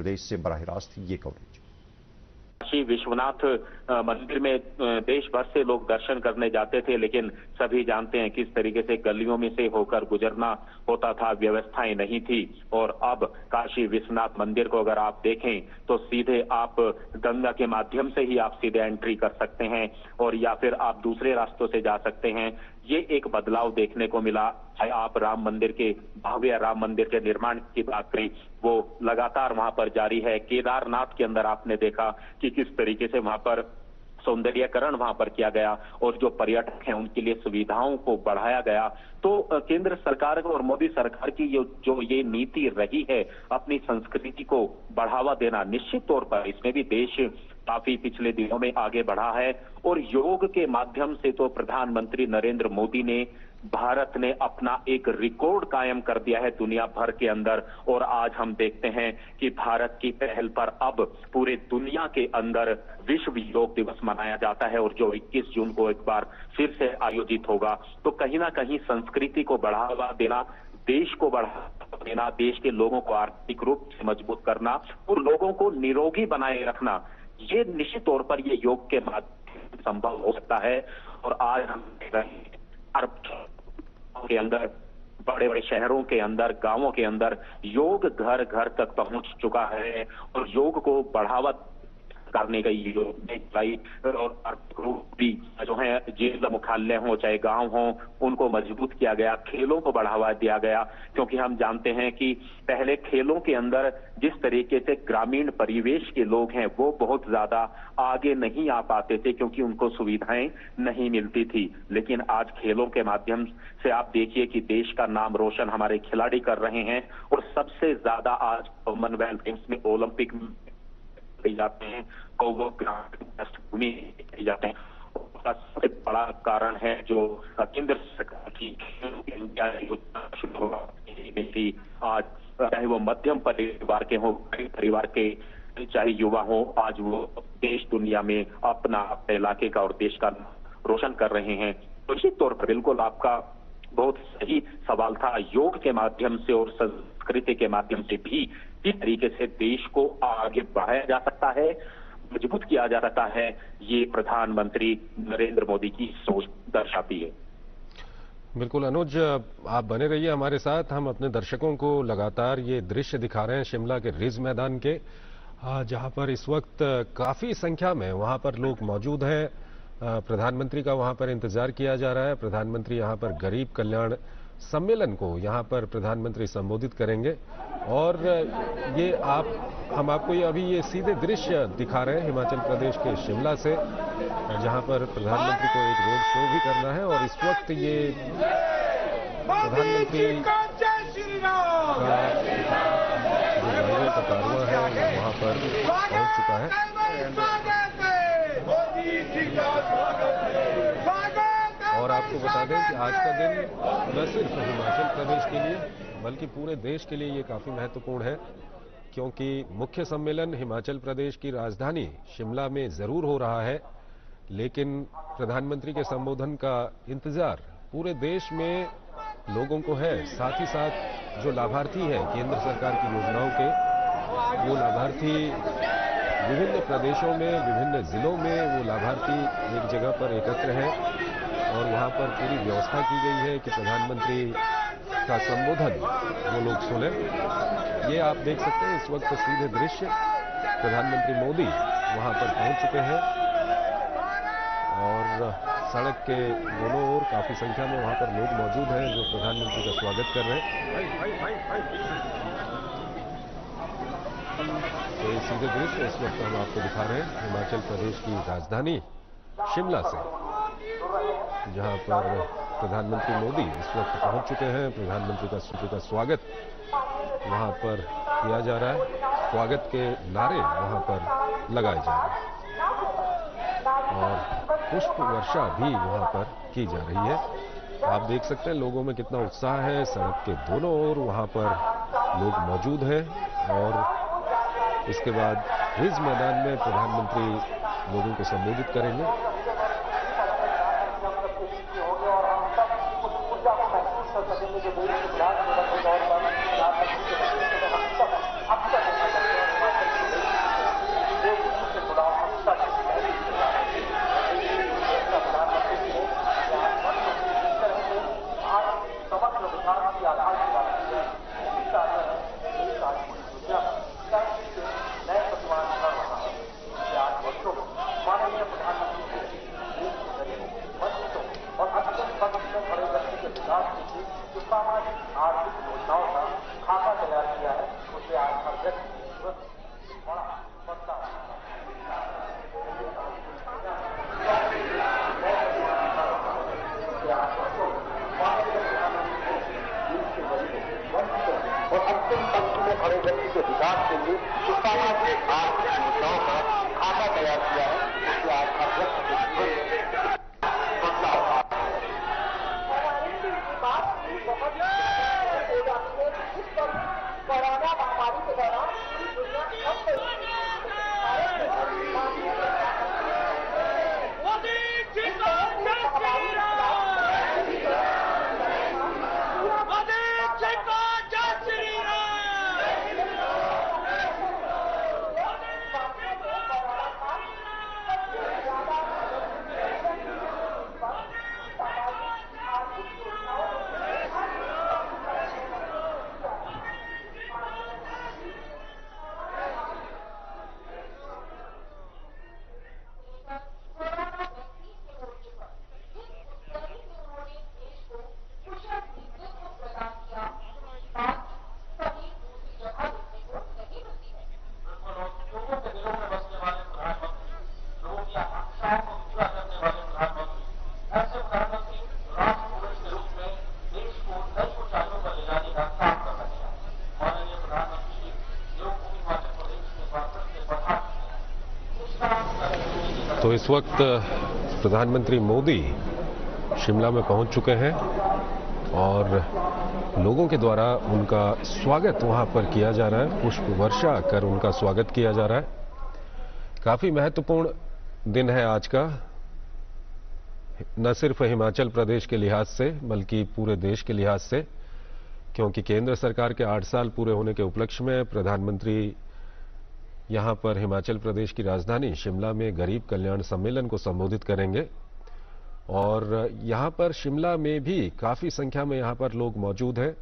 प्रदेश से बराह रास्त ये कवरेज। काशी विश्वनाथ मंदिर में देश भर से लोग दर्शन करने जाते थे, लेकिन सभी जानते हैं किस तरीके से गलियों में से होकर गुजरना होता था, व्यवस्थाएं नहीं थी। और अब काशी विश्वनाथ मंदिर को अगर आप देखें तो सीधे आप गंगा के माध्यम से ही आप सीधे एंट्री कर सकते हैं, और या फिर आप दूसरे रास्तों से जा सकते हैं। ये एक बदलाव देखने को मिला। चाहे आप राम मंदिर के, भव्य राम मंदिर के निर्माण की बात करें, वो लगातार वहां पर जारी है। केदारनाथ के अंदर आपने देखा कि किस तरीके से वहां पर सौंदर्यीकरण वहां पर किया गया और जो पर्यटक हैं उनके लिए सुविधाओं को बढ़ाया गया। तो केंद्र सरकार और मोदी सरकार की जो ये नीति रही है अपनी संस्कृति को बढ़ावा देना, निश्चित तौर पर इसमें भी देश काफी पिछले दिनों में आगे बढ़ा है। और योग के माध्यम से तो प्रधानमंत्री नरेंद्र मोदी ने, भारत ने अपना एक रिकॉर्ड कायम कर दिया है दुनिया भर के अंदर। और आज हम देखते हैं कि भारत की पहल पर अब पूरे दुनिया के अंदर विश्व योग दिवस मनाया जाता है, और जो 21 जून को एक बार फिर से आयोजित होगा। तो कहीं ना कहीं संस्कृति को बढ़ावा देना, देश को बढ़ावा देना, देश के लोगों को आर्थिक रूप से मजबूत करना और लोगों को निरोगी बनाए रखना, ये निश्चित तौर पर ये योग के माध्यम से संभव हो सकता है। और आज हम देख रहे हैं के अंदर, बड़े बड़े शहरों के अंदर, गांवों के अंदर योग घर घर तक पहुंच चुका है, और योग को बढ़ावा करने का योजना और भी जो है जिला मुख्यालय हो चाहे गांव हो, उनको मजबूत किया गया। खेलों को बढ़ावा दिया गया, क्योंकि हम जानते हैं कि पहले खेलों के अंदर जिस तरीके से ग्रामीण परिवेश के लोग हैं वो बहुत ज्यादा आगे नहीं आ पाते थे, क्योंकि उनको सुविधाएं नहीं मिलती थी। लेकिन आज खेलों के माध्यम से आप देखिए कि देश का नाम रोशन हमारे खिलाड़ी कर रहे हैं, और सबसे ज्यादा आज कॉमनवेल्थ गेम्स में, ओलंपिक में जाते हैं तो वो भूमि जाते हैं। उसका सबसे बड़ा कारण है जो केंद्र सरकार की इंडिया योजना शुरू हुई। आज चाहे वो मध्यम परिवार के हो, गरीब परिवार के चाहे युवा हो, आज वो देश दुनिया में अपना इलाके का और देश का रोशन कर रहे हैं। तो निश्चित तौर पर बिल्कुल आपका बहुत सही सवाल था। योग के माध्यम से और संस्कृति के माध्यम से भी किस तरीके से देश को आगे बढ़ाया जा सकता है, मजबूत किया जा सकता है, ये प्रधानमंत्री नरेंद्र मोदी की सोच दर्शाती है। बिल्कुल अनुज, आप बने रहिए हमारे साथ। हम अपने दर्शकों को लगातार ये दृश्य दिखा रहे हैं शिमला के रिज मैदान के, जहां पर इस वक्त काफी संख्या में वहां पर लोग मौजूद हैं। प्रधानमंत्री का वहां पर इंतजार किया जा रहा है। प्रधानमंत्री यहां पर गरीब कल्याण सम्मेलन को यहां पर प्रधानमंत्री संबोधित करेंगे। और ये हम आपको अभी ये सीधे दृश्य दिखा रहे हैं हिमाचल प्रदेश के शिमला से, जहां पर प्रधानमंत्री को एक रोड शो भी करना है। और इस वक्त ये प्रधानमंत्री का जो कारवां है वो वहां पर पहुंच चुका है। और आपको बता दें कि आज का दिन न सिर्फ हिमाचल प्रदेश के लिए बल्कि पूरे देश के लिए ये काफी महत्वपूर्ण है, क्योंकि मुख्य सम्मेलन हिमाचल प्रदेश की राजधानी शिमला में जरूर हो रहा है, लेकिन प्रधानमंत्री के संबोधन का इंतजार पूरे देश में लोगों को है। साथ ही साथ जो लाभार्थी हैं केंद्र सरकार की योजनाओं के, वो लाभार्थी विभिन्न प्रदेशों में, विभिन्न जिलों में वो लाभार्थी एक जगह पर एकत्र हैं, और वहां पर पूरी व्यवस्था की गई है कि प्रधानमंत्री का संबोधन वो लोग सुने। ये आप देख सकते हैं इस वक्त सीधे दृश्य, प्रधानमंत्री मोदी वहां पर पहुंच चुके हैं, और सड़क के दोनों ओर काफी संख्या में वहां पर लोग मौजूद हैं जो प्रधानमंत्री का स्वागत कर रहे हैं। तो ये सीधे दृश्य इस वक्त हम आपको दिखा रहे हैं हिमाचल प्रदेश की राजधानी शिमला से, जहां पर प्रधानमंत्री मोदी इस वक्त पहुंच चुके हैं। प्रधानमंत्री का स्वागत वहां पर किया जा रहा है, स्वागत के नारे वहां पर लगाए जा रहे हैं, और पुष्प वर्षा भी वहां पर की जा रही है। आप देख सकते हैं लोगों में कितना उत्साह है। सड़क के दोनों ओर वहां पर लोग मौजूद हैं, और इसके बाद रिज मैदान में प्रधानमंत्री लोगों को संबोधित करेंगे। और अंतिम पंक्ति में खड़े व्यक्ति के विकास के लिए जो सामाजिक आर्थिक मुद्दाओं का खाका तैयार किया है, उसके आधार कोरोना महामारी के दौरान दुनिया तो इस वक्त प्रधानमंत्री मोदी शिमला में पहुंच चुके हैं और लोगों के द्वारा उनका स्वागत वहां पर किया जा रहा है, पुष्प वर्षा कर उनका स्वागत किया जा रहा है। काफी महत्वपूर्ण दिन है आज का, न सिर्फ हिमाचल प्रदेश के लिहाज से बल्कि पूरे देश के लिहाज से, क्योंकि केंद्र सरकार के 8 साल पूरे होने के उपलक्ष्य में प्रधानमंत्री यहां पर हिमाचल प्रदेश की राजधानी शिमला में गरीब कल्याण सम्मेलन को संबोधित करेंगे। और यहां पर शिमला में भी काफी संख्या में यहां पर लोग मौजूद हैं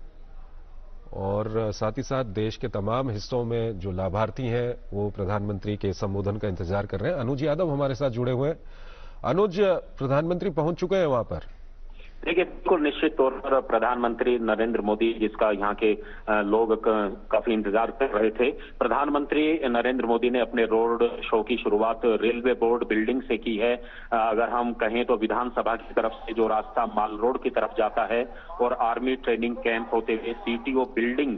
और साथ ही साथ देश के तमाम हिस्सों में जो लाभार्थी हैं वो प्रधानमंत्री के संबोधन का इंतजार कर रहे हैं। अनुज यादव हमारे साथ जुड़े हुए हैं। अनुज, प्रधानमंत्री पहुंच चुके हैं वहां पर? देखिए, बिल्कुल निश्चित तौर पर प्रधानमंत्री नरेंद्र मोदी, जिसका यहाँ के लोग काफी इंतजार कर रहे थे, प्रधानमंत्री नरेंद्र मोदी ने अपने रोड शो की शुरुआत रेलवे बोर्ड बिल्डिंग से की है। अगर हम कहें तो विधानसभा की तरफ से जो रास्ता माल रोड की तरफ जाता है और आर्मी ट्रेनिंग कैंप होते हुए सीटीओ बिल्डिंग,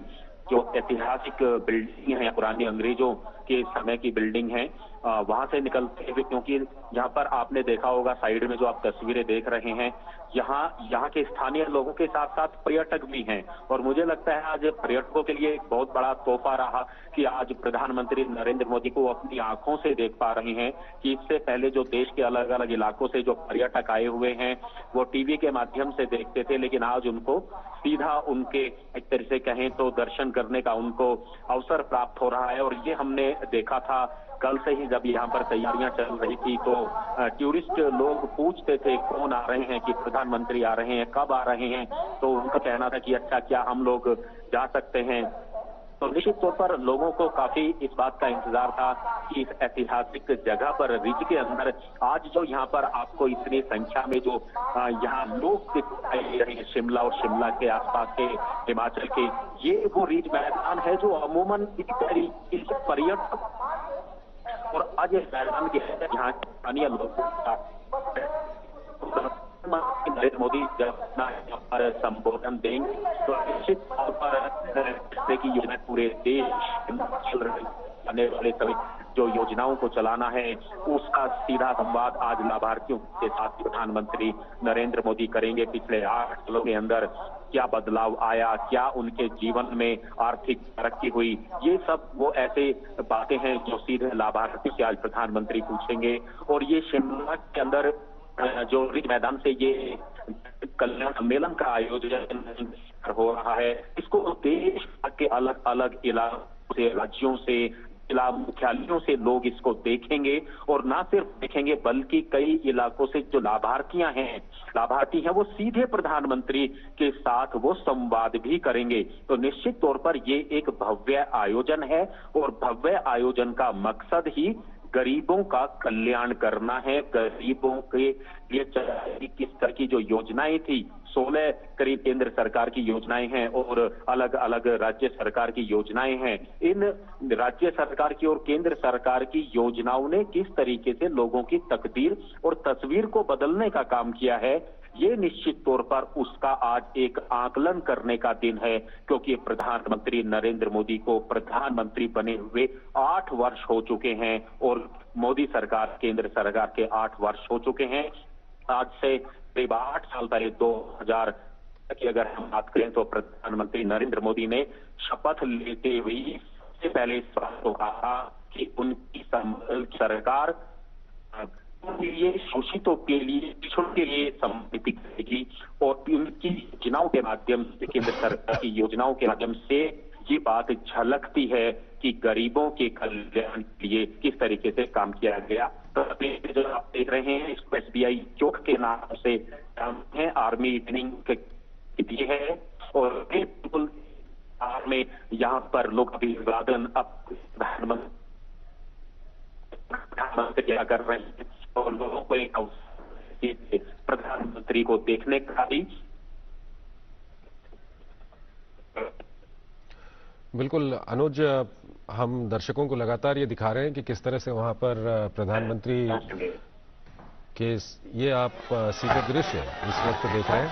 जो ऐतिहासिक बिल्डिंग है, पुरानी अंग्रेजों के समय की बिल्डिंग है, वहां से निकलते हुए, क्योंकि यहाँ पर आपने देखा होगा साइड में जो आप तस्वीरें देख रहे हैं, यहाँ के स्थानीय लोगों के साथ साथ पर्यटक भी हैं। और मुझे लगता है आज पर्यटकों के लिए एक बहुत बड़ा तोहफा रहा कि आज प्रधानमंत्री नरेंद्र मोदी को अपनी आंखों से देख पा रहे हैं कि इससे पहले जो देश के अलग अलग इलाकों से जो पर्यटक आए हुए हैं वो टीवी के माध्यम से देखते थे, लेकिन आज उनको सीधा उनके एक तरह से कहें तो दर्शन करने का उनको अवसर प्राप्त हो रहा है। और ये हमने देखा था कल से ही, जब यहाँ पर तैयारियां चल रही थी तो टूरिस्ट लोग पूछते थे कौन आ रहे हैं, कि प्रधानमंत्री आ रहे हैं, कब आ रहे हैं, तो उनका कहना था कि अच्छा क्या हम लोग जा सकते हैं। तो निश्चित तौर पर लोगों को काफी इस बात का इंतजार था कि इस ऐतिहासिक जगह पर रिज के अंदर आज जो यहाँ पर आपको इतनी संख्या में जो यहाँ लोग दिखाई दे रहे हैं शिमला और शिमला के आसपास के हिमाचल के, ये वो रिज मैदान है जो अमूमन इस पर्यटक और आज इस मैदान के यहाँ स्थानीय लोग नरेंद्र मोदी जब अपना यहाँ पर संबोधन देंगे तो निश्चित तौर पर कि योजना पूरे देश चल रही आने वाले सभी जो योजनाओं को चलाना है उसका सीधा संवाद आज लाभार्थियों के साथ प्रधानमंत्री नरेंद्र मोदी करेंगे। पिछले 8 सालों के अंदर क्या बदलाव आया, क्या उनके जीवन में आर्थिक तरक्की हुई, ये सब वो ऐसे बातें हैं जो सीधे लाभार्थी से आज प्रधानमंत्री पूछेंगे। और ये शिमला के अंदर जो रिज मैदान से ये कल्याण सम्मेलन का आयोजन हो रहा है, इसको देश के अलग अलग इलाकों से, राज्यों से, जिला मुख्यालयों से लोग इसको देखेंगे और ना सिर्फ देखेंगे बल्कि कई इलाकों से जो लाभार्थी हैं वो सीधे प्रधानमंत्री के साथ वो संवाद भी करेंगे। तो निश्चित तौर पर ये एक भव्य आयोजन है और भव्य आयोजन का मकसद ही गरीबों का कल्याण करना है। गरीबों के लिए किस तरह की जो योजनाएं थी, 16 करीब केंद्र सरकार की योजनाएं हैं और अलग अलग राज्य सरकार की योजनाएं हैं। इन राज्य सरकार की और केंद्र सरकार की योजनाओं ने किस तरीके से लोगों की तकदीर और तस्वीर को बदलने का काम किया है, ये निश्चित तौर पर उसका आज एक आकलन करने का दिन है, क्योंकि प्रधानमंत्री नरेंद्र मोदी को प्रधानमंत्री बने हुए 8 वर्ष हो चुके हैं और मोदी सरकार, केंद्र सरकार के 8 वर्ष हो चुके हैं। आज से करीब 8 साल पहले 2000 की अगर हम बात करें तो प्रधानमंत्री नरेंद्र मोदी ने शपथ लेते हुए सबसे पहले इस बात को कहा कि उनकी सरकार ये शोषितों के लिए, पिछड़ों के लिए समर्पित करेगी और उनकी योजनाओं के माध्यम से, केंद्र सरकार की योजनाओं के माध्यम से ये बात झलकती है कि गरीबों के कल्याण के लिए किस तरीके से काम किया गया। तो जो आप देख रहे हैं इसको SBI चौक के नाम से है, आर्मी ट्रेनिंग दिए है और बिल्कुल में यहाँ पर लोग अभिवादन अब प्रधानमंत्री क्या कर रहे हैं और लोगों को एक प्रधानमंत्री को देखने का भी। बिल्कुल अनुज, हम दर्शकों को लगातार ये दिखा रहे हैं कि किस तरह से वहां पर प्रधानमंत्री के ये आप सीधे दृश्य इस वक्त देख रहे हैं।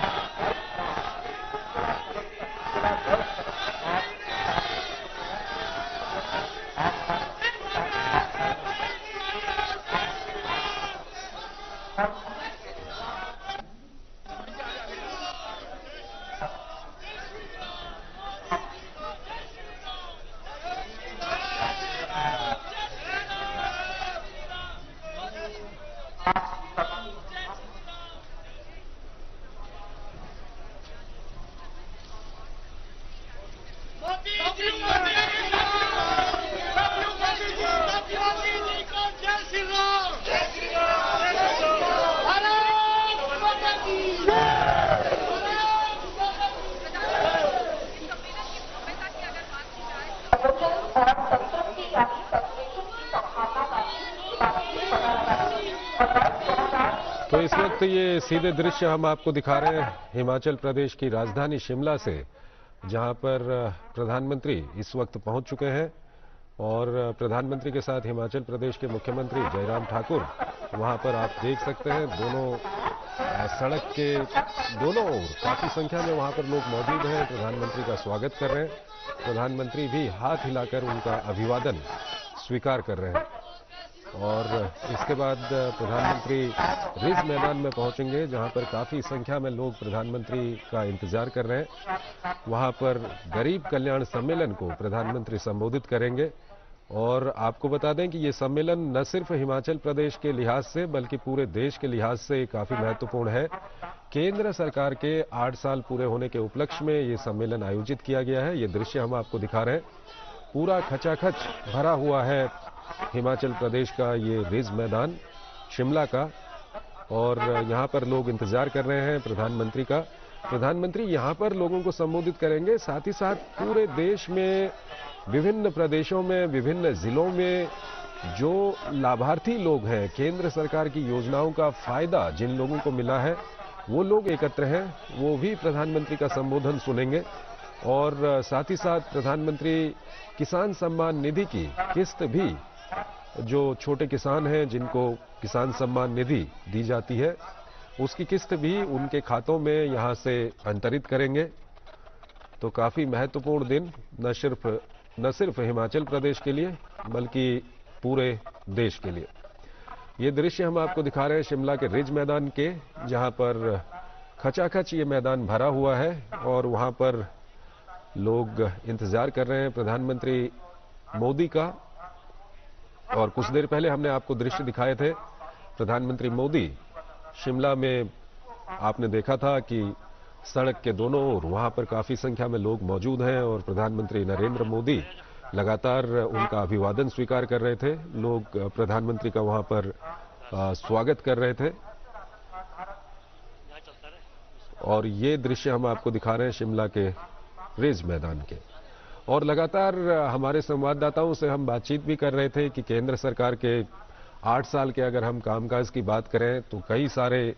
तो इस वक्त ये सीधे दृश्य हम आपको दिखा रहे हैं हिमाचल प्रदेश की राजधानी शिमला से, जहां पर प्रधानमंत्री इस वक्त पहुंच चुके हैं और प्रधानमंत्री के साथ हिमाचल प्रदेश के मुख्यमंत्री जयराम ठाकुर वहां पर आप देख सकते हैं। दोनों सड़क के दोनों ओर काफी संख्या में वहां पर लोग मौजूद हैं, प्रधानमंत्री का स्वागत कर रहे हैं। प्रधानमंत्री भी हाथ हिलाकर उनका अभिवादन स्वीकार कर रहे हैं और इसके बाद प्रधानमंत्री रिज मैदान में पहुंचेंगे, जहां पर काफी संख्या में लोग प्रधानमंत्री का इंतजार कर रहे हैं। वहां पर गरीब कल्याण सम्मेलन को प्रधानमंत्री संबोधित करेंगे और आपको बता दें कि ये सम्मेलन न सिर्फ हिमाचल प्रदेश के लिहाज से बल्कि पूरे देश के लिहाज से काफी महत्वपूर्ण है। केंद्र सरकार के 8 साल पूरे होने के उपलक्ष्य में ये सम्मेलन आयोजित किया गया है। ये दृश्य हम आपको दिखा रहे हैं, पूरा खचाखच भरा हुआ है हिमाचल प्रदेश का ये रिज मैदान शिमला का और यहां पर लोग इंतजार कर रहे हैं प्रधानमंत्री का। प्रधानमंत्री यहां पर लोगों को संबोधित करेंगे, साथ ही साथ पूरे देश में विभिन्न प्रदेशों में, विभिन्न जिलों में जो लाभार्थी लोग हैं, केंद्र सरकार की योजनाओं का फायदा जिन लोगों को मिला है, वो लोग एकत्र हैं, वो भी प्रधानमंत्री का संबोधन सुनेंगे और साथ ही साथ प्रधानमंत्री किसान सम्मान निधि की किस्त भी, जो छोटे किसान हैं जिनको किसान सम्मान निधि दी जाती है, उसकी किस्त भी उनके खातों में यहां से अंतरित करेंगे। तो काफी महत्वपूर्ण दिन न सिर्फ हिमाचल प्रदेश के लिए बल्कि पूरे देश के लिए। ये दृश्य हम आपको दिखा रहे हैं शिमला के रिज मैदान के, जहां पर खचाखच ये मैदान भरा हुआ है और वहां पर लोग इंतजार कर रहे हैं प्रधानमंत्री मोदी का। और कुछ देर पहले हमने आपको दृश्य दिखाए थे, प्रधानमंत्री मोदी शिमला में आपने देखा था कि सड़क के दोनों ओर वहां पर काफी संख्या में लोग मौजूद हैं और प्रधानमंत्री नरेंद्र मोदी लगातार उनका अभिवादन स्वीकार कर रहे थे। लोग प्रधानमंत्री का वहां पर स्वागत कर रहे थे और ये दृश्य हम आपको दिखा रहे हैं शिमला के रिज मैदान के। और लगातार हमारे संवाददाताओं से हम बातचीत भी कर रहे थे कि केंद्र सरकार के 8 साल के अगर हम कामकाज की बात करें तो कई सारे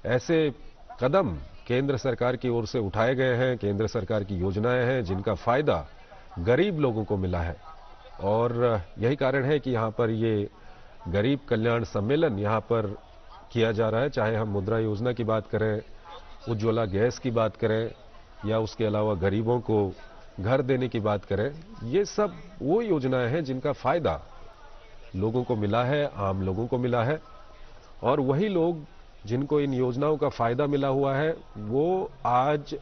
ऐसे कदम केंद्र सरकार की ओर से उठाए गए हैं, केंद्र सरकार की योजनाएं हैं जिनका फायदा गरीब लोगों को मिला है। और यही कारण है कि यहां पर ये गरीब कल्याण सम्मेलन यहां पर किया जा रहा है। चाहे हम मुद्रा योजना की बात करें, उज्ज्वला गैस की बात करें, या उसके अलावा गरीबों को घर देने की बात करें, ये सब वो योजनाएं हैं जिनका फायदा लोगों को मिला है, आम लोगों को मिला है। और वही लोग जिनको इन योजनाओं का फायदा मिला हुआ है वो आज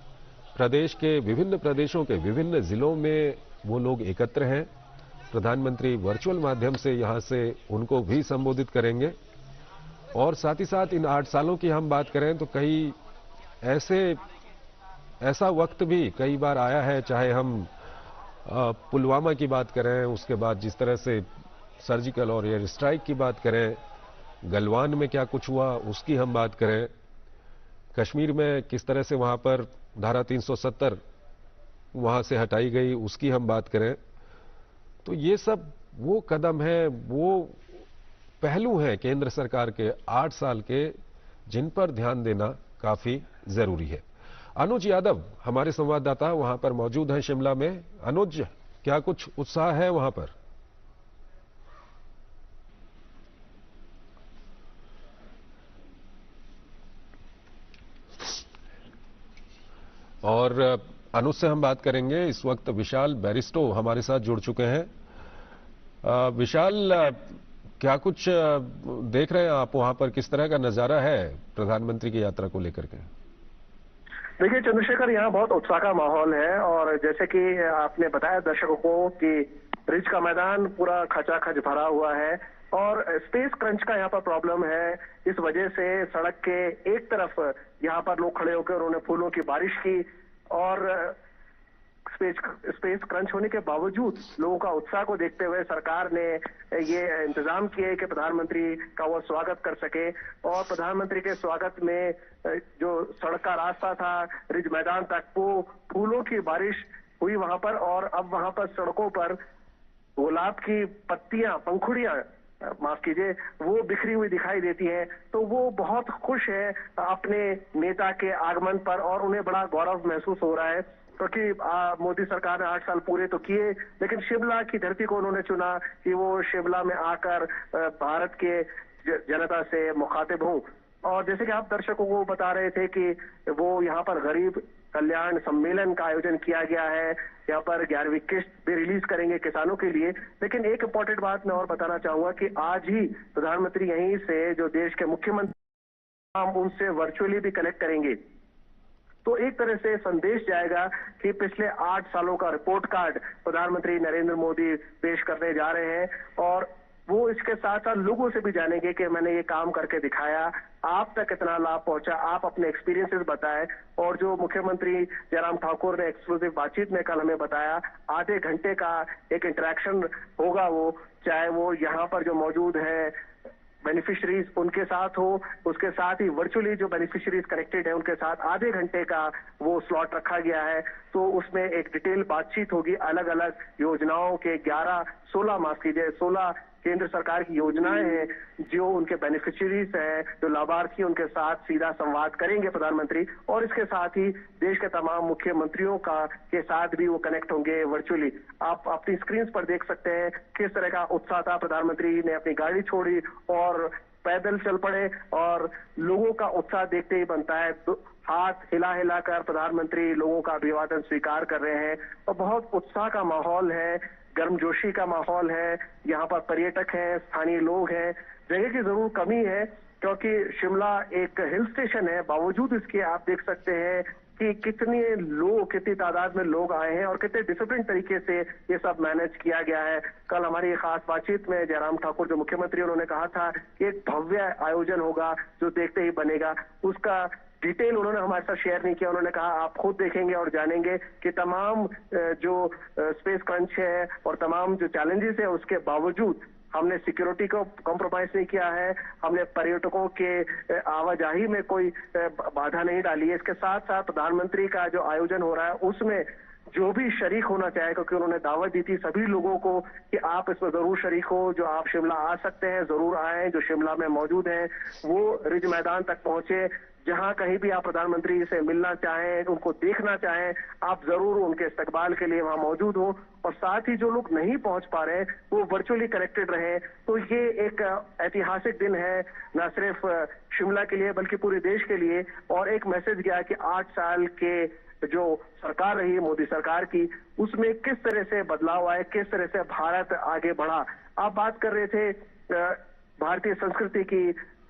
प्रदेश के विभिन्न प्रदेशों के विभिन्न जिलों में वो लोग एकत्र हैं। प्रधानमंत्री वर्चुअल माध्यम से यहां से उनको भी संबोधित करेंगे। और साथ ही साथ इन 8 सालों की हम बात करें तो कई ऐसा वक्त भी कई बार आया है, चाहे हम पुलवामा की बात करें, उसके बाद जिस तरह से सर्जिकल और एयर स्ट्राइक की बात करें, गलवान में क्या कुछ हुआ उसकी हम बात करें, कश्मीर में किस तरह से वहां पर धारा 370 वहां से हटाई गई उसकी हम बात करें, तो ये सब वो कदम है, वो पहलू हैं केंद्र सरकार के 8 साल के जिन पर ध्यान देना काफी जरूरी है। अनुज यादव हमारे संवाददाता वहां पर मौजूद हैं शिमला में। अनुज, क्या कुछ उत्साह है वहां पर? और अनुज से हम बात करेंगे। इस वक्त विशाल बैरिस्टो हमारे साथ जुड़ चुके हैं। विशाल, क्या कुछ देख रहे हैं आप वहां पर? किस तरह का नजारा है प्रधानमंत्री की यात्रा को लेकर के? देखिए चंद्रशेखर, यहाँ बहुत उत्साह का माहौल है और जैसे कि आपने बताया दर्शकों को कि रिज का मैदान पूरा खचाखच भरा हुआ है और स्पेस क्रंच का यहाँ पर प्रॉब्लम है। इस वजह से सड़क के एक तरफ यहाँ पर लोग खड़े होकर उन्होंने फूलों की बारिश की और स्पेस क्रंच होने के बावजूद लोगों का उत्साह को देखते हुए सरकार ने ये इंतजाम किए कि प्रधानमंत्री का वो स्वागत कर सके। और प्रधानमंत्री के स्वागत में जो सड़क का रास्ता था रिज मैदान तक, वो फूलों की बारिश हुई वहां पर। और अब वहां पर सड़कों पर गुलाब की पत्तियां, पंखुड़ियां माफ कीजिए, वो बिखरी हुई दिखाई देती हैं। तो वो बहुत खुश है अपने नेता के आगमन पर और उन्हें बड़ा गौरव महसूस हो रहा है क्योंकि मोदी सरकार ने 8 साल पूरे तो किए, लेकिन शिमला की धरती को उन्होंने चुना कि वो शिमला में आकर भारत के जनता से मुखातिब हों। और जैसे कि आप दर्शकों को बता रहे थे कि वो यहाँ पर गरीब कल्याण सम्मेलन का आयोजन किया गया है, यहाँ पर 11वीं किस्त भी रिलीज करेंगे किसानों के लिए। लेकिन एक इंपॉर्टेंट बात मैं और बताना चाहूंगा कि आज ही प्रधानमंत्री यहीं से जो देश के मुख्यमंत्री हम उनसे वर्चुअली भी कनेक्ट करेंगे। तो एक तरह से संदेश जाएगा कि पिछले 8 सालों का रिपोर्ट कार्ड प्रधानमंत्री नरेंद्र मोदी पेश करने जा रहे हैं और वो इसके साथ साथ लोगों से भी जानेंगे कि मैंने ये काम करके दिखाया, आप तक कितना लाभ पहुंचा, आप अपने एक्सपीरियंसेस बताएं। और जो मुख्यमंत्री जयराम ठाकुर ने एक्सक्लूसिव बातचीत में कल हमें बताया, आधे घंटे का एक इंटरेक्शन होगा, वो चाहे वो यहाँ पर जो मौजूद है बेनिफिशरीज उनके साथ हो, उसके साथ ही वर्चुअली जो बेनिफिशरीज कनेक्टेड है उनके साथ आधे घंटे का वो स्लॉट रखा गया है। तो उसमें एक डिटेल बातचीत होगी, अलग अलग योजनाओं के 16 केंद्र सरकार की योजनाएं हैं, जो उनके बेनिफिशरीज हैं, जो लाभार्थी, उनके साथ सीधा संवाद करेंगे प्रधानमंत्री। और इसके साथ ही देश के तमाम मुख्यमंत्रियों के साथ भी वो कनेक्ट होंगे वर्चुअली। आप अपनी स्क्रीन पर देख सकते हैं किस तरह का उत्साह था। प्रधानमंत्री ने अपनी गाड़ी छोड़ी और पैदल चल पड़े और लोगों का उत्साह देखते ही बनता है। हाथ हिला हिलाकर प्रधानमंत्री लोगों का अभिवादन स्वीकार कर रहे हैं और बहुत उत्साह का माहौल है, गर्मजोशी का माहौल है। यहाँ पर पर्यटक हैं, स्थानीय लोग हैं। जगह की जरूर कमी है क्योंकि शिमला एक हिल स्टेशन है, बावजूद इसके आप देख सकते हैं कि कितनी तादाद में लोग आए हैं और कितने डिसिप्लिन तरीके से ये सब मैनेज किया गया है। कल हमारी खास बातचीत में जयराम ठाकुर जो मुख्यमंत्री, उन्होंने कहा था कि एक भव्य आयोजन होगा जो देखते ही बनेगा। उसका डिटेल उन्होंने हमारे साथ शेयर नहीं किया। उन्होंने कहा आप खुद देखेंगे और जानेंगे कि तमाम जो स्पेस क्रंच है और तमाम जो चैलेंजेस है उसके बावजूद हमने सिक्योरिटी को कॉम्प्रोमाइज नहीं किया है, हमने पर्यटकों के आवाजाही में कोई बाधा नहीं डाली है। इसके साथ साथ प्रधानमंत्री का जो आयोजन हो रहा है उसमें जो भी शरीक होना चाहे, क्योंकि उन्होंने दावत दी थी सभी लोगों को कि आप इसमें जरूर शरीक हो, जो आप शिमला आ सकते हैं जरूर आएं, जो शिमला में मौजूद हैं वो रिज मैदान तक पहुंचे। जहां कहीं भी आप प्रधानमंत्री से मिलना चाहें, उनको देखना चाहें, आप जरूर उनके इस्तकबाल के लिए वहां मौजूद हो। और साथ ही जो लोग नहीं पहुंच पा रहे हैं वो वर्चुअली कनेक्टेड रहे। तो ये एक ऐतिहासिक दिन है, न सिर्फ शिमला के लिए बल्कि पूरे देश के लिए। और एक मैसेज गया कि 8 साल के जो सरकार रही है मोदी सरकार की, उसमें किस तरह से बदलाव आए, किस तरह से भारत आगे बढ़ा। आप बात कर रहे थे भारतीय संस्कृति की,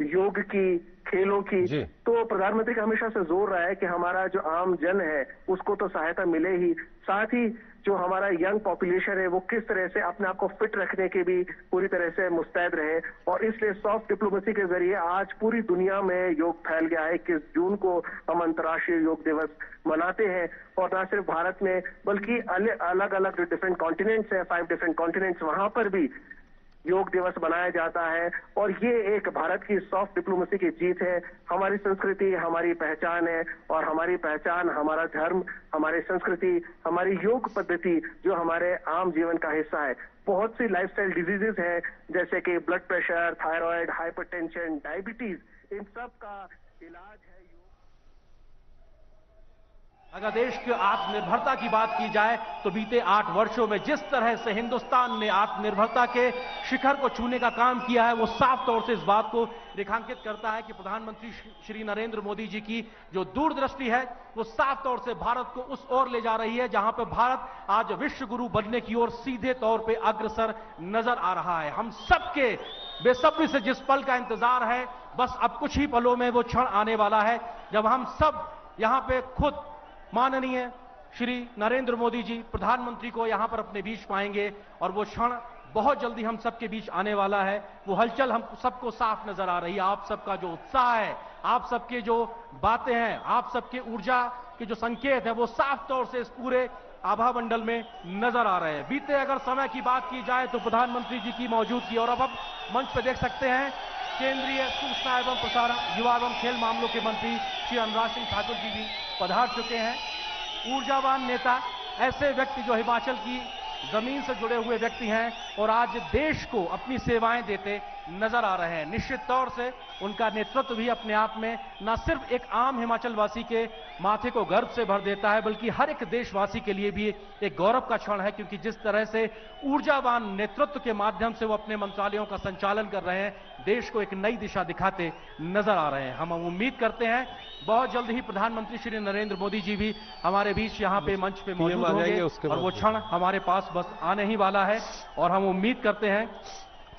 योग की, खेलों की, तो प्रधानमंत्री का हमेशा से जोर रहा है कि हमारा जो आम जन है उसको तो सहायता मिले ही, साथ ही जो हमारा यंग पॉपुलेशन है वो किस तरह से अपने आप को फिट रखने के भी पूरी तरह से मुस्तैद रहे। और इसलिए सॉफ्ट डिप्लोमेसी के जरिए आज पूरी दुनिया में योग फैल गया है। 21 जून को हम अंतर्राष्ट्रीय योग दिवस मनाते हैं। और न सिर्फ भारत में बल्कि अलग अलग जो डिफरेंट कॉन्टिनेंट्स हैं, 5 डिफरेंट कॉन्टिनेंट्स, वहां पर भी योग दिवस मनाया जाता है। और ये एक भारत की सॉफ्ट डिप्लोमेसी की जीत है। हमारी संस्कृति हमारी पहचान है, और हमारी पहचान, हमारा धर्म, हमारी संस्कृति, हमारी योग पद्धति जो हमारे आम जीवन का हिस्सा है। बहुत सी लाइफस्टाइल डिजीजेस हैं जैसे कि blood pressure, thyroid, hypertension, diabetes, इन सब का इलाज है। अगर देश की आत्मनिर्भरता की बात की जाए तो बीते 8 वर्षों में जिस तरह से हिंदुस्तान ने आत्मनिर्भरता के शिखर को छूने का काम किया है, वो साफ तौर से इस बात को रेखांकित करता है कि प्रधानमंत्री श्री नरेंद्र मोदी जी की जो दूरदृष्टि है वो साफ तौर से भारत को उस ओर ले जा रही है जहां पर भारत आज विश्व गुरु बनने की ओर सीधे तौर पर अग्रसर नजर आ रहा है। हम सबके बेसब्री से जिस पल का इंतजार है, बस अब कुछ ही पलों में वो क्षण आने वाला है जब हम सब यहां पे खुद माननीय श्री नरेंद्र मोदी जी प्रधानमंत्री को यहां पर अपने बीच पाएंगे। और वो क्षण बहुत जल्दी हम सबके बीच आने वाला है। वो हलचल हम सबको साफ नजर आ रही है। आप सबका जो उत्साह है, आप सबके जो बातें हैं, आप सबके ऊर्जा के जो संकेत है, वो साफ तौर से इस पूरे आभा मंडल में नजर आ रहे हैं। बीते अगर समय की बात की जाए तो प्रधानमंत्री जी की मौजूदगी, और अब मंच पर देख सकते हैं केंद्रीय सूचना एवं प्रसारण, युवा एवं खेल मामलों के मंत्री श्री अनुराग सिंह ठाकुर जी भी पधार चुके हैं। ऊर्जावान नेता, ऐसे व्यक्ति जो हिमाचल की जमीन से जुड़े हुए व्यक्ति हैं और आज देश को अपनी सेवाएं देते नजर आ रहे हैं। निश्चित तौर से उनका नेतृत्व भी अपने आप में न सिर्फ एक आम हिमाचल वासी के माथे को गर्व से भर देता है, बल्कि हर एक देशवासी के लिए भी एक गौरव का क्षण है, क्योंकि जिस तरह से ऊर्जावान नेतृत्व के माध्यम से वो अपने मंत्रालयों का संचालन कर रहे हैं, देश को एक नई दिशा दिखाते नजर आ रहे हैं। हम उम्मीद करते हैं बहुत जल्द ही प्रधानमंत्री श्री नरेंद्र मोदी जी भी हमारे बीच यहाँ पे मंच पे मौजूद होंगे और वो क्षण हमारे पास बस आने ही वाला है। और हम उम्मीद करते हैं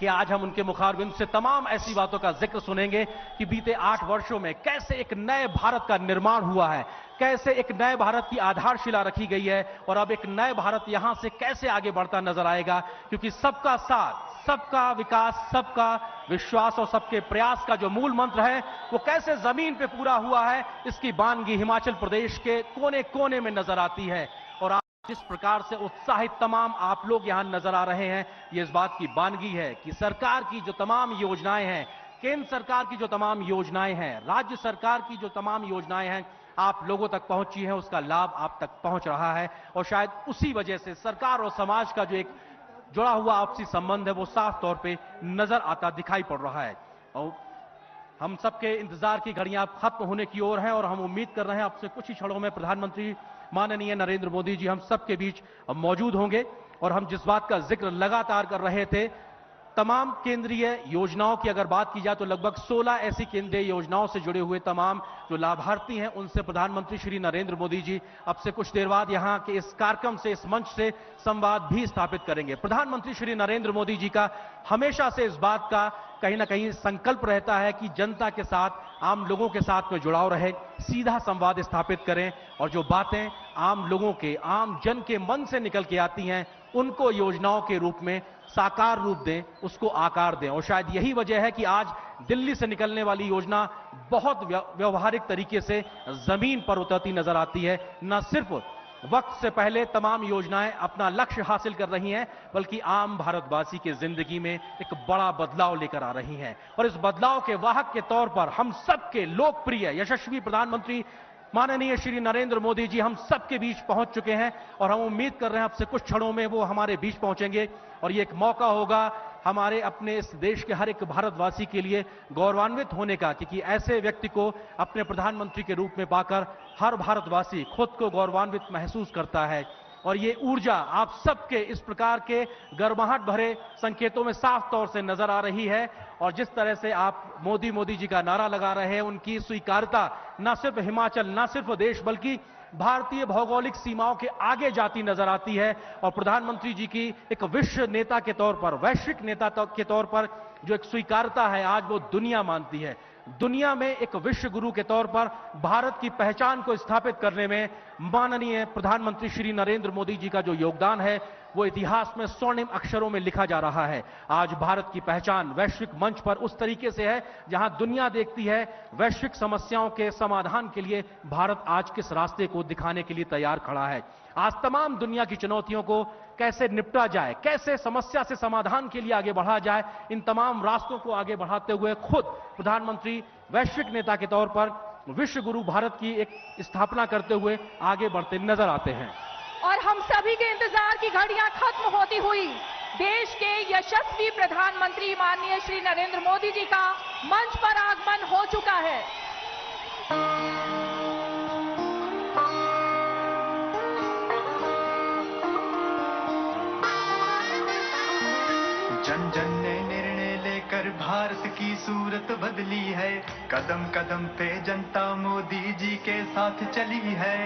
कि आज हम उनके मुखारबिंद से तमाम ऐसी बातों का जिक्र सुनेंगे कि बीते 8 वर्षों में कैसे एक नए भारत का निर्माण हुआ है, कैसे एक नए भारत की आधारशिला रखी गई है, और अब एक नए भारत यहां से कैसे आगे बढ़ता नजर आएगा। क्योंकि सबका साथ, सबका विकास, सबका विश्वास और सबके प्रयास का जो मूल मंत्र है वो कैसे जमीन पे पूरा हुआ है, इसकी बानगी हिमाचल प्रदेश के कोने कोने में नजर आती है। और आज जिस प्रकार से उत्साहित तमाम आप लोग यहां नजर आ रहे हैं, ये इस बात की बानगी है कि सरकार की जो तमाम योजनाएं हैं, केंद्र सरकार की जो तमाम योजनाएं हैं, राज्य सरकार की जो तमाम योजनाएं हैं, आप लोगों तक पहुंची हैं, उसका लाभ आप तक पहुंच रहा है। और शायद उसी वजह से सरकार और समाज का जो एक जुड़ा हुआ आपसी संबंध है वो साफ तौर पे नजर आता दिखाई पड़ रहा है। और हम सबके इंतजार की घड़ियां खत्म होने की ओर हैं और हम उम्मीद कर रहे हैं आपसे कुछ ही क्षणों में प्रधानमंत्री माननीय नरेंद्र मोदी जी हम सबके बीच मौजूद होंगे। और हम जिस बात का जिक्र लगातार कर रहे थे, तमाम केंद्रीय योजनाओं की अगर बात की जाए तो लगभग 16 ऐसी केंद्रीय योजनाओं से जुड़े हुए तमाम जो लाभार्थी हैं उनसे प्रधानमंत्री श्री नरेंद्र मोदी जी अब से कुछ देर बाद यहां के इस कार्यक्रम से, इस मंच से संवाद भी स्थापित करेंगे। प्रधानमंत्री श्री नरेंद्र मोदी जी का हमेशा से इस बात का कहीं ना कहीं संकल्प रहता है कि जनता के साथ, आम लोगों के साथ में जुड़ाव रहे, सीधा संवाद स्थापित करें और जो बातें आम लोगों के, आम जन के मन से निकल के आती हैं उनको योजनाओं के रूप में साकार रूप दें, उसको आकार दें। और शायद यही वजह है कि आज दिल्ली से निकलने वाली योजना बहुत व्यवहारिक तरीके से जमीन पर उतरती नजर आती है। न सिर्फ वक्त से पहले तमाम योजनाएं अपना लक्ष्य हासिल कर रही हैं, बल्कि आम भारतवासी के जिंदगी में एक बड़ा बदलाव लेकर आ रही हैं। और इस बदलाव के वाहक के तौर पर हम सबके लोकप्रिय यशस्वी प्रधानमंत्री माननीय श्री नरेंद्र मोदी जी हम सबके बीच पहुंच चुके हैं और हम उम्मीद कर रहे हैं अब से कुछ क्षणों में वो हमारे बीच पहुंचेंगे और ये एक मौका होगा हमारे अपने इस देश के हर एक भारतवासी के लिए गौरवान्वित होने का, क्योंकि ऐसे व्यक्ति को अपने प्रधानमंत्री के रूप में पाकर हर भारतवासी खुद को गौरवान्वित महसूस करता है। और ये ऊर्जा आप सबके इस प्रकार के गर्माहट भरे संकेतों में साफ तौर से नजर आ रही है। और जिस तरह से आप मोदी जी का नारा लगा रहे हैं, उनकी स्वीकार्यता न सिर्फ हिमाचल, न सिर्फ देश, बल्कि भारतीय भौगोलिक सीमाओं के आगे जाती नजर आती है। और प्रधानमंत्री जी की एक विश्व नेता के तौर पर, वैश्विक नेता के तौर पर जो एक स्वीकार्यता है, आज वो दुनिया मानती है। दुनिया में एक विश्व गुरु के तौर पर भारत की पहचान को स्थापित करने में माननीय प्रधानमंत्री श्री नरेंद्र मोदी जी का जो योगदान है वो इतिहास में स्वर्णिम अक्षरों में लिखा जा रहा है। आज भारत की पहचान वैश्विक मंच पर उस तरीके से है जहां दुनिया देखती है वैश्विक समस्याओं के समाधान के लिए भारत आज किस रास्ते को दिखाने के लिए तैयार खड़ा है। आज तमाम दुनिया की चुनौतियों को कैसे निपटा जाए, कैसे समस्या से समाधान के लिए आगे बढ़ा जाए, इन तमाम रास्तों को आगे बढ़ाते हुए खुद प्रधानमंत्री वैश्विक नेता के तौर पर विश्व गुरु भारत की एक स्थापना करते हुए आगे बढ़ते नजर आते हैं। और हम सभी के इंतजार की घड़ियां खत्म होती हुई देश के यशस्वी प्रधानमंत्री माननीय श्री नरेंद्र मोदी जी का मंच पर आगमन हो चुका है। जन जन ने निर्णय लेकर भारत की सूरत बदली है। कदम कदम पे जनता मोदी जी के साथ चली है।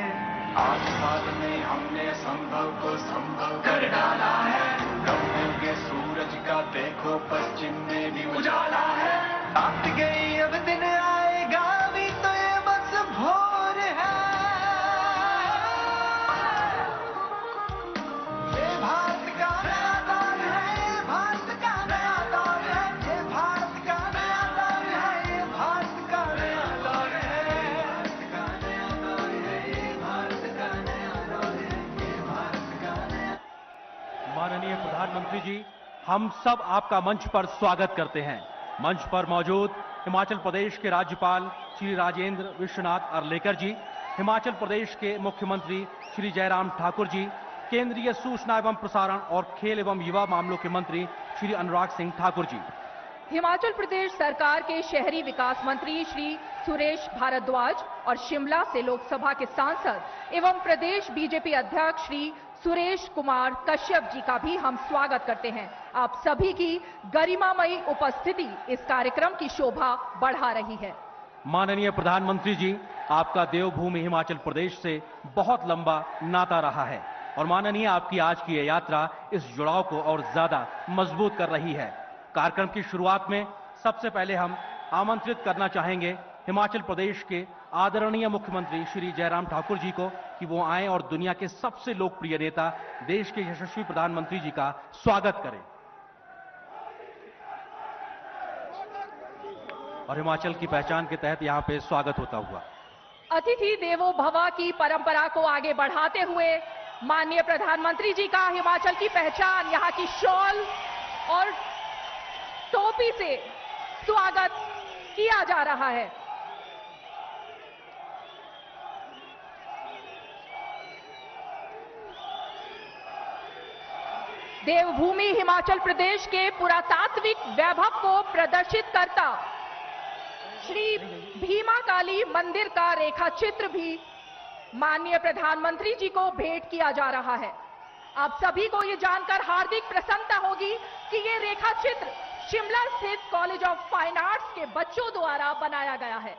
8 साल में हमने संभव को संभव कर डाला है। गगन के सूरज का देखो पश्चिम में भी उजाला है। आत गई अब दिन आएगा भी तो ये बस भोर है। ये भारत का नया दौर है, भारत का नया दौर है, ये भारत का नया दौर है, ये भारत का नया दौर है, भारत का नया दौर है, ये भारत का नया दौर है, ये भारत का नया। माननीय प्रधानमंत्री जी, हम सब आपका मंच पर स्वागत करते हैं। मंच पर मौजूद हिमाचल प्रदेश के राज्यपाल श्री राजेंद्र विश्वनाथ अर्लेकर जी, हिमाचल प्रदेश के मुख्यमंत्री श्री जयराम ठाकुर जी, केंद्रीय सूचना एवं प्रसारण और खेल एवं युवा मामलों के मंत्री श्री अनुराग सिंह ठाकुर जी, हिमाचल प्रदेश सरकार के शहरी विकास मंत्री श्री सुरेश भारद्वाज और शिमला से लोकसभा के सांसद एवं प्रदेश बीजेपी अध्यक्ष श्री सुरेश कुमार कश्यप जी का भी हम स्वागत करते हैं। आप सभी की गरिमामयी उपस्थिति इस कार्यक्रम की शोभा बढ़ा रही है। माननीय प्रधानमंत्री जी, आपका देवभूमि हिमाचल प्रदेश से बहुत लंबा नाता रहा है और माननीय आपकी आज की यह यात्रा इस जुड़ाव को और ज्यादा मजबूत कर रही है। कार्यक्रम की शुरुआत में सबसे पहले हम आमंत्रित करना चाहेंगे हिमाचल प्रदेश के आदरणीय मुख्यमंत्री श्री जयराम ठाकुर जी को कि वो आए और दुनिया के सबसे लोकप्रिय नेता, देश के यशस्वी प्रधानमंत्री जी का स्वागत करें। और हिमाचल की पहचान के तहत यहां पे स्वागत होता हुआ अतिथि देवो भव की परंपरा को आगे बढ़ाते हुए माननीय प्रधानमंत्री जी का हिमाचल की पहचान, यहाँ की शॉल और टोपी से स्वागत किया जा रहा है। देवभूमि हिमाचल प्रदेश के पुरातात्विक वैभव को प्रदर्शित करता श्री भीमा काली मंदिर का रेखा चित्र भी माननीय प्रधानमंत्री जी को भेंट किया जा रहा है। आप सभी को ये जानकर हार्दिक प्रसन्नता होगी कि ये रेखा चित्र शिमला स्थित कॉलेज ऑफ फाइन आर्ट्स के बच्चों द्वारा बनाया गया है।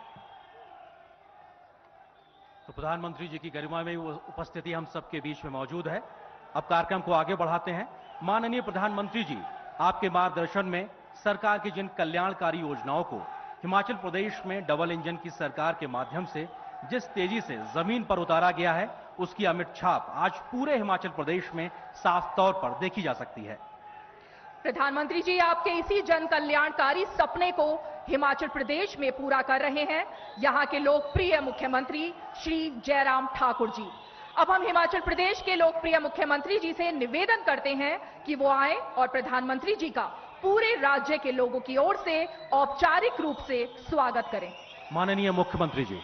तो प्रधानमंत्री जी की गरिमा में वो उपस्थिति हम सबके बीच में मौजूद है। अब कार्यक्रम को आगे बढ़ाते हैं। माननीय प्रधानमंत्री जी, आपके मार्गदर्शन में सरकार की जिन कल्याणकारी योजनाओं को हिमाचल प्रदेश में डबल इंजन की सरकार के माध्यम से जिस तेजी से जमीन पर उतारा गया है, उसकी अमिट छाप आज पूरे हिमाचल प्रदेश में साफ तौर पर देखी जा सकती है। प्रधानमंत्री जी, आपके इसी जन कल्याणकारी सपने को हिमाचल प्रदेश में पूरा कर रहे हैं यहाँ के लोकप्रिय मुख्यमंत्री श्री जयराम ठाकुर जी। अब हम हिमाचल प्रदेश के लोकप्रिय मुख्यमंत्री जी से निवेदन करते हैं कि वो आए और प्रधानमंत्री जी का पूरे राज्य के लोगों की ओर से औपचारिक रूप से स्वागत करें। माननीय मुख्यमंत्री जी।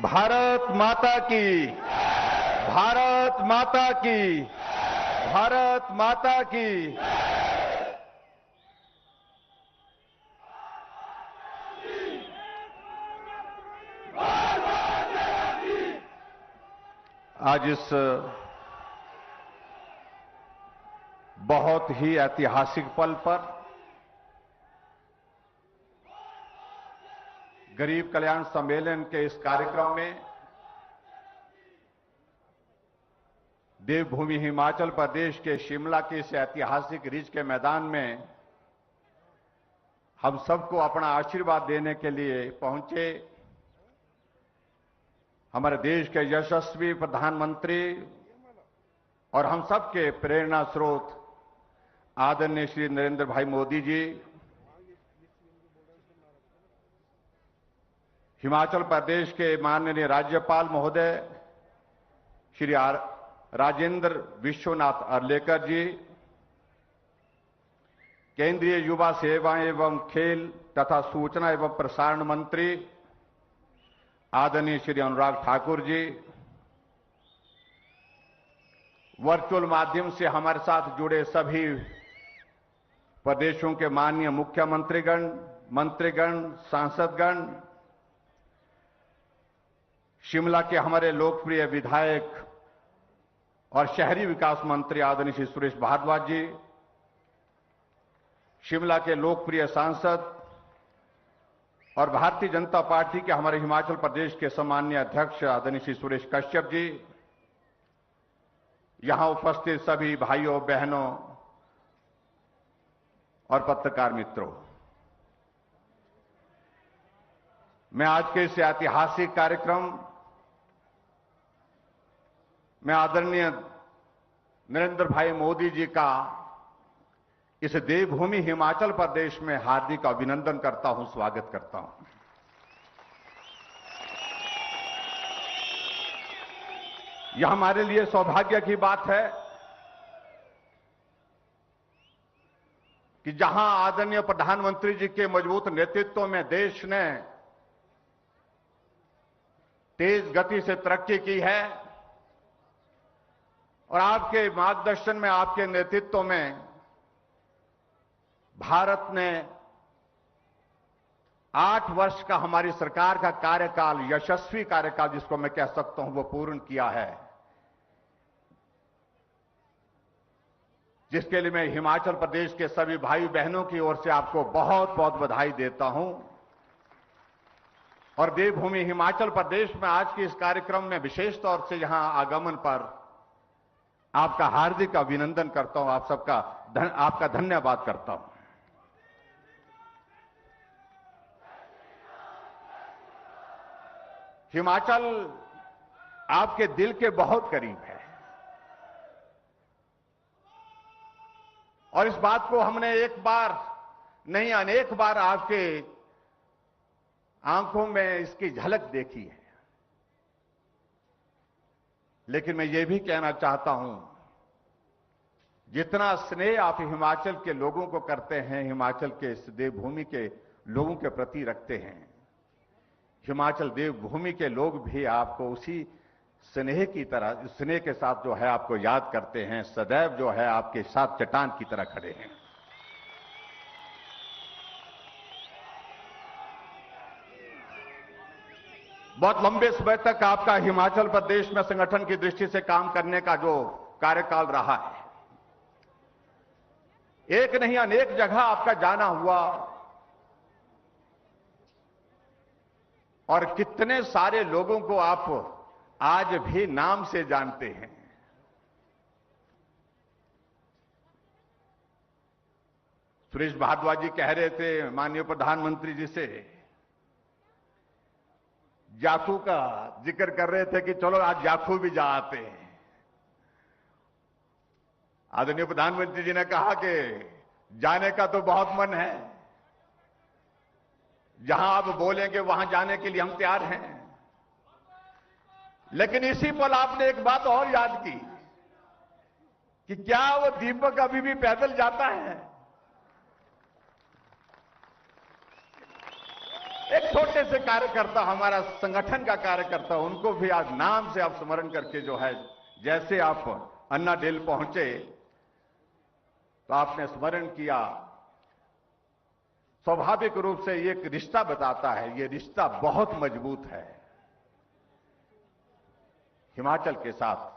भारत माता की, भारत माता की, भारत माता की। आज इस बहुत ही ऐतिहासिक पल पर गरीब कल्याण सम्मेलन के इस कार्यक्रम में देवभूमि हिमाचल प्रदेश के शिमला के इस ऐतिहासिक रिज के मैदान में हम सबको अपना आशीर्वाद देने के लिए पहुंचे हमारे देश के यशस्वी प्रधानमंत्री और हम सबके प्रेरणा स्रोत आदरणीय श्री नरेंद्र भाई मोदी जी, हिमाचल प्रदेश के माननीय राज्यपाल महोदय श्री राजेंद्र विश्वनाथ अर्लेकर जी, केंद्रीय युवा सेवाएं एवं खेल तथा सूचना एवं प्रसारण मंत्री आदरणीय श्री अनुराग ठाकुर जी, वर्चुअल माध्यम से हमारे साथ जुड़े सभी प्रदेशों के माननीय मुख्यमंत्रीगण, मंत्रीगण, सांसदगण, शिमला के हमारे लोकप्रिय विधायक और शहरी विकास मंत्री आदरणीय श्री सुरेश भारद्वाज जी, शिमला के लोकप्रिय सांसद और भारतीय जनता पार्टी के हमारे हिमाचल प्रदेश के सम्माननीय अध्यक्ष आदरणीय श्री सुरेश कश्यप जी, यहां उपस्थित सभी भाइयों बहनों और पत्रकार मित्रों, मैं आज के इस ऐतिहासिक कार्यक्रम में आदरणीय नरेंद्र भाई मोदी जी का इस देवभूमि हिमाचल प्रदेश में हार्दिक अभिनंदन करता हूं, स्वागत करता हूं। यह हमारे लिए सौभाग्य की बात है कि जहां आदरणीय प्रधानमंत्री जी के मजबूत नेतृत्व में देश ने तेज गति से तरक्की की है और आपके मार्गदर्शन में, आपके नेतृत्व में भारत ने 8 वर्ष का हमारी सरकार का कार्यकाल, यशस्वी कार्यकाल जिसको मैं कह सकता हूं, वो पूर्ण किया है, जिसके लिए मैं हिमाचल प्रदेश के सभी भाई बहनों की ओर से आपको बहुत बहुत बधाई देता हूं। और देवभूमि हिमाचल प्रदेश में आज के इस कार्यक्रम में विशेष तौर से यहां आगमन पर आपका हार्दिक अभिनंदन करता हूं, आप सबका आपका धन्यवाद करता हूं। हिमाचल आपके दिल के बहुत करीब है और इस बात को हमने एक बार नहीं अनेक बार आपके आंखों में इसकी झलक देखी है। लेकिन मैं ये भी कहना चाहता हूं, जितना स्नेह आप हिमाचल के लोगों को करते हैं, हिमाचल के इस देवभूमि के लोगों के प्रति रखते हैं, हिमाचल देवभूमि के लोग भी आपको उसी स्नेह की तरह, स्नेह के साथ जो है आपको याद करते हैं, सदैव जो है आपके साथ चट्टान की तरह खड़े हैं। बहुत लंबे समय तक आपका हिमाचल प्रदेश में संगठन की दृष्टि से काम करने का जो कार्यकाल रहा है, एक नहीं अनेक जगह आपका जाना हुआ और कितने सारे लोगों को आप आज भी नाम से जानते हैं। सुरेश भारद्वाज जी कह रहे थे माननीय प्रधानमंत्री जी से, जाखू का जिक्र कर रहे थे कि चलो आज जाखू भी जा आते हैं। आदरणीय प्रधानमंत्री जी ने कहा कि जाने का तो बहुत मन है, जहां आप बोलेंगे वहां जाने के लिए हम तैयार हैं। लेकिन इसी पल आपने एक बात और याद की कि क्या वो दीपक अभी भी पैदल जाता है? एक छोटे से कार्यकर्ता, हमारा संगठन का कार्यकर्ता, उनको भी आज नाम से आप स्मरण करके जो है, जैसे आप अन्ना डेल पहुंचे तो आपने स्मरण किया, स्वाभाविक रूप से एक रिश्ता बताता है, ये रिश्ता बहुत मजबूत है हिमाचल के साथ।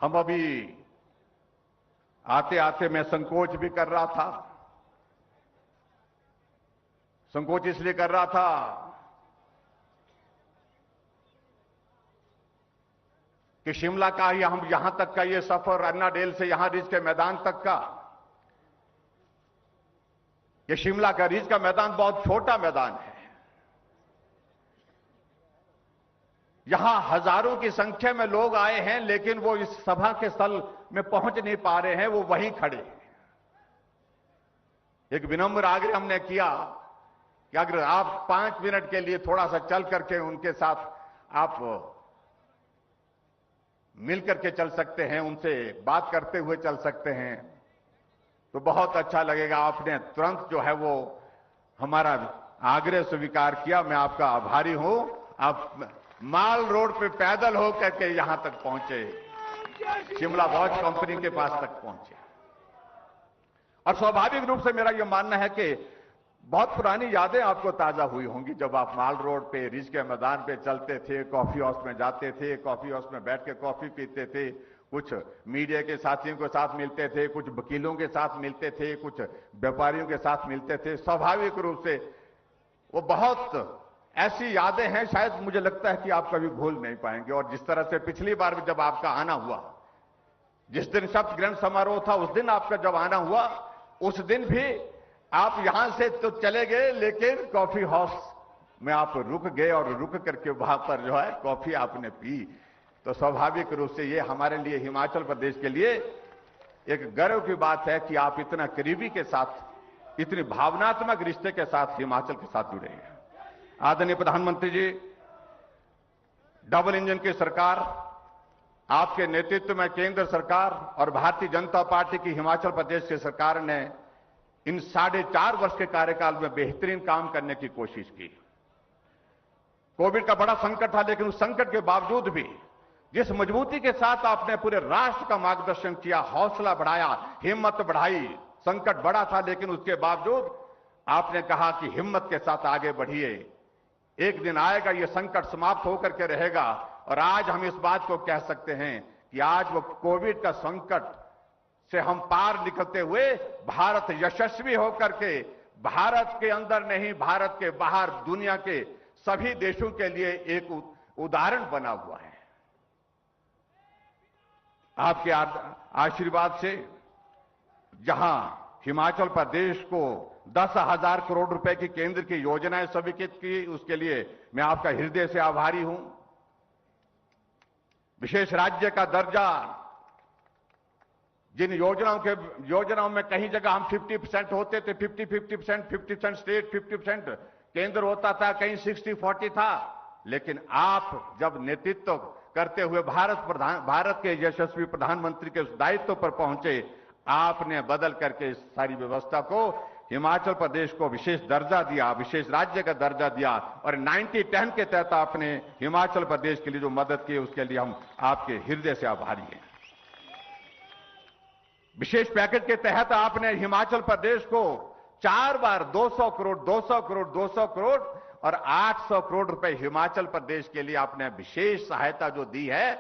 हम अभी आते आते मैं संकोच भी कर रहा था। संकोच इसलिए कर रहा था कि शिमला का ही हम यहां तक का ये सफर, अन्ना डेल से यहां रिज के मैदान तक का, ये शिमला का रिज का मैदान बहुत छोटा मैदान है। यहां हजारों की संख्या में लोग आए हैं, लेकिन वो इस सभा के स्थल में पहुंच नहीं पा रहे हैं, वो वहीं खड़े हैं। एक विनम्र आग्रह हमने किया कि अगर आप 5 मिनट के लिए थोड़ा सा चल करके उनके साथ आप मिल करके चल सकते हैं, उनसे बात करते हुए चल सकते हैं, तो बहुत अच्छा लगेगा। आपने तुरंत जो है वो हमारा आग्रह स्वीकार किया, मैं आपका आभारी हूं। आप माल रोड पे पैदल हो करके यहां तक पहुंचे, शिमला वॉच कंपनी के पास तक पहुंचे। और स्वाभाविक रूप से मेरा यह मानना है कि बहुत पुरानी यादें आपको ताजा हुई होंगी जब आप माल रोड पे रिज के मैदान पे चलते थे, कॉफी हाउस में जाते थे, कॉफी हाउस में बैठ के कॉफी पीते थे, कुछ मीडिया के साथियों के साथ मिलते थे, कुछ वकीलों के साथ मिलते थे, कुछ व्यापारियों के साथ मिलते थे। स्वाभाविक रूप से वो बहुत ऐसी यादें हैं, शायद मुझे लगता है कि आप कभी भूल नहीं पाएंगे। और जिस तरह से पिछली बार जब आपका आना हुआ, जिस दिन शपथ ग्रहण समारोह था, उस दिन आपका जब आना हुआ, उस दिन भी आप यहां से तो चले गए, लेकिन कॉफी हाउस में आप रुक गए और रुक करके वहां पर जो है कॉफी आपने पी। तो स्वाभाविक रूप से ये हमारे लिए, हिमाचल प्रदेश के लिए एक गर्व की बात है कि आप इतना करीबी के साथ, इतनी भावनात्मक रिश्ते के साथ हिमाचल के साथ जुड़े हैं। आदरणीय प्रधानमंत्री जी, डबल इंजन की सरकार, आपके नेतृत्व में केंद्र सरकार और भारतीय जनता पार्टी की हिमाचल प्रदेश की सरकार ने इन 4.5 वर्ष के कार्यकाल में बेहतरीन काम करने की कोशिश की। कोविड का बड़ा संकट था, लेकिन उस संकट के बावजूद भी जिस मजबूती के साथ आपने पूरे राष्ट्र का मार्गदर्शन किया, हौसला बढ़ाया, हिम्मत बढ़ाई, संकट बड़ा था लेकिन उसके बावजूद आपने कहा कि हिम्मत के साथ आगे बढ़िए, एक दिन आएगा ये संकट समाप्त होकर के रहेगा। और आज हम इस बात को कह सकते हैं कि आज वो कोविड का संकट से हम पार निकलते हुए भारत यशस्वी होकर के, भारत के अंदर नहीं, भारत के बाहर दुनिया के सभी देशों के लिए एक उदाहरण बना हुआ है। आपके आशीर्वाद से जहां हिमाचल प्रदेश को 10,000 करोड़ रुपए की केंद्र की योजनाएं स्वीकृत की, उसके लिए मैं आपका हृदय से आभारी हूं। विशेष राज्य का दर्जा, जिन योजनाओं में कहीं जगह हम 50% होते थे, 50% स्टेट, 50% केंद्र होता था, कहीं 60-40 था, लेकिन आप जब नेतृत्व करते हुए भारत के यशस्वी प्रधानमंत्री के उस दायित्व पर पहुंचे, आपने बदल करके इस सारी व्यवस्था को, हिमाचल प्रदेश को विशेष दर्जा दिया, विशेष राज्य का दर्जा दिया। और 90-10 के तहत आपने हिमाचल प्रदेश के लिए जो मदद की, उसके लिए हम आपके हृदय से आभारी हैं। विशेष पैकेज के तहत आपने हिमाचल प्रदेश को 4 बार 200 करोड़, 200 करोड़, 200 करोड़ और 800 करोड़ रुपए हिमाचल प्रदेश के लिए आपने विशेष सहायता जो दी है,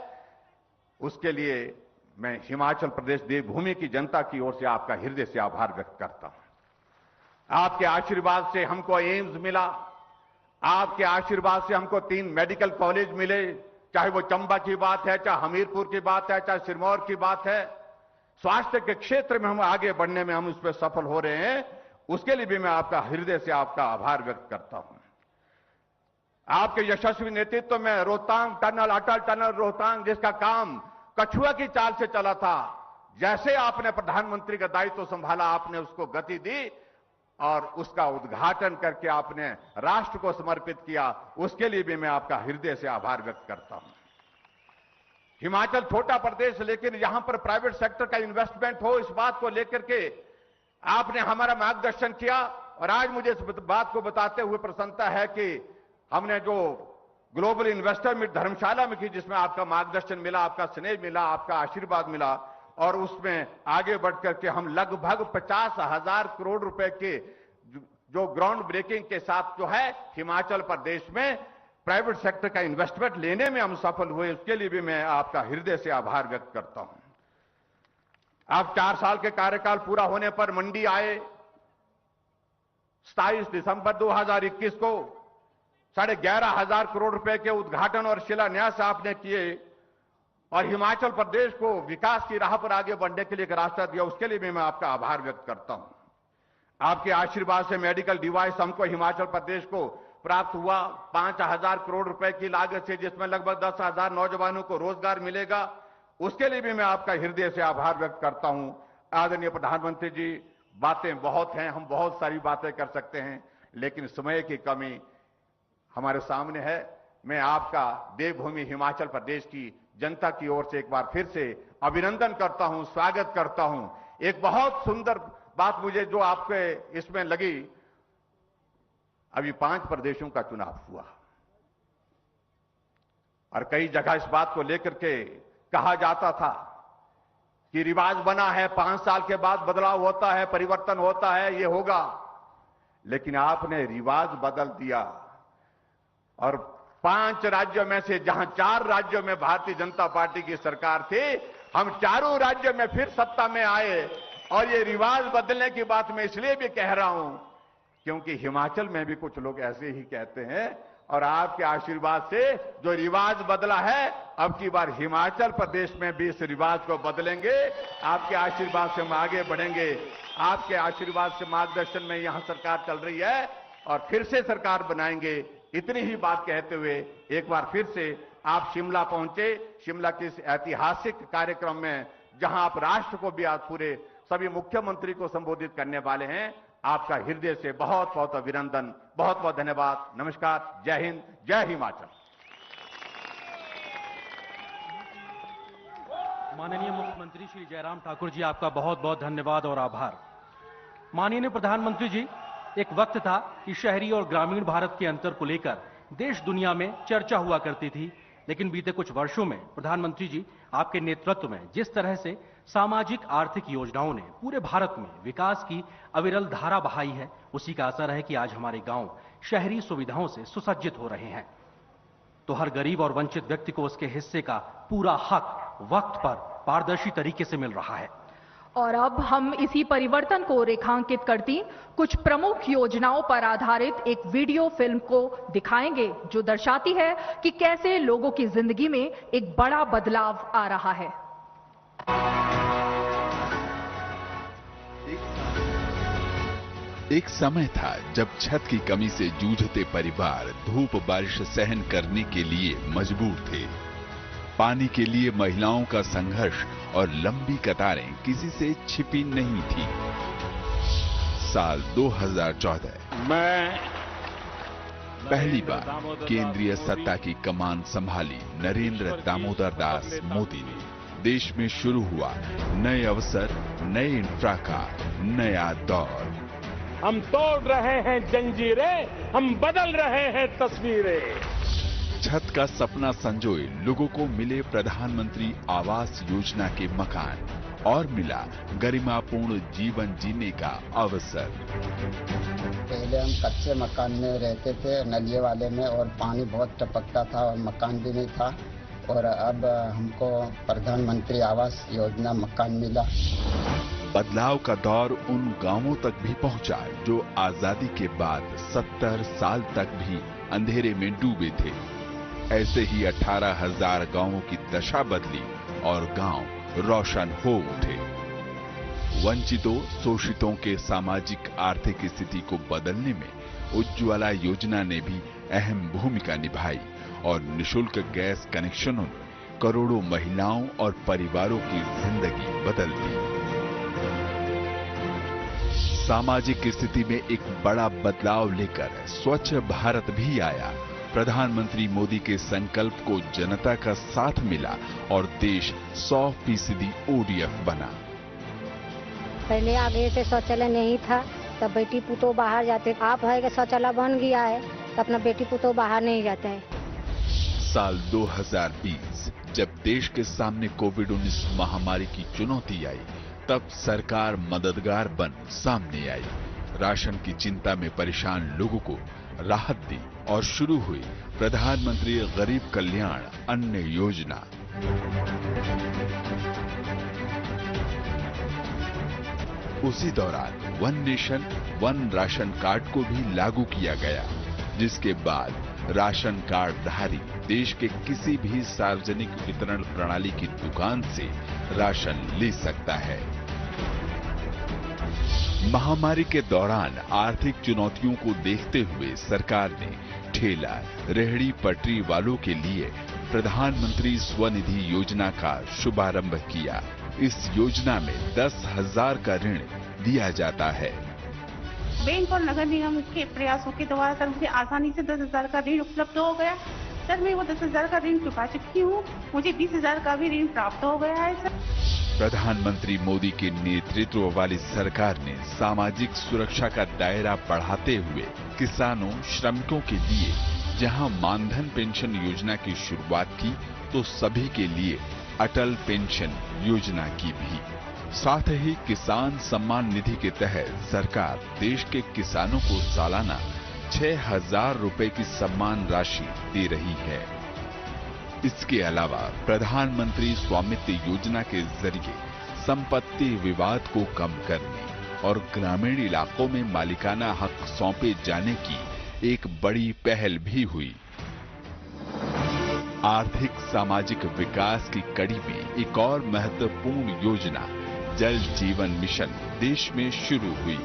उसके लिए मैं हिमाचल प्रदेश देवभूमि की जनता की ओर से आपका हृदय से आभार व्यक्त करता हूं। आपके आशीर्वाद से हमको एम्स मिला, आपके आशीर्वाद से हमको 3 मेडिकल कॉलेज मिले, चाहे वो चंबा की बात है, चाहे हमीरपुर की बात है, चाहे सिरमौर की बात है। स्वास्थ्य के क्षेत्र में हम आगे बढ़ने में हम उस पर सफल हो रहे हैं, उसके लिए भी मैं आपका हृदय से आपका आभार व्यक्त करता हूं। आपके यशस्वी नेतृत्व में रोहतांग टनल, अटल टनल रोहतांग, जिसका काम कछुआ की चाल से चला था, जैसे आपने प्रधानमंत्री का दायित्व संभाला, आपने उसको गति दी और उसका उद्घाटन करके आपने राष्ट्र को समर्पित किया, उसके लिए भी मैं आपका हृदय से आभार व्यक्त करता हूं। हिमाचल छोटा प्रदेश, लेकिन यहां पर प्राइवेट सेक्टर का इन्वेस्टमेंट हो, इस बात को लेकर के आपने हमारा मार्गदर्शन किया। और आज मुझे इस बात को बताते हुए प्रसन्नता है कि हमने जो ग्लोबल इन्वेस्टर मीट धर्मशाला में की, जिसमें आपका मार्गदर्शन मिला, आपका स्नेह मिला, आपका आशीर्वाद मिला, और उसमें आगे बढ़ करके हम लगभग 50,000 करोड़ रुपए के जो ग्राउंड ब्रेकिंग के साथ जो है हिमाचल प्रदेश में प्राइवेट सेक्टर का इन्वेस्टमेंट लेने में हम सफल हुए, उसके लिए भी मैं आपका हृदय से आभार व्यक्त करता हूं। आप 4 साल के कार्यकाल पूरा होने पर मंडी आए। 27 दिसंबर 2021 को 11,500 करोड़ रुपए के उद्घाटन और शिलान्यास आपने किए और हिमाचल प्रदेश को विकास की राह पर आगे बढ़ने के लिए एक रास्ता दिया, उसके लिए भी मैं आपका आभार व्यक्त करता हूं। आपके आशीर्वाद से मेडिकल डिवाइस हमको हिमाचल प्रदेश को प्राप्त हुआ 5,000 करोड़ रुपए की लागत से, जिसमें लगभग 10,000 नौजवानों को रोजगार मिलेगा, उसके लिए भी मैं आपका हृदय से आभार व्यक्त करता हूं। आदरणीय प्रधानमंत्री जी, बातें बहुत हैं, हम बहुत सारी बातें कर सकते हैं, लेकिन समय की कमी हमारे सामने है। मैं आपका देवभूमि हिमाचल प्रदेश की जनता की ओर से एक बार फिर से अभिनंदन करता हूं, स्वागत करता हूं। एक बहुत सुंदर बात मुझे जो आपके इसमें लगी, अभी 5 प्रदेशों का चुनाव हुआ और कई जगह इस बात को लेकर के कहा जाता था कि रिवाज बना है, 5 साल के बाद बदलाव होता है, परिवर्तन होता है, ये होगा, लेकिन आपने रिवाज बदल दिया और 5 राज्यों में से जहां 4 राज्यों में भारतीय जनता पार्टी की सरकार थी, हम चारों राज्यों में फिर सत्ता में आए। और ये रिवाज बदलने की बात मैं इसलिए भी कह रहा हूं क्योंकि हिमाचल में भी कुछ लोग ऐसे ही कहते हैं और आपके आशीर्वाद से जो रिवाज बदला है, अब की बार हिमाचल प्रदेश में भी इस रिवाज को बदलेंगे। आपके आशीर्वाद से हम आगे बढ़ेंगे, आपके आशीर्वाद से मार्गदर्शन में यहां सरकार चल रही है और फिर से सरकार बनाएंगे। इतनी ही बात कहते हुए एक बार फिर से आप शिमला पहुंचे, शिमला के इस ऐतिहासिक कार्यक्रम में जहां आप राष्ट्र को भी आज पूरे सभी मुख्यमंत्री को संबोधित करने वाले हैं, आपका हृदय से बहुत बहुत अभिनंदन, बहुत बहुत धन्यवाद। नमस्कार, जय हिंद, जय हिमाचल। माननीय मुख्यमंत्री श्री जयराम ठाकुर जी, आपका बहुत बहुत धन्यवाद और आभार। माननीय प्रधानमंत्री जी, एक वक्त था कि शहरी और ग्रामीण भारत के अंतर को लेकर देश दुनिया में चर्चा हुआ करती थी, लेकिन बीते कुछ वर्षों में प्रधानमंत्री जी आपके नेतृत्व में जिस तरह से सामाजिक आर्थिक योजनाओं ने पूरे भारत में विकास की अविरल धारा बहाई है, उसी का असर है कि आज हमारे गांव शहरी सुविधाओं से सुसज्जित हो रहे हैं। तो हर गरीब और वंचित व्यक्ति को उसके हिस्से का पूरा हक वक्त पर पारदर्शी तरीके से मिल रहा है। और अब हम इसी परिवर्तन को रेखांकित करती कुछ प्रमुख योजनाओं पर आधारित एक वीडियो फिल्म को दिखाएंगे, जो दर्शाती है कि कैसे लोगों की जिंदगी में एक बड़ा बदलाव आ रहा है। एक समय था जब छत की कमी से जूझते परिवार धूप बारिश सहन करने के लिए मजबूर थे। पानी के लिए महिलाओं का संघर्ष और लंबी कतारें किसी से छिपी नहीं थी। साल 2014 मैं पहली बार केंद्रीय सत्ता की कमान संभाली नरेंद्र दामोदर दास मोदी ने। देश में शुरू हुआ नए अवसर, नए इंफ्रा का नया दौर। हम तोड़ रहे हैं जंजीरें, हम बदल रहे हैं तस्वीरें। छत का सपना संजोए लोगों को मिले प्रधानमंत्री आवास योजना के मकान और मिला गरिमापूर्ण जीवन जीने का अवसर। पहले हम कच्चे मकान में रहते थे, नलिये वाले में, और पानी बहुत टपकता था और मकान भी नहीं था, और अब हमको प्रधानमंत्री आवास योजना मकान मिला। बदलाव का दौर उन गांवों तक भी पहुंचा जो आजादी के बाद 70 साल तक भी अंधेरे में डूबे थे। ऐसे ही 18,000 गांवों की दशा बदली और गांव रोशन हो उठे। वंचितों, शोषितों के सामाजिक आर्थिक स्थिति को बदलने में उज्ज्वला योजना ने भी अहम भूमिका निभाई और निशुल्क गैस कनेक्शनों ने करोड़ों महिलाओं और परिवारों की जिंदगी बदल दी। सामाजिक स्थिति में एक बड़ा बदलाव लेकर स्वच्छ भारत भी आया। प्रधानमंत्री मोदी के संकल्प को जनता का साथ मिला और देश 100% ODF बना। पहले आगे से शौचालय नहीं था, तब बेटी पुतो बाहर जाते। आप है कि शौचालय बन गया है तो अपना बेटी पुतो बाहर नहीं जाता है। साल 2020 जब देश के सामने कोविड-19 महामारी की चुनौती आई, तब सरकार मददगार बन सामने आई, राशन की चिंता में परेशान लोगों को राहत दी और शुरू हुई प्रधानमंत्री गरीब कल्याण अन्न योजना। उसी दौरान one nation one ration card को भी लागू किया गया, जिसके बाद राशन कार्ड धारी देश के किसी भी सार्वजनिक वितरण प्रणाली की दुकान से राशन ले सकता है। महामारी के दौरान आर्थिक चुनौतियों को देखते हुए सरकार ने ठेला रेहड़ी पटरी वालों के लिए प्रधानमंत्री स्वनिधि योजना का शुभारंभ किया। इस योजना में 10,000 का ऋण दिया जाता है। बैंक और नगर निगम के प्रयासों के द्वारा सर मुझे आसानी से 10,000 का ऋण उपलब्ध हो गया। सर मैं वो 10,000 का ऋण चुका चुकी हूँ, मुझे 20,000 का भी ऋण प्राप्त हो गया है। सर प्रधानमंत्री मोदी के नेतृत्व वाली सरकार ने सामाजिक सुरक्षा का दायरा बढ़ाते हुए किसानों, श्रमिकों के लिए जहां मानधन पेंशन योजना की शुरुआत की, तो सभी के लिए अटल पेंशन योजना की भी। साथ ही किसान सम्मान निधि के तहत सरकार देश के किसानों को सालाना 6,000 रुपए की सम्मान राशि दे रही है। इसके अलावा प्रधानमंत्री स्वामित्व योजना के जरिए संपत्ति विवाद को कम करने और ग्रामीण इलाकों में मालिकाना हक सौंपे जाने की एक बड़ी पहल भी हुई। आर्थिक सामाजिक विकास की कड़ी में एक और महत्वपूर्ण योजना जल जीवन मिशन देश में शुरू हुई।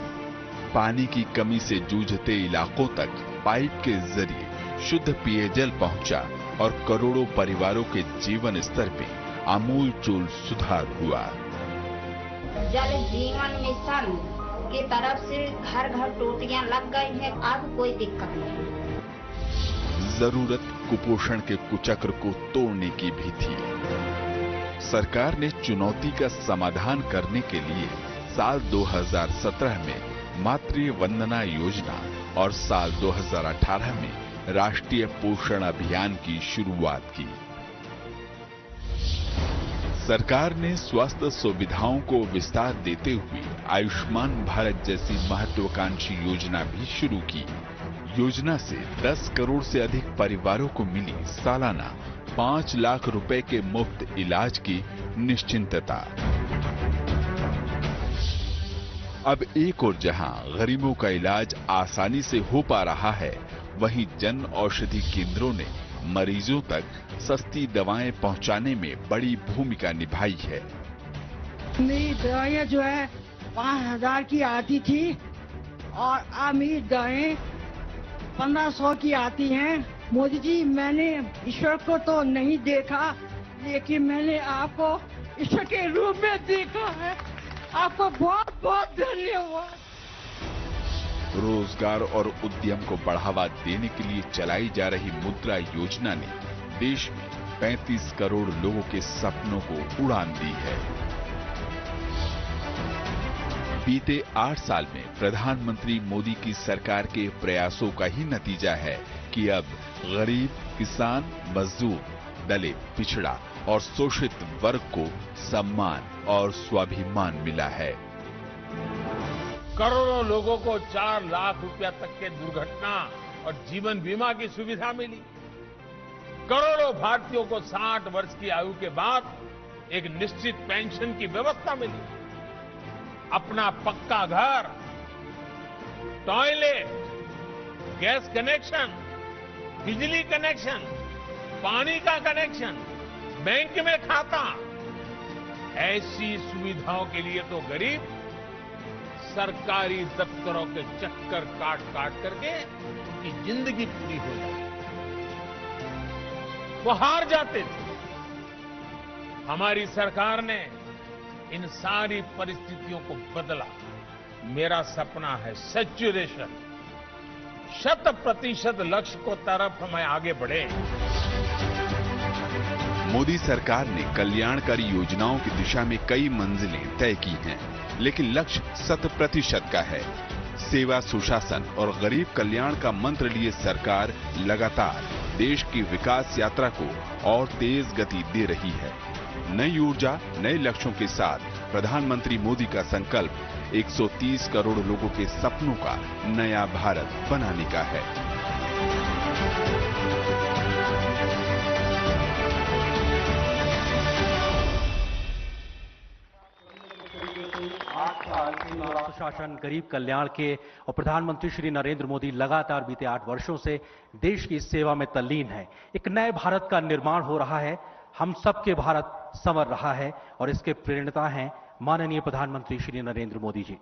पानी की कमी से जूझते इलाकों तक पाइप के जरिए शुद्ध पेयजल पहुंचा और करोड़ों परिवारों के जीवन स्तर पे आमूलचूल सुधार हुआ। जल जीवन मिशन की तरफ से घर घर टोटियां लग गई हैं, अब कोई दिक्कत नहीं। जरूरत कुपोषण के कुचक्र को तोड़ने की भी थी। सरकार ने चुनौती का समाधान करने के लिए साल 2017 में मातृ वंदना योजना और साल 2018 में राष्ट्रीय पोषण अभियान की शुरुआत की। सरकार ने स्वास्थ्य सुविधाओं को विस्तार देते हुए आयुष्मान भारत जैसी महत्वाकांक्षी योजना भी शुरू की। योजना से 10 करोड़ से अधिक परिवारों को मिली सालाना 5 लाख रुपए के मुफ्त इलाज की निश्चिंतता। अब एक और जहां गरीबों का इलाज आसानी से हो पा रहा है, वहीं जन औषधि केंद्रों ने मरीजों तक सस्ती दवाएं पहुंचाने में बड़ी भूमिका निभाई है। मेरी दवाइयाँ जो है 5,000 की आती थी और अब मेरी दवाएं 1,500 की आती हैं। मोदी जी, मैंने ईश्वर को तो नहीं देखा, लेकिन मैंने आपको ईश्वर के रूप में देखा है। आपको बहुत बहुत धन्यवाद। रोजगार और उद्यम को बढ़ावा देने के लिए चलाई जा रही मुद्रा योजना ने देश में 35 करोड़ लोगों के सपनों को उड़ान दी है। बीते 8 साल में प्रधानमंत्री मोदी की सरकार के प्रयासों का ही नतीजा है कि अब गरीब, किसान, मजदूर, दलित, पिछड़ा और शोषित वर्ग को सम्मान और स्वाभिमान मिला है। करोड़ों लोगों को 4 लाख रुपया तक के दुर्घटना और जीवन बीमा की सुविधा मिली। करोड़ों भारतीयों को 60 वर्ष की आयु के बाद एक निश्चित पेंशन की व्यवस्था मिली। अपना पक्का घर, टॉयलेट, गैस कनेक्शन, बिजली कनेक्शन, पानी का कनेक्शन, बैंक में खाता, ऐसी सुविधाओं के लिए तो गरीब सरकारी दफ्तरों के चक्कर काट काट करके उनकी जिंदगी पूरी हो जाती, वो हार जाते थे। हमारी सरकार ने इन सारी परिस्थितियों को बदला। मेरा सपना है सैचुरेशन, 100% लक्ष्य को तरफ हमें आगे बढ़े। मोदी सरकार ने कल्याणकारी योजनाओं की दिशा में कई मंजिलें तय की हैं, लेकिन लक्ष्य 100% का है। सेवा, सुशासन और गरीब कल्याण का मंत्र लिए सरकार लगातार देश की विकास यात्रा को और तेज गति दे रही है। नई ऊर्जा, नए लक्ष्यों के साथ प्रधानमंत्री मोदी का संकल्प 130 करोड़ लोगों के सपनों का नया भारत बनाने का है। सुशासन, गरीब कल्याण के और प्रधानमंत्री श्री नरेंद्र मोदी लगातार बीते 8 वर्षों से देश की सेवा में तल्लीन है। एक नए भारत का निर्माण हो रहा है, हम सबके भारत संवर रहा है और इसके प्रेरणा हैं माननीय प्रधानमंत्री श्री नरेंद्र मोदी जी।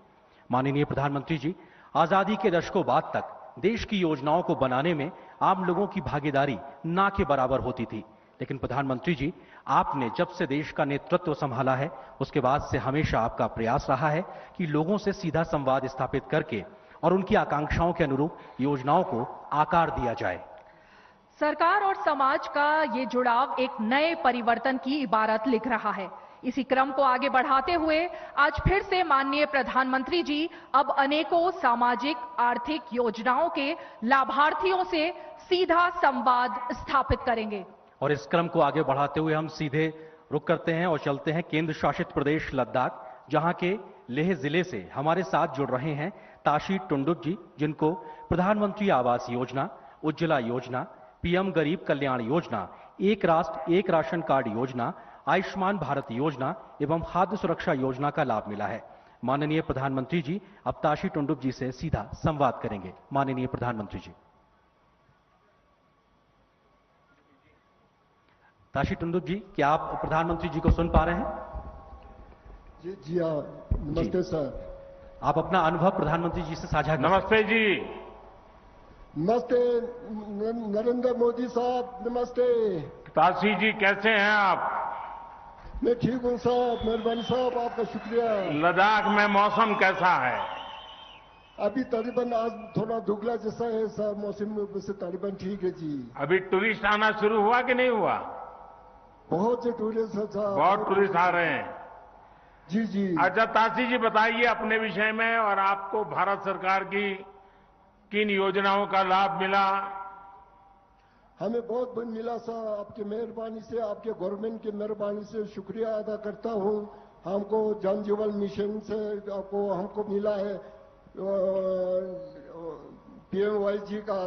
माननीय प्रधानमंत्री जी, आजादी के दशकों बाद तक देश की योजनाओं को बनाने में आम लोगों की भागीदारी ना के बराबर होती थी, लेकिन प्रधानमंत्री जी, आपने जब से देश का नेतृत्व संभाला है उसके बाद से हमेशा आपका प्रयास रहा है कि लोगों से सीधा संवाद स्थापित करके और उनकी आकांक्षाओं के अनुरूप योजनाओं को आकार दिया जाए। सरकार और समाज का ये जुड़ाव एक नए परिवर्तन की इबारत लिख रहा है। इसी क्रम को आगे बढ़ाते हुए आज फिर से माननीय प्रधानमंत्री जी अब अनेकों सामाजिक आर्थिक योजनाओं के लाभार्थियों से सीधा संवाद स्थापित करेंगे। और इस क्रम को आगे बढ़ाते हुए हम सीधे रुक करते हैं और चलते हैं केंद्र शासित प्रदेश लद्दाख, जहां के लेह जिले से हमारे साथ जुड़ रहे हैं ताशी टुंडुक जी, जिनको प्रधानमंत्री आवास योजना, उज्ज्वला योजना, पीएम गरीब कल्याण योजना, एक राष्ट्र एक राशन कार्ड योजना, आयुष्मान भारत योजना एवं खाद्य सुरक्षा योजना का लाभ मिला है। माननीय प्रधानमंत्री जी अब ताशी टुंडुक जी से सीधा संवाद करेंगे। माननीय प्रधानमंत्री जी। ताशी टुंडुक जी, क्या आप प्रधानमंत्री जी को सुन पा रहे हैं? जी हाँ, नमस्ते सर। आप अपना अनुभव प्रधानमंत्री जी से साझा करें। नमस्ते जी। नमस्ते नरेंद्र मोदी साहब, नमस्ते। ताशी जी, कैसे हैं आप? मैं ठीक हूँ साहब, मेहरबानी साहब, आपका शुक्रिया। लद्दाख में मौसम कैसा है? अभी तकरीबन आज थोड़ा धुगला जैसा है सर, मौसम से तकरीबन ठीक है जी। अभी टूरिस्ट आना शुरू हुआ कि नहीं हुआ? बहुत से टूरिस्ट साहब, बहुत टूरिस्ट आ रहे हैं। जी जी। अच्छा ताशी जी, बताइए अपने विषय में और आपको भारत सरकार की किन योजनाओं का लाभ मिला? हमें बहुत मिला सर, आपकी मेहरबानी से, आपके गवर्नमेंट की मेहरबानी से शुक्रिया अदा करता हूं। हमको जन जीवन मिशन से हमको मिला है PMYG का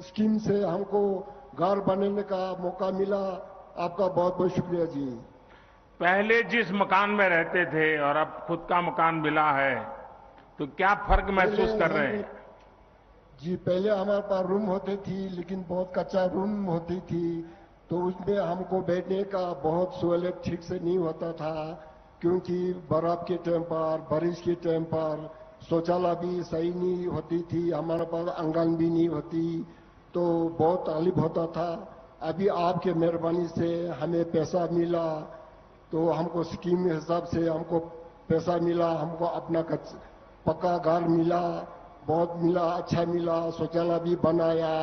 स्कीम से हमको घर बनाने का मौका मिला। आपका बहुत बहुत शुक्रिया जी। पहले जिस मकान में रहते थे और अब खुद का मकान मिला है, तो क्या फर्क महसूस कर रहे हैं? जी, पहले हमारे पास रूम होते थी, लेकिन बहुत कच्चा रूम होती थी, तो उसमें हमको बैठने का बहुत सहूलियत ठीक से नहीं होता था, क्योंकि बर्फ के टाइम पर, बारिश के टाइम पर शौचालय भी सही नहीं होती थी, हमारे पास आंगन भी नहीं होती, तो बहुत तकलीफ होता था। अभी आपके मेहरबानी से हमें पैसा मिला, तो हमको स्कीम के हिसाब से हमको पैसा मिला, हमको अपना पक्का घर मिला, बहुत मिला, अच्छा मिला, शौचालय भी बनाया,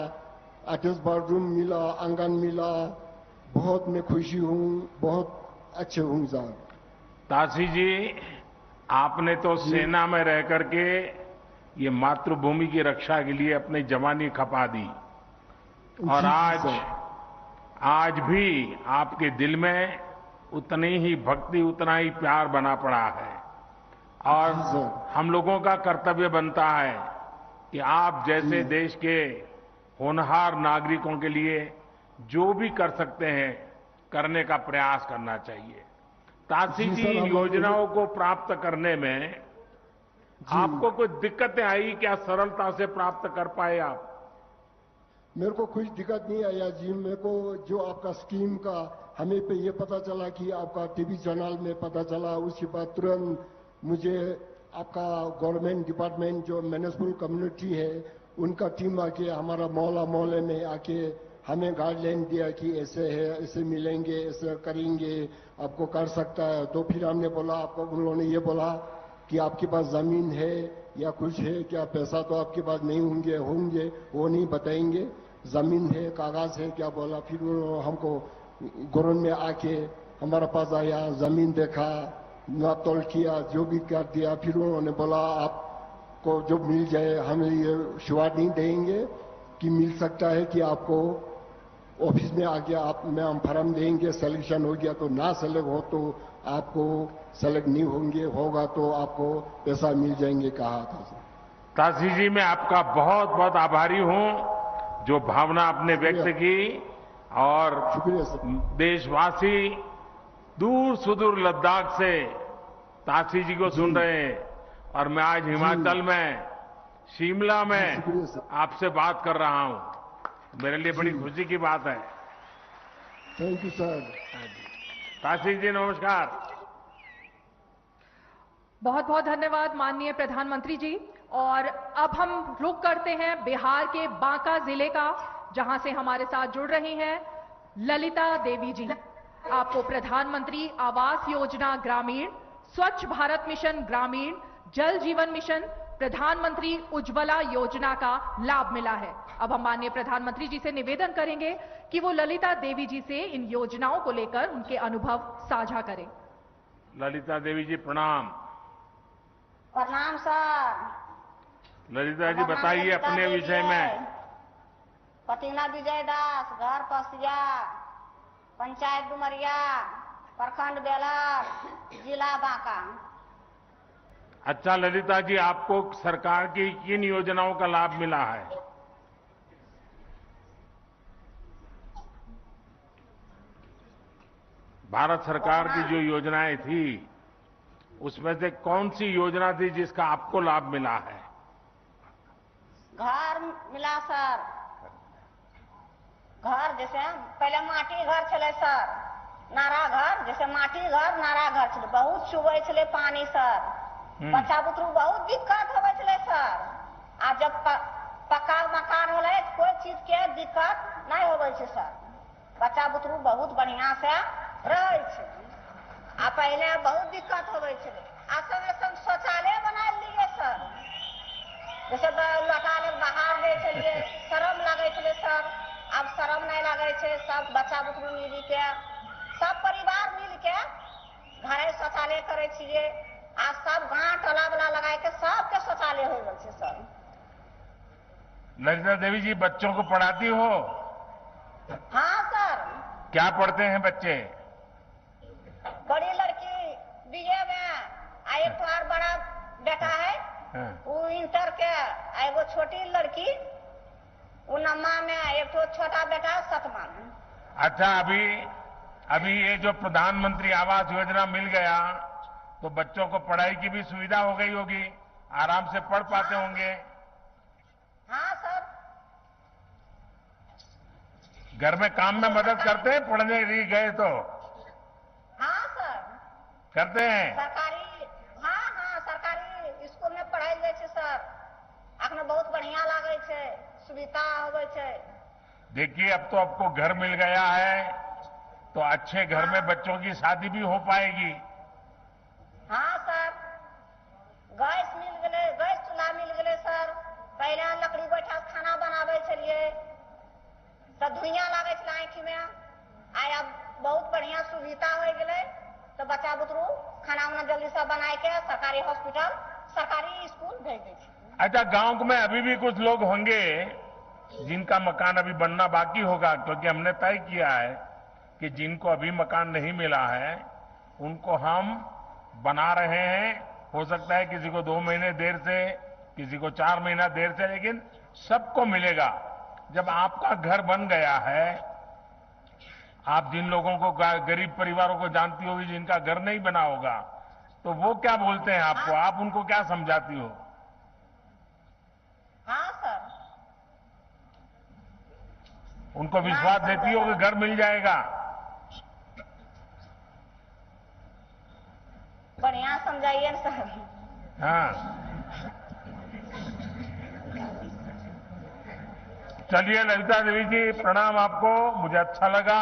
अटैच बाथरूम मिला, आंगन मिला, बहुत मैं खुशी हूँ, बहुत अच्छे हूँ साहब। ताशी जी, आपने तो सेना में रह करके ये मातृभूमि की रक्षा के लिए अपनी जवानी खपा दी, और आज भी आपके दिल में उतनी ही भक्ति, उतना ही प्यार बना पड़ा है, और हम लोगों का कर्तव्य बनता है कि आप जैसे देश के होनहार नागरिकों के लिए जो भी कर सकते हैं करने का प्रयास करना चाहिए। ताशी जी, योजनाओं को प्राप्त करने में आपको कोई दिक्कतें आई क्या? सरलता से प्राप्त कर पाए आप? मेरे को कुछ दिक्कत नहीं आया जी। मेरे को जो आपका स्कीम का हमें पे ये पता चला कि आपका टीवी चैनल में पता चला, उसके बाद तुरंत मुझे आपका गवर्नमेंट डिपार्टमेंट जो म्युनिसिपल कम्युनिटी है उनका टीम आके हमारा मोहल्ले में आके हमें गाइडलाइन दिया कि ऐसे है, ऐसे मिलेंगे, ऐसे करेंगे, आपको कर सकता है। तो फिर हमने बोला, आपको उन लोगों ने ये बोला कि आपके पास जमीन है या कुछ है क्या? पैसा तो आपके पास नहीं होंगे वो नहीं बताएंगे, जमीन है, कागज है क्या? बोला। फिर हमको गवर्नमेंट में आके हमारे पास आया, जमीन देखा, नाप तोल किया, जो भी कर दिया। फिर उन्होंने बोला आप को जो मिल जाए, हम ये शुरुआत नहीं देंगे कि मिल सकता है कि आपको ऑफिस में आके आप में हम फॉर्म देंगे, सिलेक्शन हो गया तो ना सेलेक्ट हो तो आपको सेलेक्ट नहीं होंगे, होगा तो आपको पैसा मिल जाएंगे कहा था। ताशी जी, मैं आपका बहुत बहुत आभारी हूं जो भावना आपने व्यक्त की, और शुक्रिया सर। देशवासी दूर सुदूर लद्दाख से ताशी जी को सुन रहे हैं, और मैं आज हिमाचल में शिमला में आपसे बात कर रहा हूं, मेरे लिए बड़ी खुशी की बात है। Thank you sir. Tashi ji नमस्कार। बहुत बहुत धन्यवाद माननीय प्रधानमंत्री जी। और अब हम रुख करते हैं बिहार के बांका जिले का, जहां से हमारे साथ जुड़ रही हैं ललिता देवी जी। आपको प्रधानमंत्री आवास योजना ग्रामीण, स्वच्छ भारत मिशन ग्रामीण, जल जीवन मिशन, प्रधानमंत्री उज्ज्वला योजना का लाभ मिला है। अब हम माननीय प्रधानमंत्री जी से निवेदन करेंगे कि वो ललिता देवी जी से इन योजनाओं को लेकर उनके अनुभव साझा करें। ललिता देवी जी प्रणाम। प्रणाम सर। ललिता जी बताइए अपने विषय में। पतिना विजय दास, घर पसिया, पंचायत डुमरिया, प्रखंड बेलर, जिला बांका। अच्छा ललिता जी, आपको सरकार की किन योजनाओं का लाभ मिला है? भारत सरकार की जो योजनाएं थी उसमें से कौन सी योजना थी जिसका आपको लाभ मिला है? घर मिला सर। घर जैसे पहले माटी घर चले सर, नारा घर, जैसे माटी घर नारा घर चले, बहुत चुबे चले पानी सर, बच्चा बुतरू बहुत दिक्कत होवे चले सर। आ जब पक्का मकान होले कोई चीज के दिक्कत नहीं होवे छे सर, बच्चा बुतरू बहुत बढ़िया से रहे छे। आ पहले बहुत दिक्कत होवे छे। आ सब शौचालय बना लिए सर, जैसे लड़का लोग बाहर गए चलिए शर्म लगे थे सर, अब शर्म नहीं लगे छे। सब बच्चा बुतरू मिल के, सब परिवार मिल के घरे शौचालय करे छिए। आज सब गांव टोला वाला लगा के सबके शौचालय हो गए छे सर। ललिता देवी जी बच्चों को पढ़ाती हो? हाँ सर। क्या पढ़ते हैं बच्चे? बड़ी लड़की बीए में, एक और बड़ा बेटा है वो इंटर के, एगो छोटी लड़की वो नम्मा में, एक तो छोटा बेटा सतमा में। अच्छा, अभी ये जो प्रधानमंत्री आवास योजना मिल गया तो बच्चों को पढ़ाई की भी सुविधा हो गई होगी, आराम से पढ़ पाते होंगे। हाँ सर। घर में काम में मदद करते हैं पढ़ने गए तो? हाँ सर करते हैं। सरकारी, हाँ सरकारी स्कूल में पढ़ाई जाए छे सर। अखने बहुत बढ़िया लागे छे, सुविधा होवे छे। देखिए अब तो आपको घर मिल गया है तो अच्छे घर में बच्चों की शादी भी हो पाएगी। हाँ सर, गैस मिल गए, गैस चूल्हा मिल गए सर। पहले लकड़ी बैठा खाना बनावे छलिए, सब धुइयां लागे छे आँखी में। आय अब बहुत बढ़िया सुविधा हो गए तो बच्चा बुतरू खाना उना जल्दी से बना के सरकारी हॉस्पिटल, सरकारी स्कूल भेज दे छे। अच्छा, गांव में अभी भी कुछ लोग होंगे जिनका मकान अभी बनना बाकी होगा, क्योंकि हमने तय किया है कि जिनको अभी मकान नहीं मिला है उनको हम बना रहे हैं। हो सकता है किसी को 2 महीने देर से, किसी को 4 महीना देर से, लेकिन सबको मिलेगा। जब आपका घर बन गया है, आप जिन लोगों को, गरीब परिवारों को जानती होगी जिनका घर नहीं बना होगा, तो वो क्या बोलते हैं आपको, आप उनको क्या समझाती हो? हाँ सर। उनको विश्वास देती हो कि घर मिल जाएगा? बढ़िया समझाइए सर। हाँ, चलिए ललिता देवी जी प्रणाम आपको, मुझे अच्छा लगा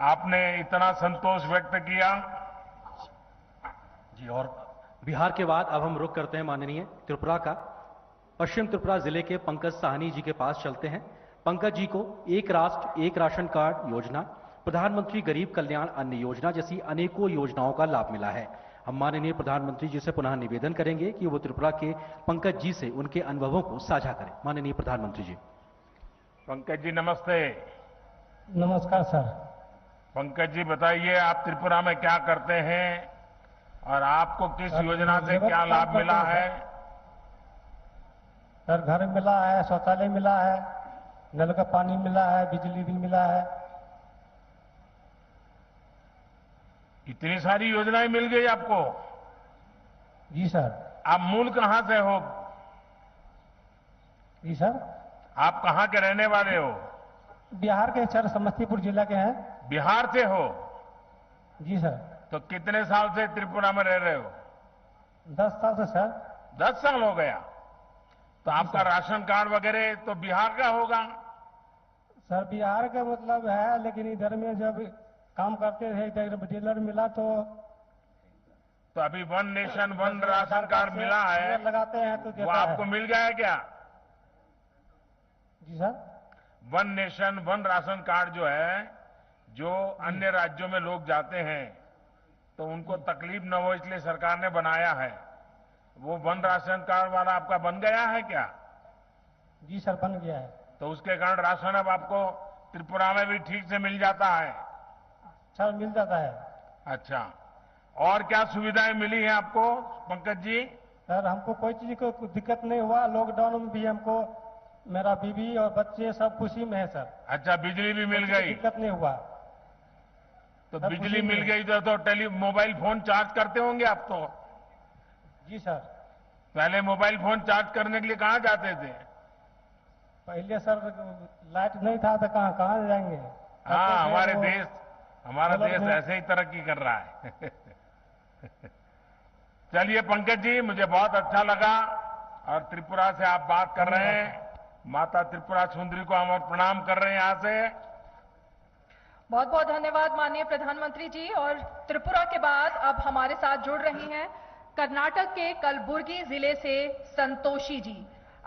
आपने इतना संतोष व्यक्त किया जी। और बिहार के बाद अब हम रुख करते हैं माननीय त्रिपुरा का। पश्चिम त्रिपुरा जिले के पंकज साहनी जी के पास चलते हैं। पंकज जी को एक राष्ट्र एक राशन कार्ड योजना, प्रधानमंत्री गरीब कल्याण अन्न योजना जैसी अनेकों योजनाओं का लाभ मिला है। हम माननीय प्रधानमंत्री जी से पुनः निवेदन करेंगे कि वो त्रिपुरा के पंकज जी से उनके अनुभवों को साझा करें। माननीय प्रधानमंत्री जी। पंकज जी नमस्ते। नमस्कार सर। पंकज जी बताइए, आप त्रिपुरा में क्या करते हैं और आपको किस योजना से क्या लाभ मिला है? सर घर मिला है, शौचालय मिला है, नल का पानी मिला है, बिजली भी मिला है। इतनी सारी योजनाएं मिल गई आपको? जी सर। आप मूल कहां से हो? जी सर। आप कहां के रहने वाले हो? बिहार के सर, समस्तीपुर जिला के हैं। बिहार से हो? जी सर। तो कितने साल से त्रिपुरा में रह रहे हो? 10 साल से सर। 10 साल हो गया। तो आपका राशन कार्ड वगैरह तो बिहार का होगा? सर बिहार का मतलब है, लेकिन इधर में जब काम करते थे इधर डीलर मिला तो अभी one nation one ration card मिला है, लगाते हैं तो वो आपको मिल गया है क्या? जी sir. One nation one ration card जो है, जो अन्य राज्यों में लोग जाते हैं तो उनको तकलीफ न हो इसलिए सरकार ने बनाया है। वो वन राशन कार्ड वाला आपका बन गया है क्या? जी सर बन गया है। तो उसके कारण राशन अब आपको त्रिपुरा में भी ठीक से मिल जाता है? सर मिल जाता है। अच्छा, और क्या सुविधाएं मिली हैं आपको पंकज जी? सर हमको कोई चीज को दिक्कत नहीं हुआ। लॉकडाउन में भी हमको, मेरा बीवी और बच्चे सब खुशी में है सर। अच्छा, बिजली भी मिल गई? दिक्कत नहीं हुआ। तो बिजली मिल गई तो मोबाइल फोन चार्ज करते होंगे आप तो? जी सर। पहले मोबाइल फोन चार्ज करने के लिए कहाँ जाते थे? पहले सर लाइट नहीं था तो कहाँ जाएंगे? हाँ, हमारा देश ऐसे ही तरक्की कर रहा है। चलिए पंकज जी, मुझे बहुत अच्छा लगा और त्रिपुरा से आप बात कर रहे हैं। माता त्रिपुरा सुंदरी को हम प्रणाम कर रहे हैं यहाँ से। बहुत बहुत धन्यवाद माननीय प्रधानमंत्री जी। और त्रिपुरा के बाद अब हमारे साथ जुड़ रही हैं कर्नाटक के कलबुर्गी जिले से संतोषी जी।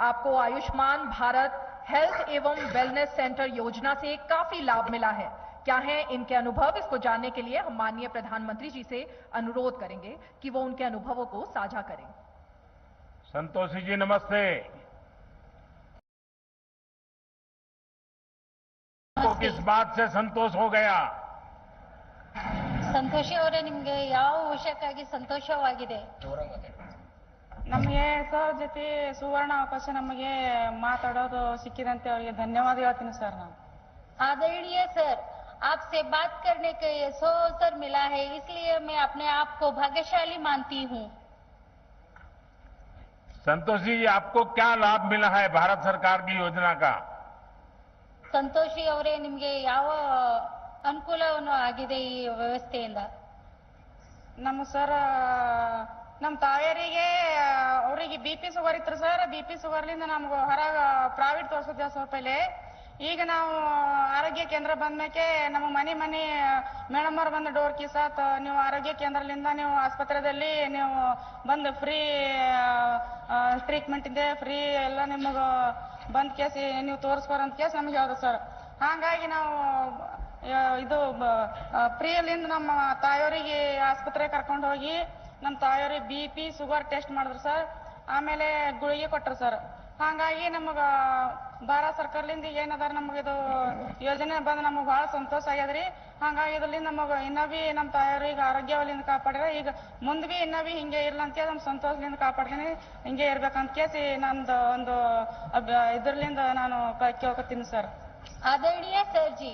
आपको आयुष्मान भारत हेल्थ एवं वेलनेस सेंटर योजना से काफी लाभ मिला है। क्या है इनके अनुभव, इसको जानने के लिए हम माननीय प्रधानमंत्री जी से अनुरोध करेंगे कि वो उनके अनुभवों को साझा करें। संतोषी जी नमस्ते। आपको किस बात से संतोष हो गया? ಸಂತೋಷಿ ಅವರೇ, ನಿಮ್ಗೆ ಯಾವ ವಿಷಯಕ್ಕಾಗಿ ಸಂತೋಷವಾಗಿದೆ? ನಮಗೆ ಸರ್ ಜೊತೆ ಸುವರ್ಣ ಅವಕಾಶ ನಮಗೆ ಮಾತಾಡೋದು ಸಿಕ್ಕಿದಂತೆ ಅವರಿಗೆ ಧನ್ಯವಾದ ಹೇಳ್ತೀನಿ ಸರ್ ನಾನು। आदरणीय सर, आपसे बात करने का ये अवसर मिला है, इसलिए मैं अपने आप को भाग्यशाली मानती हूँ। संतोषी जी, आपको क्या लाभ मिला है भारत सरकार की योजना का? ಸಂತೋಷಿ ಅವರೇ, ನಿಮ್ಗೆ ಯಾವ ಅನುಕೂಲವನ್ನು ಆಗಿದೆ ಈ ವ್ಯವಸ್ಥೆಯಿಂದ? ನಮ್ಮ ಸರ್, ನಮ್ಮ ತಾಯಿಯರಿಗೆ ಅವರಿಗೆ BP ಶುಗರ್ ಇತ್ತು ಸರ್. BP ಶುಗರ್ಲಿಂದ ನಮ್ಗೆ ಹೊರಗೆ ಪ್ರೈವೇಟ್ ತೋರಿಸಿದ್ದೆ ಸರ್ ಪೈಲೆ. ಈಗ ನಾವು ಆರೋಗ್ಯ ಕೇಂದ್ರ ಬಂದ್ಮೇಲೆ ನಮ್ಮ ಮನೆ ಮೇಡಮ್ ಅವ್ರು ಬಂದು ಡೋರ್ ಕಿಸಾತ್ ನೀವು ಆರೋಗ್ಯ ಕೇಂದ್ರದಿಂದ ನೀವು ಆಸ್ಪತ್ರೆಯಲ್ಲಿ ನೀವು ಬಂದು ಫ್ರೀ ಟ್ರೀಟ್ಮೆಂಟ್ ಇದೆ, ಫ್ರೀ ಎಲ್ಲ ನಿಮಗೆ ಬಂದ್ ಕೇಸಿ ನೀವು ತೋರಿಸ್ಬಾರಂತ ಕೇಸ್ ನಮ್ಗೆ ಹೇಳ್ದು ಸರ್. ಹಾಗಾಗಿ ನಾವು ಇದು ಫ್ರೀಯಲ್ಲಿಂದ ನಮ್ಮ ತಾಯಿಯವರಿಗೆ ಆಸ್ಪತ್ರೆ ಕರ್ಕೊಂಡು ಹೋಗಿ ನಮ್ಮ ತಾಯಿಯವ್ರಿಗೆ BP ಶುಗರ್ ಟೆಸ್ಟ್ ಮಾಡಿದ್ರು ಸರ್. ಆಮೇಲೆ ಗುಳಿಗೆ ಕೊಟ್ಟರು ಸರ್. ಹಾಗಾಗಿ ನಮಗ ಭಾರತ ಸರ್ಕಾರದಿಂದ ಏನದಾರ ನಮಗಿದು ಯೋಜನೆ ಬಂದು ನಮಗೆ ಬಹಳ ಸಂತೋಷ ಆಗ್ಯದ್ರಿ. ಹಾಗಾಗಿ ಇದರಿಂದ ನಮಗೆ ಇನ್ನೂ ನಮ್ಮ ತಾಯಿಯವ್ರಿಗೆ ಆರೋಗ್ಯವಲ್ಲಿಂದ ಕಾಪಾಡ್ರೆ ಈಗ ಮುಂದೆ ಬಿ ಇನ್ನೂ ಹಿಂಗೆ ಇರ್ಲಂತ ನಮ್ಮ ಸಂತೋಷದಿಂದ ಕಾಪಾಡ್ತೀನಿ, ಹಿಂಗೆ ಇರ್ಬೇಕಂತ ಕೇಸಿ ನಂದು ಒಂದು ಇದರ್ಲಿಂದ ನಾನು ಕೇಳ್ಕೊತೀನಿ ಸರ್। आदरणीय सर जी,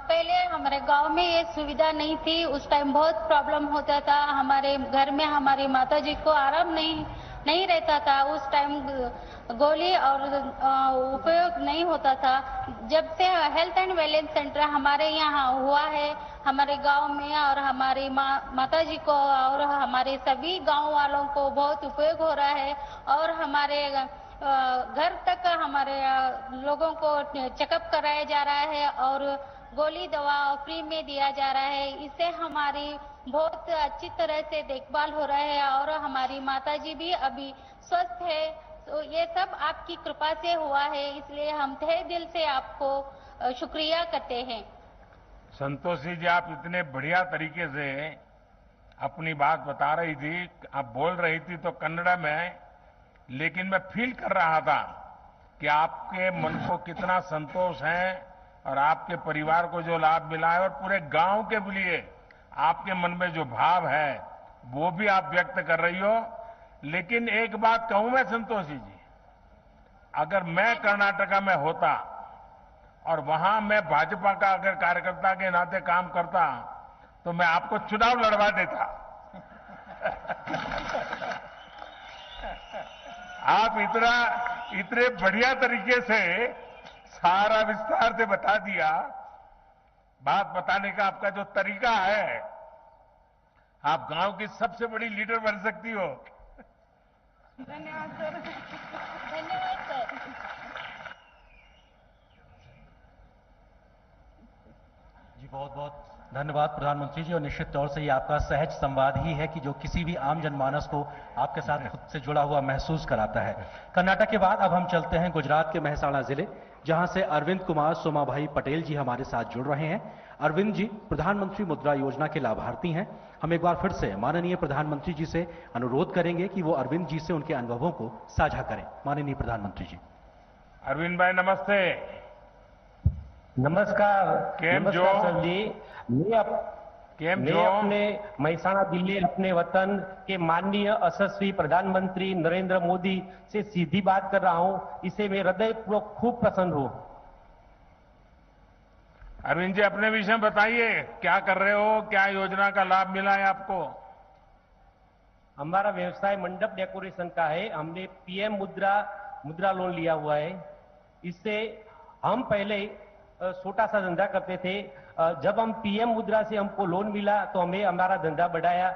पहले हमारे गांव में ये सुविधा नहीं थी। उस टाइम बहुत प्रॉब्लम होता था। हमारे घर में हमारी माता जी को आराम नहीं रहता था। उस टाइम गोली और उपयोग नहीं होता था। जब से हेल्थ एंड वेलनेस सेंटर हमारे यहाँ हुआ है हमारे गांव में, और हमारी माता जी को और हमारे सभी गांव वालों को बहुत उपयोग हो रहा है। और हमारे घर तक हमारे लोगों को चेकअप कराया जा रहा है और गोली दवा फ्री में दिया जा रहा है। इससे हमारी बहुत अच्छी तरह से देखभाल हो रहा है और हमारी माताजी भी अभी स्वस्थ है। तो ये सब आपकी कृपा से हुआ है, इसलिए हम तहे दिल से आपको शुक्रिया करते हैं। संतोषी जी, आप इतने बढ़िया तरीके से अपनी बात बता रही थी, आप बोल रही थी तो कन्नड़ा में, लेकिन मैं फील कर रहा था कि आपके मन को कितना संतोष है और आपके परिवार को जो लाभ मिला है और पूरे गांव के लिए आपके मन में जो भाव है वो भी आप व्यक्त कर रही हो। लेकिन एक बात कहूं मैं संतोषी जी, अगर मैं कर्नाटका में होता और वहां मैं भाजपा का अगर कार्यकर्ता के नाते काम करता तो मैं आपको चुनाव लड़वा देता। आप इतने बढ़िया तरीके से सारा विस्तार से बता दिया। बात बताने का आपका जो तरीका है, आप गांव की सबसे बड़ी लीडर बन सकती हो। धन्यवाद सर। धन्यवाद सर। जी बहुत बहुत धन्यवाद प्रधानमंत्री जी। और निश्चित तौर से ये आपका सहज संवाद ही है कि जो किसी भी आम जनमानस को आपके साथ खुद से जुड़ा हुआ महसूस कराता है। कर्नाटक के बाद अब हम चलते हैं गुजरात के मेहसाणा जिले, जहां से अरविंद कुमार सोमाभाई पटेल जी हमारे साथ जुड़ रहे हैं। अरविंद जी प्रधानमंत्री मुद्रा योजना के लाभार्थी हैं। हम एक बार फिर से माननीय प्रधानमंत्री जी से अनुरोध करेंगे कि वो अरविंद जी से उनके अनुभवों को साझा करें। माननीय प्रधानमंत्री जी। अरविंद भाई नमस्ते। नमस्कार। केम जो सर जी, मैं अपने मेहसाणा जिले अपने वतन के माननीय यशस्वी प्रधानमंत्री नरेंद्र मोदी से सीधी बात कर रहा हूं। इसे मैं हृदयपूर्वक खूब प्रसन्न हूं। अरविंद जी अपने विषय में बताइए, क्या कर रहे हो, क्या योजना का लाभ मिला है आपको? हमारा व्यवसाय मंडप डेकोरेशन का है। हमने पीएम मुद्रा लोन लिया हुआ है। इससे हम पहले छोटा सा धंधा करते थे। जब हम पीएम मुद्रा से हमको लोन मिला तो हमें हमारा धंधा बढ़ाया।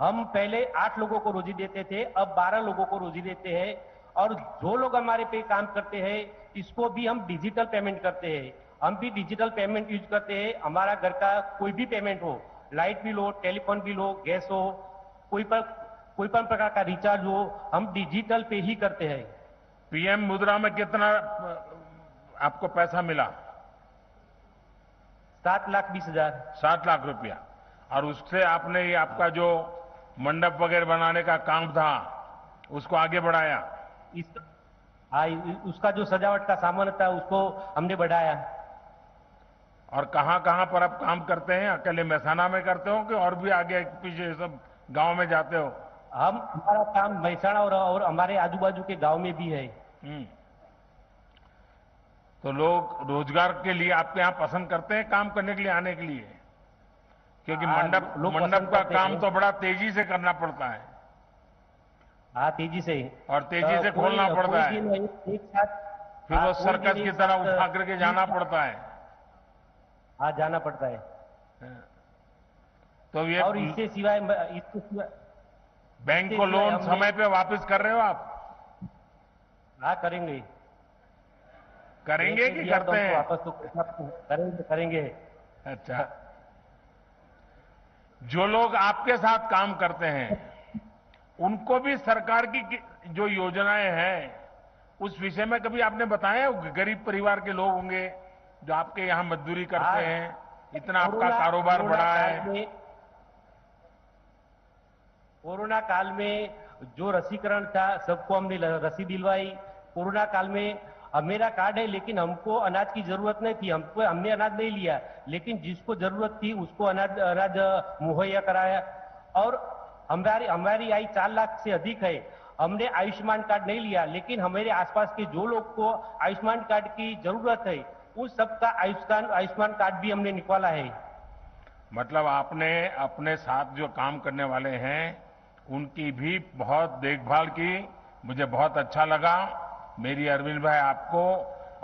हम पहले 8 लोगों को रोजी देते थे, अब 12 लोगों को रोजी देते हैं। और जो लोग हमारे पे काम करते हैं इसको भी हम डिजिटल पेमेंट करते हैं। हम भी डिजिटल पेमेंट यूज करते हैं। हमारा घर का कोई भी पेमेंट हो, लाइट बिल हो, टेलीफोन बिल हो, गैस हो, कोई पण प्रकार का रिचार्ज हो, हम डिजिटल पे ही करते हैं। पीएम मुद्रा में कितना आपको पैसा मिला? 7,20,000। 7 लाख रुपया। और उससे आपने ये आपका जो मंडप वगैरह बनाने का काम था उसको आगे बढ़ाया? उसका जो सजावट का सामान था उसको हमने बढ़ाया। और कहां पर आप काम करते हैं? अकेले मेहसाणा में करते हो कि और भी आगे पीछे सब गांव में जाते हो? हमारा काम मेहसाणा और हमारे आजू बाजू के गांव में भी है। तो लोग रोजगार के लिए आपके यहाँ पसंद करते हैं काम करने के लिए आने के लिए? क्योंकि मंडप का काम तो बड़ा तेजी से करना पड़ता है। हाँ, तेजी से और तेजी से खोलना पड़ता है। एक साथ फिर वो सर्कस की तरह उठा करके जाना पड़ता है। हाँ, जाना पड़ता है। तो ये और इसके सिवाय बैंक को लोन समय पे वापस कर रहे हो आप? हाँ, करेंगे कि करते हैं? वापस तो करेंगे। अच्छा, जो लोग आपके साथ काम करते हैं उनको भी सरकार की जो योजनाएं हैं उस विषय में कभी आपने बताया? गरीब परिवार के लोग होंगे जो आपके यहाँ मजदूरी करते हैं, इतना आपका कारोबार बढ़ा है। कोरोना काल में जो रसीकरण था सबको हमने रसी दिलवाई। कोरोना काल में मेरा कार्ड है लेकिन हमको अनाज की जरूरत नहीं थी, हमने अनाज नहीं लिया, लेकिन जिसको जरूरत थी उसको अनाज मुहैया कराया। और हमारी आय 4 लाख से अधिक है। हमने आयुष्मान कार्ड नहीं लिया, लेकिन हमारे आसपास के जो लोग को आयुष्मान कार्ड की जरूरत है उन सबका आयुष्मान कार्ड भी हमने निकाला है। मतलब आपने अपने साथ जो काम करने वाले हैं उनकी भी बहुत देखभाल की। मुझे बहुत अच्छा लगा। मेरी अरविंद भाई आपको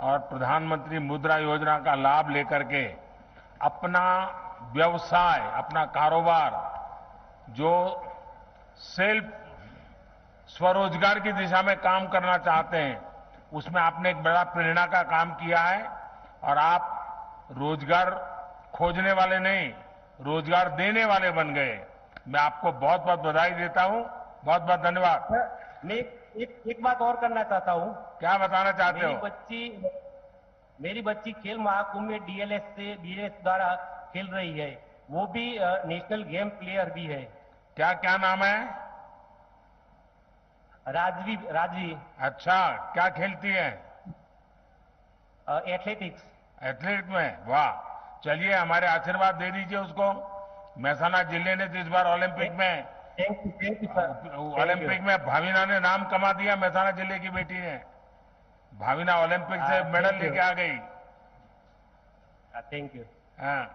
और प्रधानमंत्री मुद्रा योजना का लाभ लेकर के अपना व्यवसाय, अपना कारोबार जो स्वरोजगार की दिशा में काम करना चाहते हैं उसमें आपने एक बड़ा प्रेरणा का काम किया है। और आप रोजगार खोजने वाले नहीं, रोजगार देने वाले बन गए। मैं आपको बहुत बहुत बधाई देता हूं। बहुत बहुत धन्यवाद। मैं एक बात और करना चाहता हूं। क्या बताना चाहते हो? मेरी बच्ची खेल महाकुंभ में डीएलएस द्वारा खेल रही है। वो भी नेशनल गेम प्लेयर भी है। क्या क्या नाम है? राजवी। अच्छा, क्या खेलती है? एथलेटिक्स। एथलीट में, वाह। चलिए हमारे आशीर्वाद दे दीजिए उसको। मेहसाना जिले ने तो इस बार ओलंपिक में ओलंपिक में भाविना ने नाम कमा दिया। मेहसाना जिले की बेटी ने, भाविना ओलंपिक से मेडल लेके आ गई। Thank you. हाँ,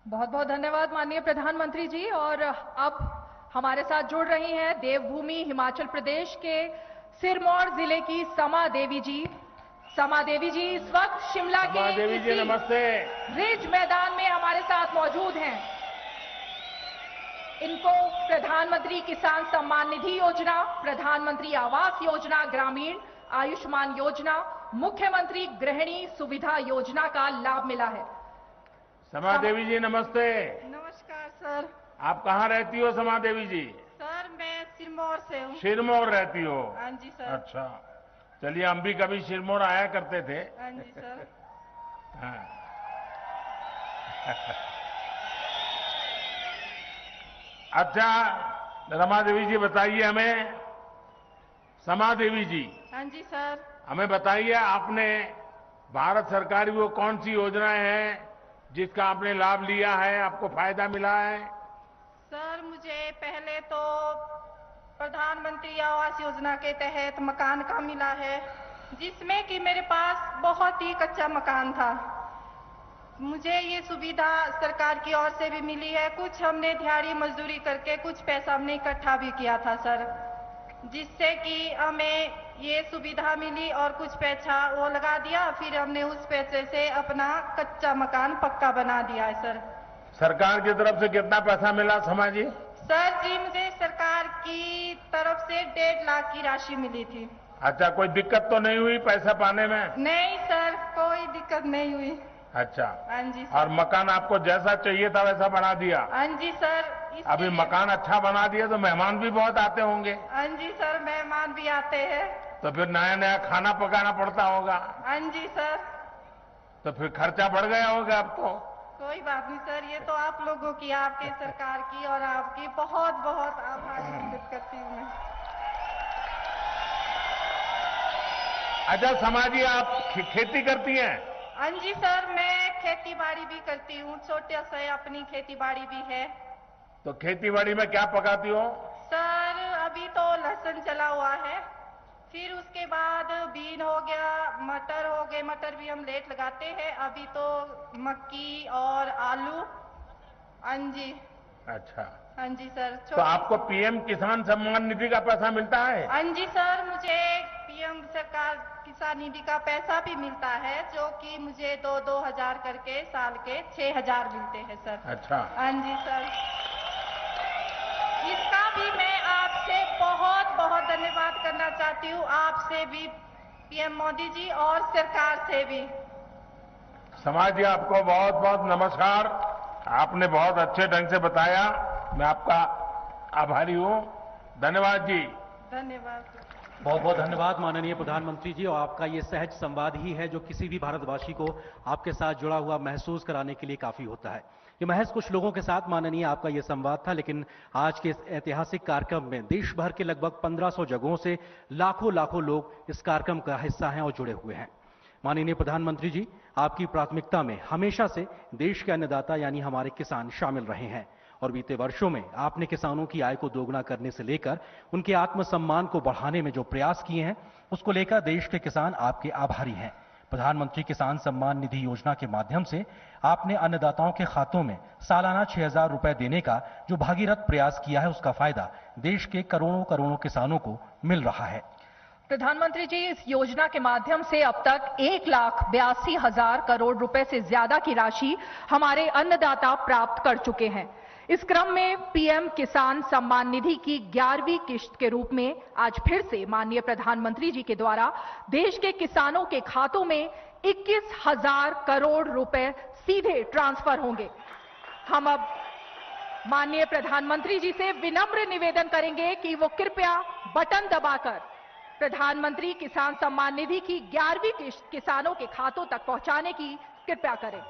बहुत बहुत धन्यवाद माननीय प्रधानमंत्री जी। और अब हमारे साथ जुड़ रही हैं देवभूमि हिमाचल प्रदेश के सिरमौर जिले की समा देवी जी। समा देवी जी इस वक्त शिमला के देवी जी नमस्ते। रिज मैदान में हमारे साथ मौजूद हैं। इनको प्रधानमंत्री किसान सम्मान निधि योजना, प्रधानमंत्री आवास योजना ग्रामीण, आयुष्मान योजना, मुख्यमंत्री गृहिणी सुविधा योजना का लाभ मिला है। समा देवी जी नमस्ते। नमस्कार सर। आप कहाँ रहती हो समा देवी जी? सर मैं सिरमौर से हूँ। सिरमौर रहती हो? हाँ जी सर। अच्छा, चलिए हम भी कभी सिरमौर आया करते थे। हाँ जी सर। हाँ। अच्छा, रमा देवी जी बताइए हमें। समा देवी जी, हाँ जी सर। हमें बताइए आपने भारत सरकार की वो कौन सी योजनाएं हैं जिसका आपने लाभ लिया है, आपको फायदा मिला है? सर मुझे पहले तो प्रधानमंत्री आवास योजना के तहत मकान का मिला है, जिसमें कि मेरे पास बहुत ही कच्चा मकान था। मुझे ये सुविधा सरकार की ओर से भी मिली है। कुछ हमने दिहाड़ी मजदूरी करके कुछ पैसा हमने इकट्ठा भी किया था सर, जिससे कि हमें ये सुविधा मिली और कुछ पैसा वो लगा दिया। फिर हमने उस पैसे से अपना कच्चा मकान पक्का बना दिया है सर। सरकार की तरफ से कितना पैसा मिला समा जी? सर जी मुझे सरकार की तरफ से 1.5 लाख की राशि मिली थी। अच्छा, कोई दिक्कत तो नहीं हुई पैसा पाने में? नहीं सर, कोई दिक्कत नहीं हुई। अच्छा। हाँ जी सर। और मकान आपको जैसा चाहिए था वैसा बना दिया? हाँ जी सर। अभी मकान अच्छा बना दिया तो मेहमान भी बहुत आते होंगे? हाँ जी सर, मेहमान भी आते हैं। तो फिर नया नया खाना पकाना पड़ता होगा? हाँ जी सर। तो फिर खर्चा बढ़ गया होगा अब तो? कोई बात नहीं सर, ये तो आप लोगों की, आपके सरकार की और आपकी बहुत बहुत आभार व्यक्त करती हूँ मैं। अच्छा समाजी, आप खेती करती हैं? हाँ जी सर, मैं खेती बाड़ी भी करती हूँ। छोटे से अपनी खेती बाड़ी भी है। तो खेती बाड़ी में क्या पकाती हो? सर अभी तो लहसुन चला हुआ है, फिर उसके बाद बीन हो गया, मटर हो गए। मटर भी हम लेट लगाते हैं। अभी तो मक्की और आलू। हाँ जी। अच्छा। हाँ जी सर। तो आपको पीएम किसान सम्मान निधि का पैसा मिलता है? हाँ जी सर, मुझे पीएम सरकार किसान निधि का पैसा भी मिलता है, जो कि मुझे 2-2 हजार करके साल के 6,000 मिलते हैं सर। अच्छा। हाँ जी सर। इसका भी मैं आपसे बहुत बहुत धन्यवाद करना चाहती हूँ, आपसे भी, पीएम मोदी जी, और सरकार से भी। समाज जी आपको बहुत बहुत नमस्कार। आपने बहुत अच्छे ढंग से बताया, मैं आपका आभारी हूँ। धन्यवाद जी। धन्यवाद। बहुत बहुत धन्यवाद माननीय प्रधानमंत्री जी। और आपका ये सहज संवाद ही है जो किसी भी भारतवासी को आपके साथ जुड़ा हुआ महसूस कराने के लिए काफी होता है। ये महज कुछ लोगों के साथ माननीय आपका ये संवाद था, लेकिन आज के इस ऐतिहासिक कार्यक्रम में देश भर के लगभग 1500 जगहों से लाखों लाखों लोग इस कार्यक्रम का हिस्सा हैं और जुड़े हुए हैं। माननीय प्रधानमंत्री जी, आपकी प्राथमिकता में हमेशा से देश के अन्नदाता यानी हमारे किसान शामिल रहे हैं और बीते वर्षों में आपने किसानों की आय को दोगुना करने से लेकर उनके आत्मसम्मान को बढ़ाने में जो प्रयास किए हैं, उसको लेकर देश के किसान आपके आभारी हैं। प्रधानमंत्री किसान सम्मान निधि योजना के माध्यम से आपने अन्नदाताओं के खातों में सालाना 6,000 रुपए देने का जो भागीरथ प्रयास किया है, उसका फायदा देश के करोड़ों करोड़ों किसानों को मिल रहा है। प्रधानमंत्री जी, इस योजना के माध्यम से अब तक 1,82,000 करोड़ रुपए से ज्यादा की राशि हमारे अन्नदाता प्राप्त कर चुके हैं। इस क्रम में पीएम किसान सम्मान निधि की 11वीं किश्त के रूप में आज फिर से माननीय प्रधानमंत्री जी के द्वारा देश के किसानों के खातों में 21,000 करोड़ रुपए सीधे ट्रांसफर होंगे। हम अब माननीय प्रधानमंत्री जी से विनम्र निवेदन करेंगे कि वो कृपया बटन दबाकर प्रधानमंत्री किसान सम्मान निधि की 11वीं किश्त किसानों के खातों तक पहुंचाने की कृपया करें।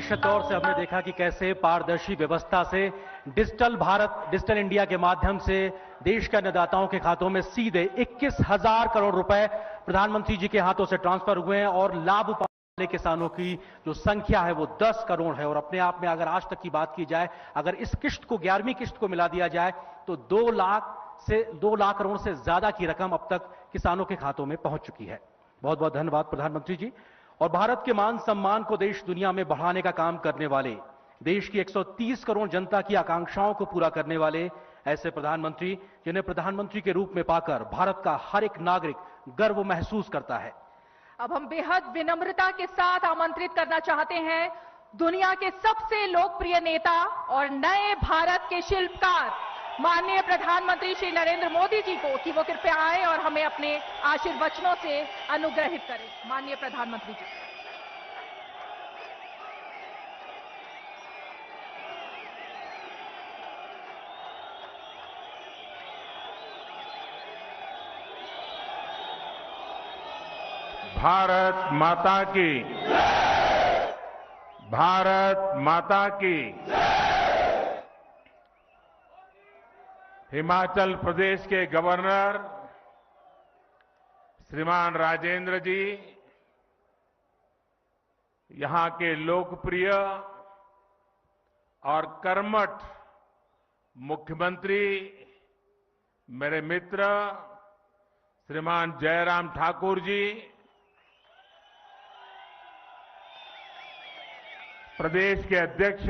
निश्चित तौर से हमने देखा कि कैसे पारदर्शी व्यवस्था से डिजिटल भारत, डिजिटल इंडिया के माध्यम से देश के अन्नदाताओं के खातों में सीधे 21,000 करोड़ रुपए प्रधानमंत्री जी के हाथों से ट्रांसफर हुए हैं और लाभ पाने वाले किसानों की जो संख्या है वो 10 करोड़ है। और अपने आप में अगर आज तक की बात की जाए, अगर इस किश्त को 11वीं किश्त को मिला दिया जाए तो 2 लाख करोड़ से ज्यादा की रकम अब तक किसानों के खातों में पहुंच चुकी है। बहुत बहुत धन्यवाद प्रधानमंत्री जी। और भारत के मान सम्मान को देश दुनिया में बढ़ाने का काम करने वाले, देश की 130 करोड़ जनता की आकांक्षाओं को पूरा करने वाले ऐसे प्रधानमंत्री, जिन्हें प्रधानमंत्री के रूप में पाकर भारत का हर एक नागरिक गर्व महसूस करता है। अब हम बेहद विनम्रता के साथ आमंत्रित करना चाहते हैं दुनिया के सबसे लोकप्रिय नेता और नए भारत के शिल्पकार माननीय प्रधानमंत्री श्री नरेंद्र मोदी जी को कि वो कृपया आए और हमें अपने आशीर्वचनों से अनुग्रहित करें। माननीय प्रधानमंत्री जी। भारत माता की, भारत माता की। हिमाचल प्रदेश के गवर्नर श्रीमान राजेंद्र जी, यहां के लोकप्रिय और कर्मठ मुख्यमंत्री मेरे मित्र श्रीमान जयराम ठाकुर जी, प्रदेश के अध्यक्ष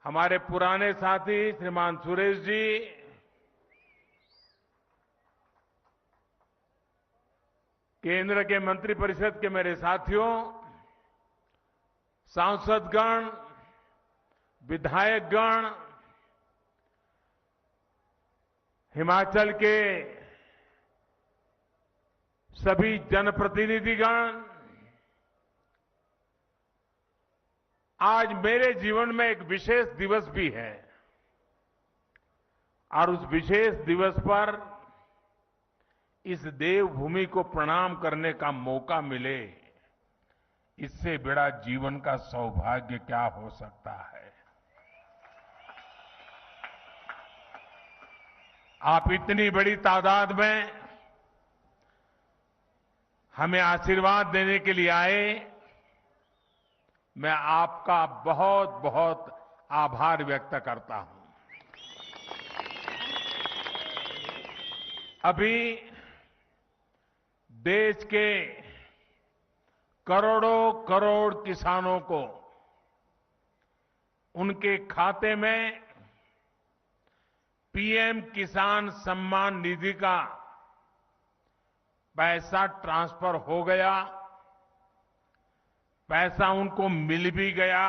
हमारे पुराने साथी श्रीमान सुरेश जी, केंद्र के मंत्रिपरिषद के मेरे साथियों, सांसदगण, विधायकगण, हिमाचल के सभी जनप्रतिनिधिगण, आज मेरे जीवन में एक विशेष दिवस भी है और उस विशेष दिवस पर इस देवभूमि को प्रणाम करने का मौका मिले, इससे बड़ा जीवन का सौभाग्य क्या हो सकता है। आप इतनी बड़ी तादाद में हमें आशीर्वाद देने के लिए आए, मैं आपका बहुत बहुत आभार व्यक्त करता हूं। अभी देश के करोड़ों करोड़ किसानों को उनके खाते में पीएम किसान सम्मान निधि का पैसा ट्रांसफर हो गया, पैसा उनको मिल भी गया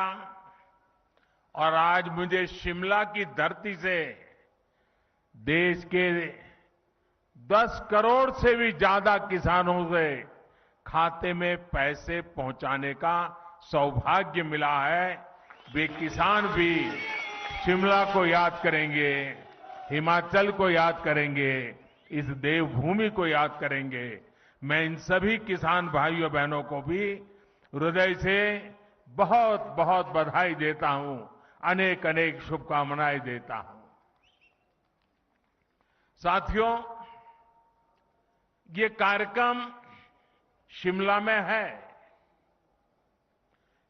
और आज मुझे शिमला की धरती से देश के 10 करोड़ से भी ज्यादा किसानों से खाते में पैसे पहुंचाने का सौभाग्य मिला है। वे किसान भी शिमला को याद करेंगे, हिमाचल को याद करेंगे, इस देवभूमि को याद करेंगे। मैं इन सभी किसान भाइयों बहनों को भी हृदय से बहुत बहुत बधाई देता हूं, अनेक अनेक शुभकामनाएं देता हूं। साथियों, ये कार्यक्रम शिमला में है,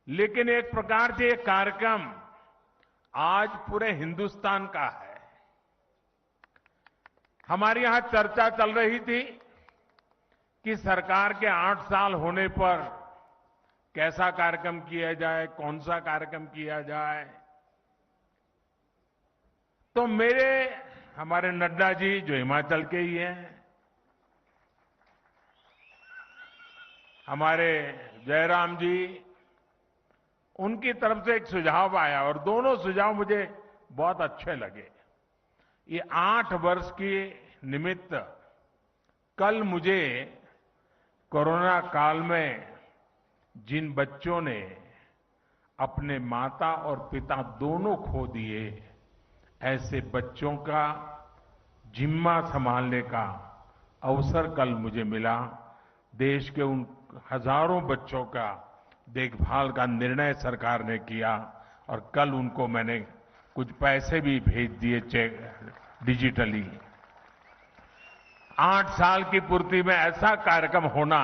लेकिन एक प्रकार से ये कार्यक्रम आज पूरे हिंदुस्तान का है। हमारे यहां चर्चा चल रही थी कि सरकार के 8 साल होने पर कैसा कार्यक्रम किया जाए, कौन सा कार्यक्रम किया जाए। तो हमारे नड्डा जी जो हिमाचल के ही हैं, हमारे जयराम जी, उनकी तरफ से एक सुझाव आया और दोनों सुझाव मुझे बहुत अच्छे लगे। ये 8 वर्ष के निमित्त कल मुझे कोरोना काल में जिन बच्चों ने अपने माता और पिता दोनों खो दिए, ऐसे बच्चों का जिम्मा संभालने का अवसर कल मुझे मिला। देश के उन हजारों बच्चों का देखभाल का निर्णय सरकार ने किया और कल उनको मैंने कुछ पैसे भी भेज दिए चेक डिजिटली। 8 साल की पूर्ति में ऐसा कार्यक्रम होना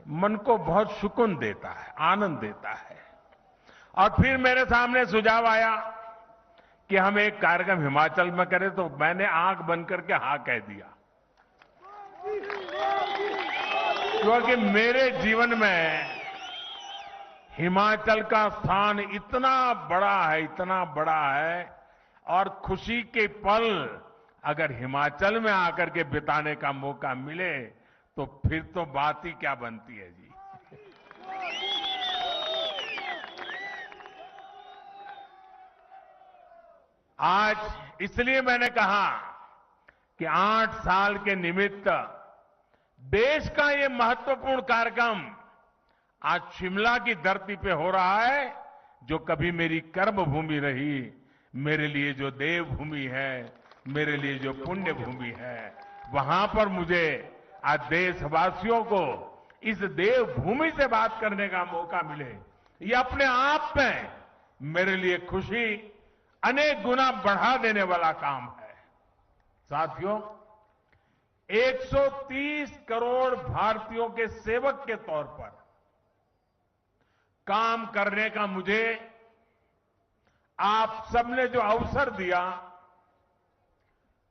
मन को बहुत सुकून देता है, आनंद देता है। और फिर मेरे सामने सुझाव आया कि हम एक कार्यक्रम हिमाचल में करें, तो मैंने आंख बंद करके हाँ कह दिया, क्योंकि मेरे जीवन में हिमाचल का स्थान इतना बड़ा है और खुशी के पल अगर हिमाचल में आकर के बिताने का मौका मिले तो फिर तो बात ही क्या बनती है जी। आज इसलिए मैंने कहा कि 8 साल के निमित्त देश का ये महत्वपूर्ण कार्यक्रम आज शिमला की धरती पे हो रहा है, जो कभी मेरी कर्म भूमि रही, मेरे लिए जो देवभूमि है, मेरे लिए जो पुण्य भूमि है, वहां पर मुझे आज देशवासियों को इस देवभूमि से बात करने का मौका मिले, ये अपने आप में मेरे लिए खुशी अनेक गुना बढ़ा देने वाला काम है। साथियों, 130 करोड़ भारतीयों के सेवक के तौर पर काम करने का मुझे आप सबने जो अवसर दिया,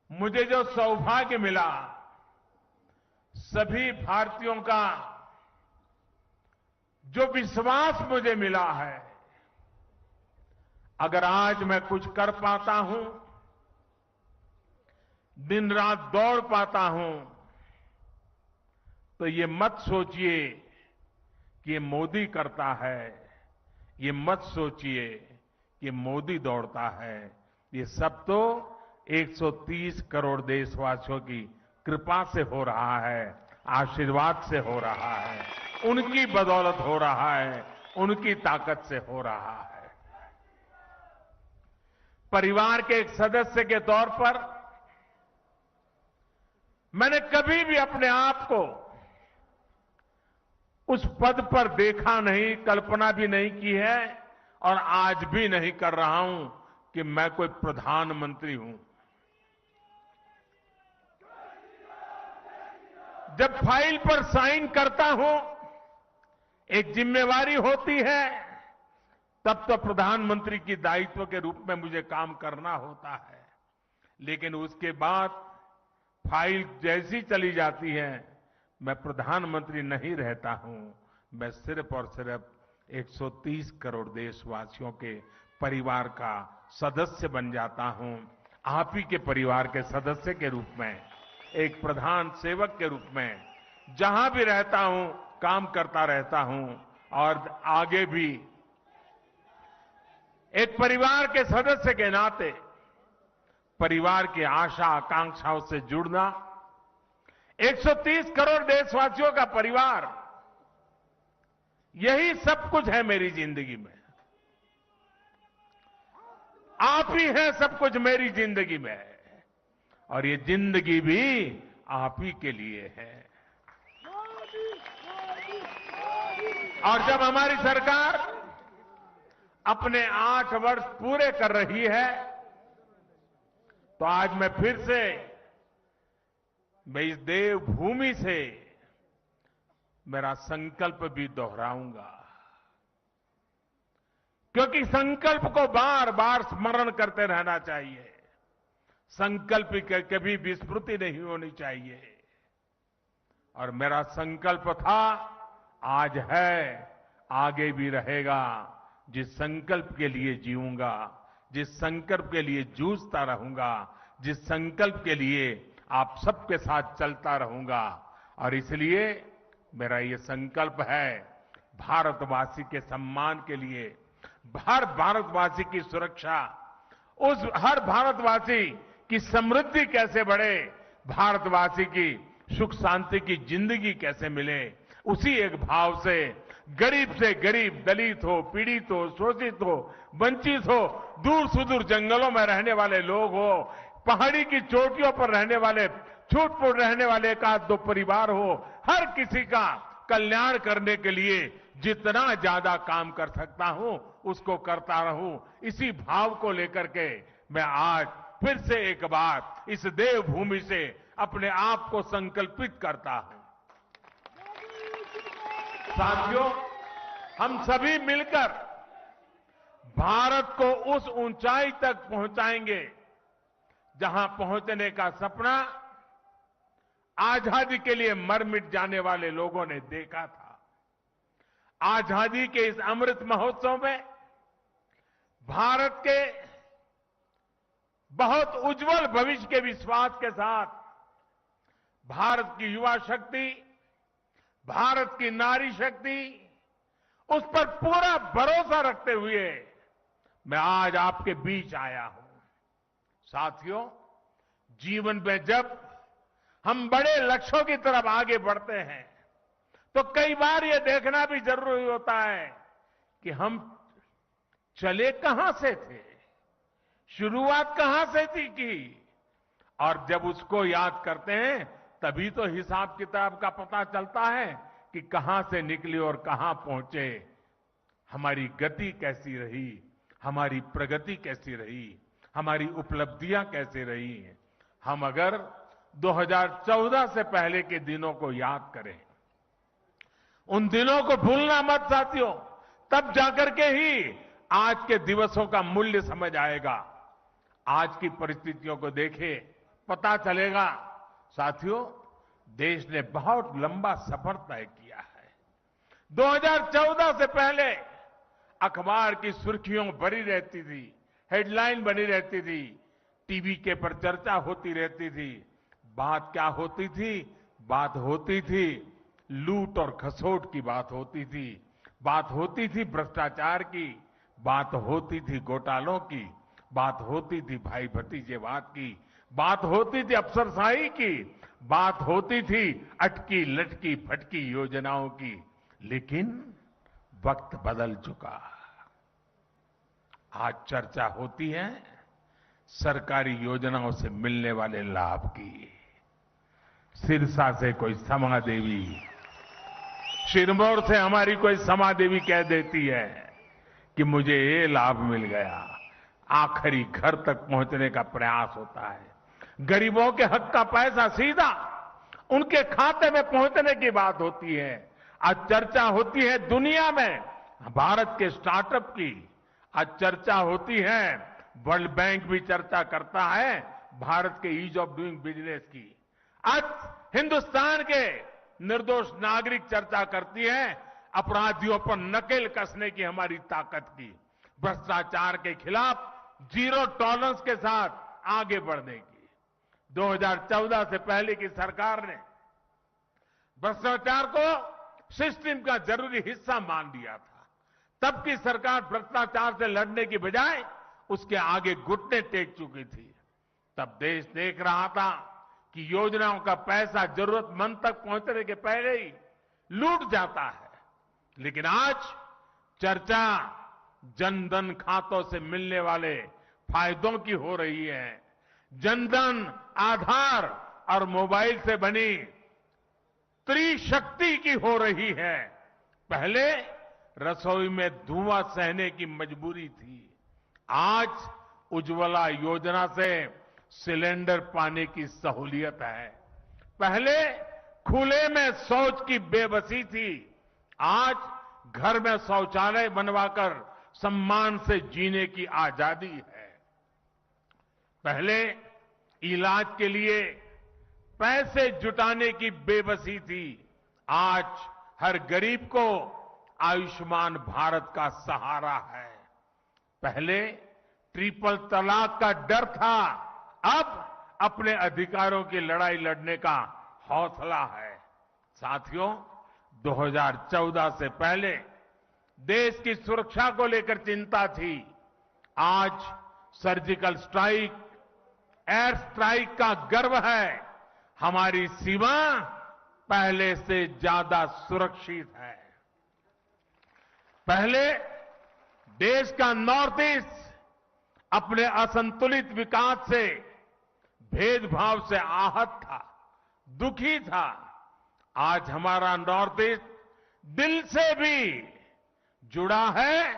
मुझे जो सौभाग्य मिला, सभी भारतीयों का जो विश्वास मुझे मिला है, अगर आज मैं कुछ कर पाता हूं, दिन रात दौड़ पाता हूं, तो ये मत सोचिए कि ये मोदी करता है, ये मत सोचिए कि मोदी दौड़ता है। ये सब तो 130 करोड़ देशवासियों की कृपा से हो रहा है, आशीर्वाद से हो रहा है, उनकी बदौलत हो रहा है, उनकी ताकत से हो रहा है। परिवार के एक सदस्य के तौर पर मैंने कभी भी अपने आप को उस पद पर देखा नहीं, कल्पना भी नहीं की है और आज भी नहीं कर रहा हूं कि मैं कोई प्रधानमंत्री हूं। जब फाइल पर साइन करता हूं, एक जिम्मेवारी होती है, तब तो प्रधानमंत्री की दायित्व के रूप में मुझे काम करना होता है। लेकिन उसके बाद फाइल जैसी चली जाती है, मैं प्रधानमंत्री नहीं रहता हूं, मैं सिर्फ और सिर्फ 130 करोड़ देशवासियों के परिवार का सदस्य बन जाता हूं। आप ही के परिवार के सदस्य के रूप में, एक प्रधान सेवक के रूप में जहां भी रहता हूं काम करता रहता हूं और आगे भी एक परिवार के सदस्य के नाते परिवार की आशा आकांक्षाओं से जुड़ना, 130 करोड़ देशवासियों का परिवार, यही सब कुछ है मेरी जिंदगी में। आप ही हैं सब कुछ मेरी जिंदगी में और ये जिंदगी भी आप ही के लिए है। और जब हमारी सरकार अपने 8 वर्ष पूरे कर रही है, तो आज मैं फिर से इस देवभूमि से मेरा संकल्प भी दोहराऊंगा, क्योंकि संकल्प को बार बार स्मरण करते रहना चाहिए। संकल्प की कभी विस्मृति नहीं होनी चाहिए। और मेरा संकल्प था, आज है, आगे भी रहेगा। जिस संकल्प के लिए जीऊंगा, जिस संकल्प के लिए जूझता रहूंगा, जिस संकल्प के लिए आप सबके साथ चलता रहूंगा। और इसलिए मेरा ये संकल्प है, भारतवासी के सम्मान के लिए, हर भारतवासी की सुरक्षा, उस हर भारतवासी की समृद्धि कैसे बढ़े, भारतवासी की सुख शांति की जिंदगी कैसे मिले, उसी एक भाव से गरीब, दलित हो, पीड़ित हो, शोषित हो, वंचित हो, दूर सुदूर जंगलों में रहने वाले लोग हो, पहाड़ी की चोटियों पर रहने वाले, छूट फूट रहने वाले एक आध दो परिवार हो, हर किसी का कल्याण करने के लिए जितना ज्यादा काम कर सकता हूं उसको करता रहूं। इसी भाव को लेकर के मैं आज फिर से एक बार इस देवभूमि से अपने आप को संकल्पित करता हूं। साथियों, हम सभी मिलकर भारत को उस ऊंचाई तक पहुंचाएंगे जहां पहुंचने का सपना आजादी के लिए मर मिट जाने वाले लोगों ने देखा था। आजादी के इस अमृत महोत्सव में भारत के बहुत उज्जवल भविष्य के विश्वास के साथ भारत की युवा शक्ति, भारत की नारी शक्ति, उस पर पूरा भरोसा रखते हुए मैं आज आपके बीच आया हूं। साथियों, जीवन में जब हम बड़े लक्ष्यों की तरफ आगे बढ़ते हैं तो कई बार यह देखना भी जरूरी होता है कि हम चले कहां से थे, शुरुआत कहां से थी की, और जब उसको याद करते हैं तभी तो हिसाब किताब का पता चलता है कि कहां से निकले और कहां पहुंचे, हमारी गति कैसी रही, हमारी प्रगति कैसी रही, हमारी उपलब्धियां कैसी रही हैं। हम अगर 2014 से पहले के दिनों को याद करें, उन दिनों को भूलना मत साथियों, तब जाकर के ही आज के दिवसों का मूल्य समझ आएगा। आज की परिस्थितियों को देखें, पता चलेगा। साथियों, देश ने बहुत लंबा सफर तय किया है। 2014 से पहले अखबार की सुर्खियों भरी रहती थी, हेडलाइन बनी रहती थी, टीवी के पर चर्चा होती रहती थी। बात क्या होती थी? बात होती थी लूट और खसोट की बात होती थी, बात होती थी भ्रष्टाचार की, बात होती थी घोटालों की, बात होती थी भाई भतीजेवाद की, बात होती थी अफसरशाही की, बात होती थी अटकी लटकी फटकी योजनाओं की। लेकिन वक्त बदल चुका। आज चर्चा होती है सरकारी योजनाओं से मिलने वाले लाभ की। सिरसा से कोई समा देवी, सिरमौर से हमारी कोई समा देवी कह देती है कि मुझे ये लाभ मिल गया। आखिरी घर तक पहुंचने का प्रयास होता है। गरीबों के हक का पैसा सीधा उनके खाते में पहुंचने की बात होती है। आज चर्चा होती है दुनिया में भारत के स्टार्टअप की, आज चर्चा होती है, वर्ल्ड बैंक भी चर्चा करता है भारत के ईज ऑफ डूइंग बिजनेस की। आज हिंदुस्तान के निर्दोष नागरिक चर्चा करती है अपराधियों पर नकेल कसने की हमारी ताकत की, भ्रष्टाचार के खिलाफ जीरो टॉलरेंस के साथ आगे बढ़ने की। 2014 से पहले की सरकार ने भ्रष्टाचार को सिस्टम का जरूरी हिस्सा मान लिया था। तब की सरकार भ्रष्टाचार से लड़ने की बजाय उसके आगे घुटने टेक चुकी थी। तब देश देख रहा था कि योजनाओं का पैसा जरूरतमंद तक पहुंचने के पहले ही लूट जाता है। लेकिन आज चर्चा जनधन खातों से मिलने वाले फायदों की हो रही है। जनधन, आधार और मोबाइल से बनी त्रिशक्ति की हो रही है। पहले रसोई में धुआं सहने की मजबूरी थी, आज उज्ज्वला योजना से सिलेंडर पाने की सहूलियत है। पहले खुले में शौच की बेबसी थी, आज घर में शौचालय बनवाकर सम्मान से जीने की आजादी है। पहले इलाज के लिए पैसे जुटाने की बेबसी थी, आज हर गरीब को आयुष्मान भारत का सहारा है। पहले ट्रिपल तलाक का डर था, अब अपने अधिकारों की लड़ाई लड़ने का हौसला है। साथियों, 2014 से पहले देश की सुरक्षा को लेकर चिंता थी, आज सर्जिकल स्ट्राइक, एयर स्ट्राइक का गर्व है। हमारी सीमा पहले से ज्यादा सुरक्षित है। पहले देश का नॉर्थ ईस्ट अपने असंतुलित विकास से, भेदभाव से आहत था, दुखी था। आज हमारा नॉर्थ ईस्ट दिल से भी जुड़ा है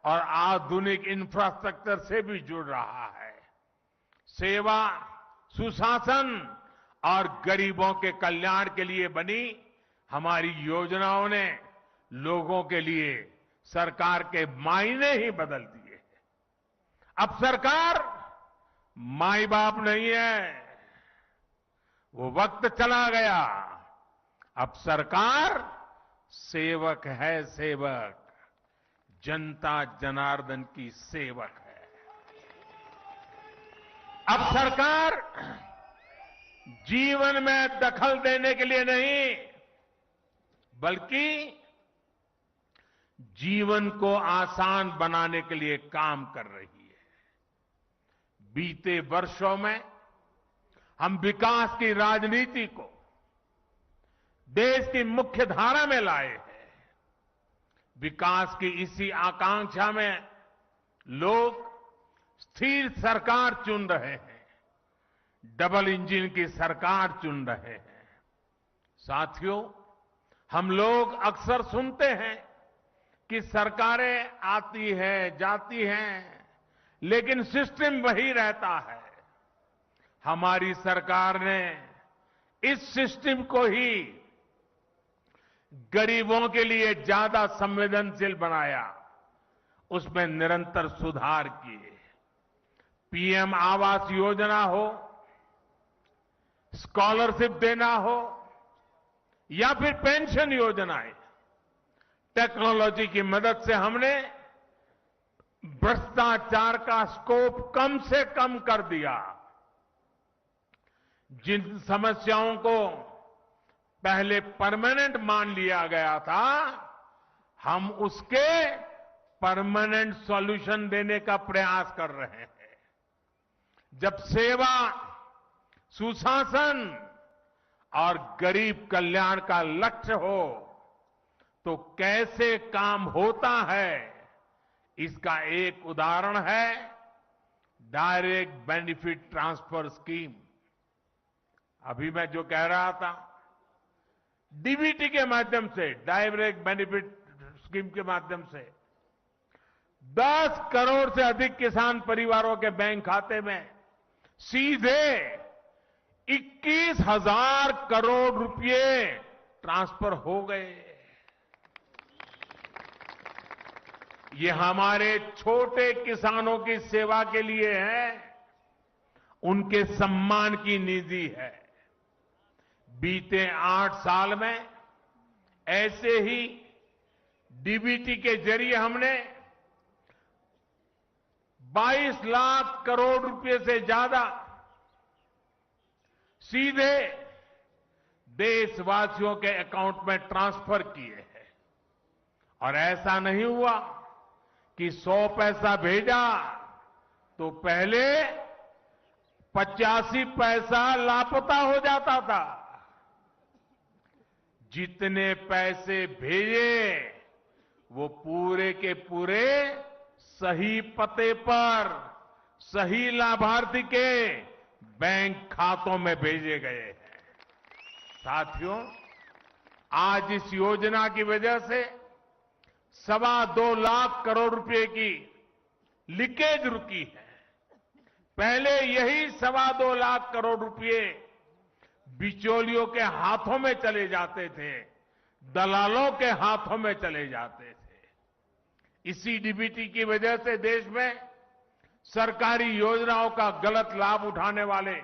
और आधुनिक इंफ्रास्ट्रक्चर से भी जुड़ रहा है। सेवा, सुशासन और गरीबों के कल्याण के लिए बनी हमारी योजनाओं ने लोगों के लिए सरकार के मायने ही बदल दिए। अब सरकार माई बाप नहीं है, वो वक्त चला गया। अब सरकार सेवक है, सेवक, जनता जनार्दन की सेवक है। अब सरकार जीवन में दखल देने के लिए नहीं, बल्कि जीवन को आसान बनाने के लिए काम कर रही है। बीते वर्षों में हम विकास की राजनीति को देश की मुख्य धारा में लाए हैं। विकास की इसी आकांक्षा में लोग स्थिर सरकार चुन रहे हैं, डबल इंजन की सरकार चुन रहे हैं। साथियों, हम लोग अक्सर सुनते हैं कि सरकारें आती हैं, जाती हैं, लेकिन सिस्टम वही रहता है। हमारी सरकार ने इस सिस्टम को ही गरीबों के लिए ज्यादा संवेदनशील बनाया, उसमें निरंतर सुधार किए। पीएम आवास योजना हो, स्कॉलरशिप देना हो या फिर पेंशन योजनाएं, टेक्नोलॉजी की मदद से हमने भ्रष्टाचार का स्कोप कम से कम कर दिया। जिन समस्याओं को पहले परमानेंट मान लिया गया था, हम उसके परमानेंट सॉल्यूशन देने का प्रयास कर रहे हैं। जब सेवा, सुशासन और गरीब कल्याण का लक्ष्य हो तो कैसे काम होता है, इसका एक उदाहरण है डायरेक्ट बेनिफिट ट्रांसफर स्कीम। अभी मैं जो कह रहा था, डीबीटी के माध्यम से, डायरेक्ट बेनिफिट स्कीम के माध्यम से 10 करोड़ से अधिक किसान परिवारों के बैंक खाते में सीधे 21,000 करोड़ रुपए ट्रांसफर हो गए। ये हमारे छोटे किसानों की सेवा के लिए है, उनके सम्मान की निधि है। बीते 8 साल में ऐसे ही डीबीटी के जरिए हमने 22 लाख करोड़ रुपए से ज्यादा सीधे देशवासियों के अकाउंट में ट्रांसफर किए हैं। और ऐसा नहीं हुआ कि 100 पैसा भेजा तो पहले 85 पैसा लापता हो जाता था। जितने पैसे भेजे वो पूरे के पूरे सही पते पर, सही लाभार्थी के बैंक खातों में भेजे गए हैं। साथियों, आज इस योजना की वजह से 2.25 लाख करोड़ रुपए की लीकेज रुकी है। पहले यही 2.25 लाख करोड़ रुपए बिचौलियों के हाथों में चले जाते थे, दलालों के हाथों में चले जाते थे। इसी डीबीटी की वजह से देश में सरकारी योजनाओं का गलत लाभ उठाने वाले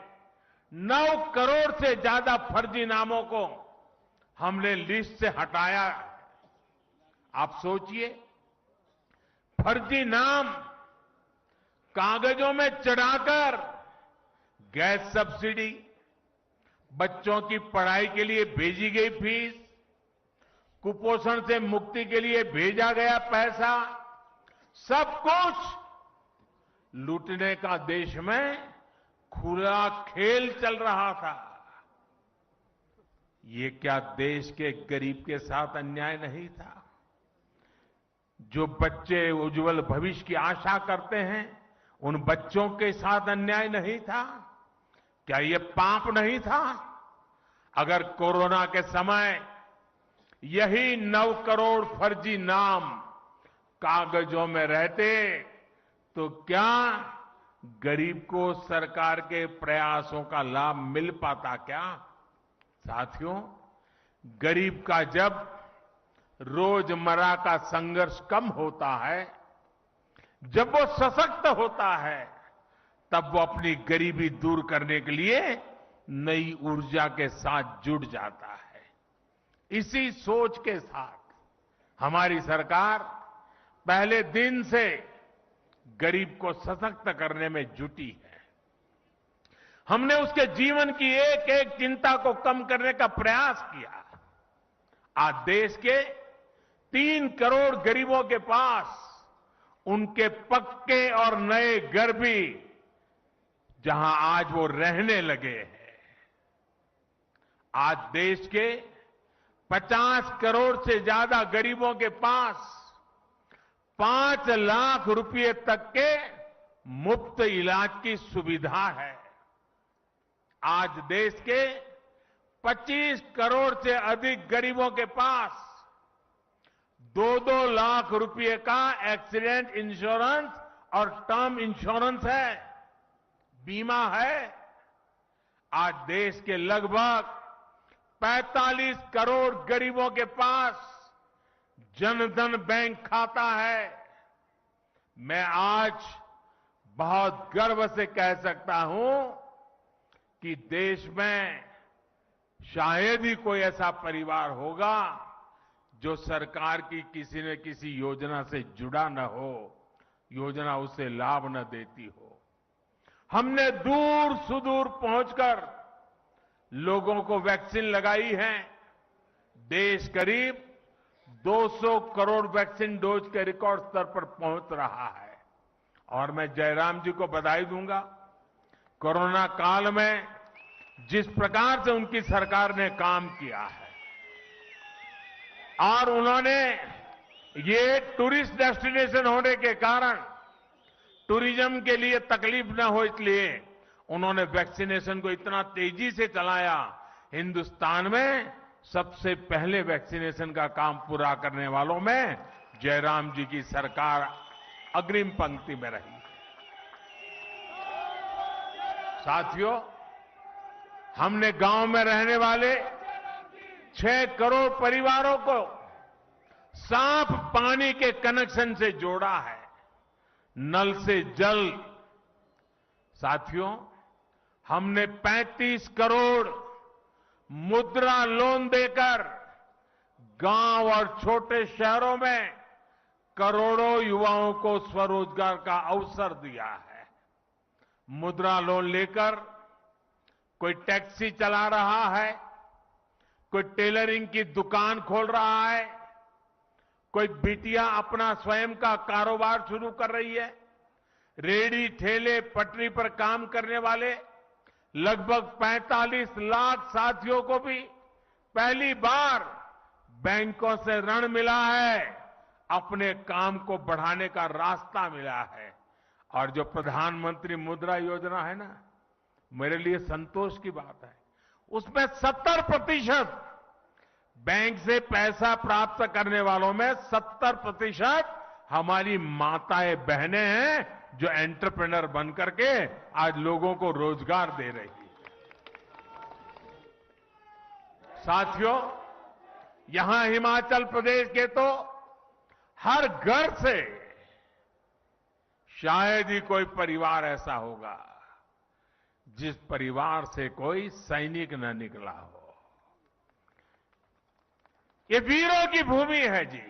9 करोड़ से ज्यादा फर्जी नामों को हमने लिस्ट से हटाया। आप सोचिए, फर्जी नाम कागजों में चढ़ाकर गैस सब्सिडी, बच्चों की पढ़ाई के लिए भेजी गई फीस, कुपोषण से मुक्ति के लिए भेजा गया पैसा, सब कुछ लूटने का देश में खुला खेल चल रहा था। ये क्या देश के गरीब के साथ अन्याय नहीं था? जो बच्चे उज्जवल भविष्य की आशा करते हैं, उन बच्चों के साथ अन्याय नहीं था? क्या ये पाप नहीं था? अगर कोरोना के समय यही 9 करोड़ फर्जी नाम कागजों में रहते तो क्या गरीब को सरकार के प्रयासों का लाभ मिल पाता क्या? साथियों, गरीब का जब रोजमर्रा का संघर्ष कम होता है, जब वो सशक्त होता है, तब वो अपनी गरीबी दूर करने के लिए नई ऊर्जा के साथ जुट जाता है। इसी सोच के साथ हमारी सरकार पहले दिन से गरीब को सशक्त करने में जुटी है। हमने उसके जीवन की एक एक चिंता को कम करने का प्रयास किया। आज देश के 3 करोड़ गरीबों के पास उनके पक्के और नए घर भी जहां आज वो रहने लगे हैं। आज देश के 50 करोड़ से ज्यादा गरीबों के पास 5 लाख रुपए तक के मुफ्त इलाज की सुविधा है। आज देश के 25 करोड़ से अधिक गरीबों के पास 2-2 लाख रुपए का एक्सीडेंट इंश्योरेंस और टर्म इंश्योरेंस है, बीमा है। आज देश के लगभग 45 करोड़ गरीबों के पास जनधन बैंक खाता है। मैं आज बहुत गर्व से कह सकता हूं कि देश में शायद ही कोई ऐसा परिवार होगा जो सरकार की किसी न किसी योजना से जुड़ा न हो, योजना उसे लाभ न देती हो। हमने दूर सुदूर पहुंचकर लोगों को वैक्सीन लगाई है। देश करीब 200 करोड़ वैक्सीन डोज के रिकॉर्ड स्तर पर पहुंच रहा है। और मैं जयराम जी को बधाई दूंगा। कोरोना काल में जिस प्रकार से उनकी सरकार ने काम किया है और उन्होंने ये टूरिस्ट डेस्टिनेशन होने के कारण टूरिज्म के लिए तकलीफ न हो, इसलिए उन्होंने वैक्सीनेशन को इतना तेजी से चलाया। हिंदुस्तान में सबसे पहले वैक्सीनेशन का काम पूरा करने वालों में जयराम जी की सरकार अग्रिम पंक्ति में रही। साथियों, हमने गांव में रहने वाले 6 करोड़ परिवारों को साफ पानी के कनेक्शन से जोड़ा है, नल से जल। साथियों, हमने 35 करोड़ मुद्रा लोन देकर गांव और छोटे शहरों में करोड़ों युवाओं को स्वरोजगार का अवसर दिया है। मुद्रा लोन लेकर कोई टैक्सी चला रहा है, कोई टेलरिंग की दुकान खोल रहा है, कोई बिटिया अपना स्वयं का कारोबार शुरू कर रही है। रेहड़ी ठेले पटरी पर काम करने वाले लगभग 45 लाख साथियों को भी पहली बार बैंकों से ऋण मिला है, अपने काम को बढ़ाने का रास्ता मिला है। और जो प्रधानमंत्री मुद्रा योजना है ना, मेरे लिए संतोष की बात है, उसमें 70% बैंक से पैसा प्राप्त करने वालों में 70% हमारी माताएं बहनें हैं जो एंटरप्रेन्योर बन करके आज लोगों को रोजगार दे रही है। साथियों, यहां हिमाचल प्रदेश के तो हर घर से शायद ही कोई परिवार ऐसा होगा जिस परिवार से कोई सैनिक न निकला हो। ये वीरों की भूमि है जी,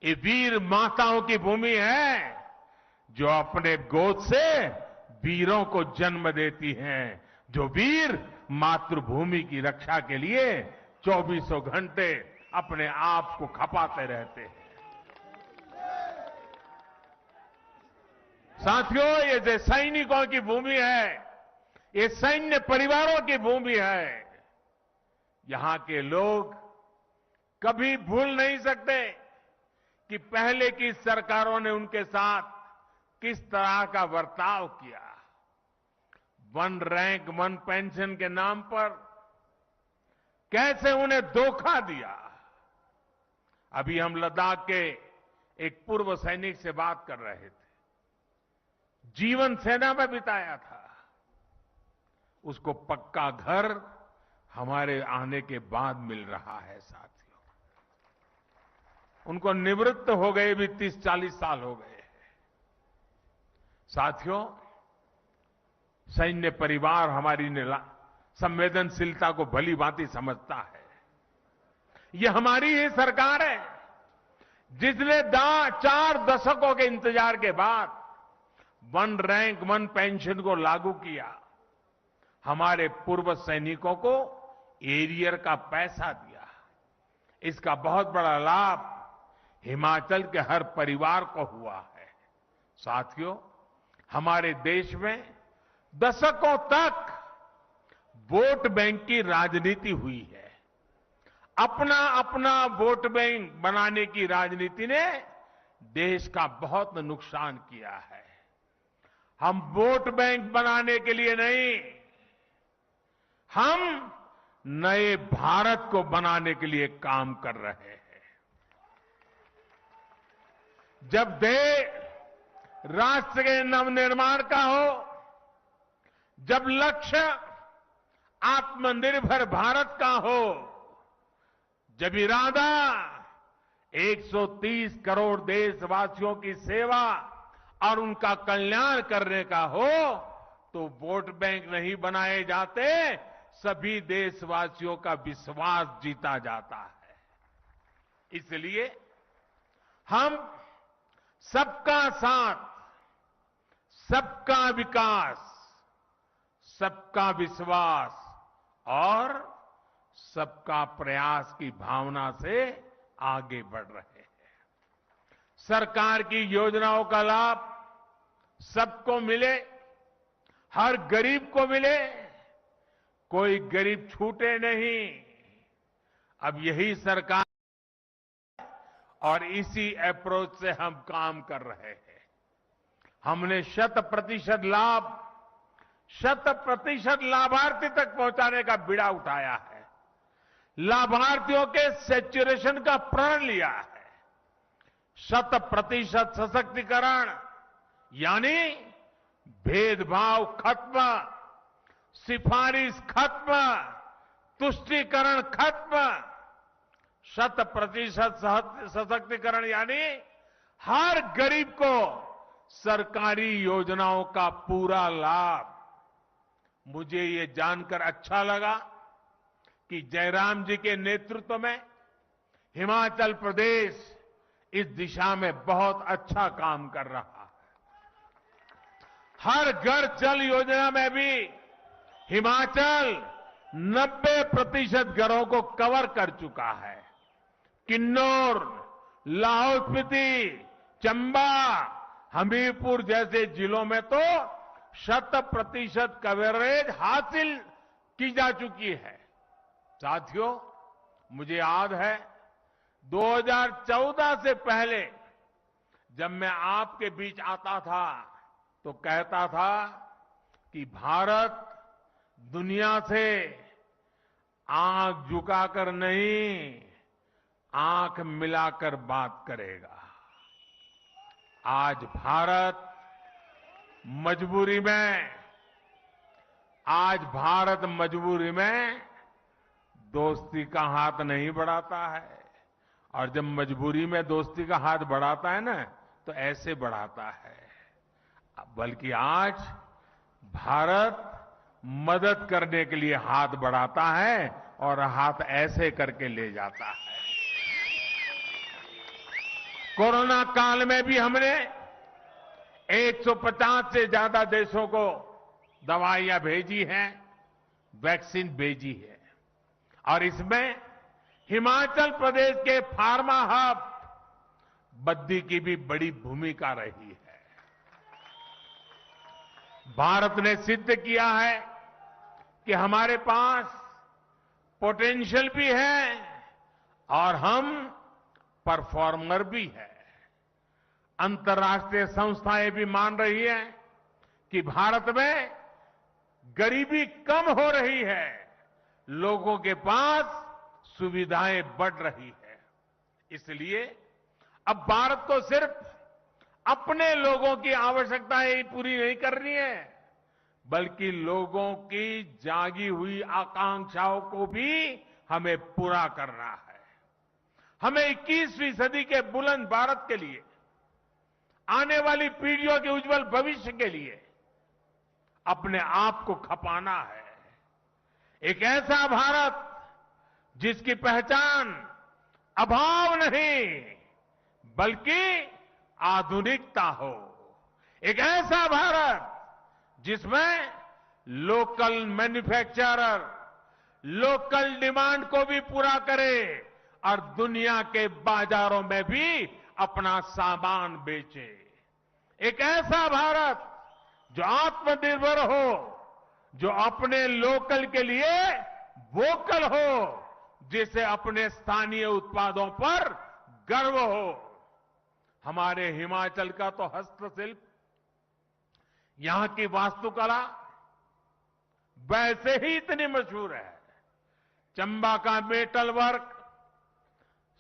ये वीर माताओं की भूमि है जो अपने गोद से वीरों को जन्म देती हैं, जो वीर मातृभूमि की रक्षा के लिए 24 घंटे अपने आप को खपाते रहते हैं। साथियों, ये जो सैनिकों की भूमि है, ये सैन्य परिवारों की भूमि है। यहां के लोग कभी भूल नहीं सकते कि पहले की सरकारों ने उनके साथ किस तरह का बर्ताव किया। 1 रैंक 1 पेंशन के नाम पर कैसे उन्हें धोखा दिया। अभी हम लद्दाख के एक पूर्व सैनिक से बात कर रहे थे, जीवन सेना में बिताया था। उसको पक्का घर हमारे आने के बाद मिल रहा है साथियों। उनको निवृत्त हो गए भी 30-40 साल हो गए हैं। साथियों, सैन्य परिवार हमारी संवेदनशीलता को भली भांति समझता है। ये हमारी ही सरकार है जिसने 4 दशकों के इंतजार के बाद 1 रैंक 1 पेंशन को लागू किया। हमारे पूर्व सैनिकों को एरियर का पैसा दिया। इसका बहुत बड़ा लाभ हिमाचल के हर परिवार को हुआ है। साथियों, हमारे देश में दशकों तक वोट बैंक की राजनीति हुई है। अपना अपना वोट बैंक बनाने की राजनीति ने देश का बहुत नुकसान किया है। हम वोट बैंक बनाने के लिए नहीं, हम नए भारत को बनाने के लिए काम कर रहे हैं। जब राष्ट्र के नवनिर्माण का हो, जब लक्ष्य आत्मनिर्भर भारत का हो, जब इरादा 130 करोड़ देशवासियों की सेवा और उनका कल्याण करने का हो, तो वोट बैंक नहीं बनाए जाते, सभी देशवासियों का विश्वास जीता जाता है। इसलिए हम सबका साथ, सबका विकास, सबका विश्वास और सबका प्रयास की भावना से आगे बढ़ रहे हैं। सरकार की योजनाओं का लाभ सबको मिले, हर गरीब को मिले, कोई गरीब छूटे नहीं। अब यही सरकार और इसी अप्रोच से हम काम कर रहे हैं। हमने 100% लाभ 100% लाभार्थी तक पहुंचाने का बीड़ा उठाया है। लाभार्थियों के सैचुरेशन का प्रण लिया है। 100% सशक्तिकरण यानी भेदभाव खत्म, सिफारिश खत्म, तुष्टीकरण खत्म। 100% सशक्तिकरण यानी हर गरीब को सरकारी योजनाओं का पूरा लाभ। मुझे ये जानकर अच्छा लगा कि जयराम जी के नेतृत्व में हिमाचल प्रदेश इस दिशा में बहुत अच्छा काम कर रहा है। हर घर जल योजना में भी हिमाचल 90% घरों को कवर कर चुका है। किन्नौर, लाहौल स्पीति, चंबा, हमीरपुर जैसे जिलों में तो 100% कवरेज हासिल की जा चुकी है। साथियों, मुझे याद है 2014 से पहले जब मैं आपके बीच आता था तो कहता था कि भारत दुनिया से आंख झुकाकर नहीं, आंख मिलाकर बात करेगा। आज भारत मजबूरी में दोस्ती का हाथ नहीं बढ़ाता है। और जब मजबूरी में दोस्ती का हाथ बढ़ाता है ना, तो ऐसे बढ़ाता है। बल्कि आज भारत मदद करने के लिए हाथ बढ़ाता है और हाथ ऐसे करके ले जाता है। कोरोना काल में भी हमने 150 से ज्यादा देशों को दवाइयां भेजी हैं, वैक्सीन भेजी है। और इसमें हिमाचल प्रदेश के फार्मा हब बद्दी की भी बड़ी भूमिका रही है। भारत ने सिद्ध किया है कि हमारे पास पोटेंशियल भी है और हम परफॉर्मर भी है। अंतर्राष्ट्रीय संस्थाएं भी मान रही हैं कि भारत में गरीबी कम हो रही है, लोगों के पास सुविधाएं बढ़ रही है। इसलिए अब भारत को सिर्फ अपने लोगों की आवश्यकताएं पूरी नहीं करनी है, बल्कि लोगों की जागी हुई आकांक्षाओं को भी हमें पूरा करना है। हमें 21वीं सदी के बुलंद भारत के लिए, आने वाली पीढ़ियों के उज्जवल भविष्य के लिए अपने आप को खपाना है। एक ऐसा भारत जिसकी पहचान अभाव नहीं बल्कि आधुनिकता हो। एक ऐसा भारत जिसमें लोकल मैन्युफैक्चरर लोकल डिमांड को भी पूरा करे और दुनिया के बाजारों में भी अपना सामान बेचे। एक ऐसा भारत जो आत्मनिर्भर हो, जो अपने लोकल के लिए वोकल हो, जिसे अपने स्थानीय उत्पादों पर गर्व हो। हमारे हिमाचल का तो हस्तशिल्प, यहां की वास्तुकला वैसे ही इतनी मशहूर है। चंबा का मेटल वर्क,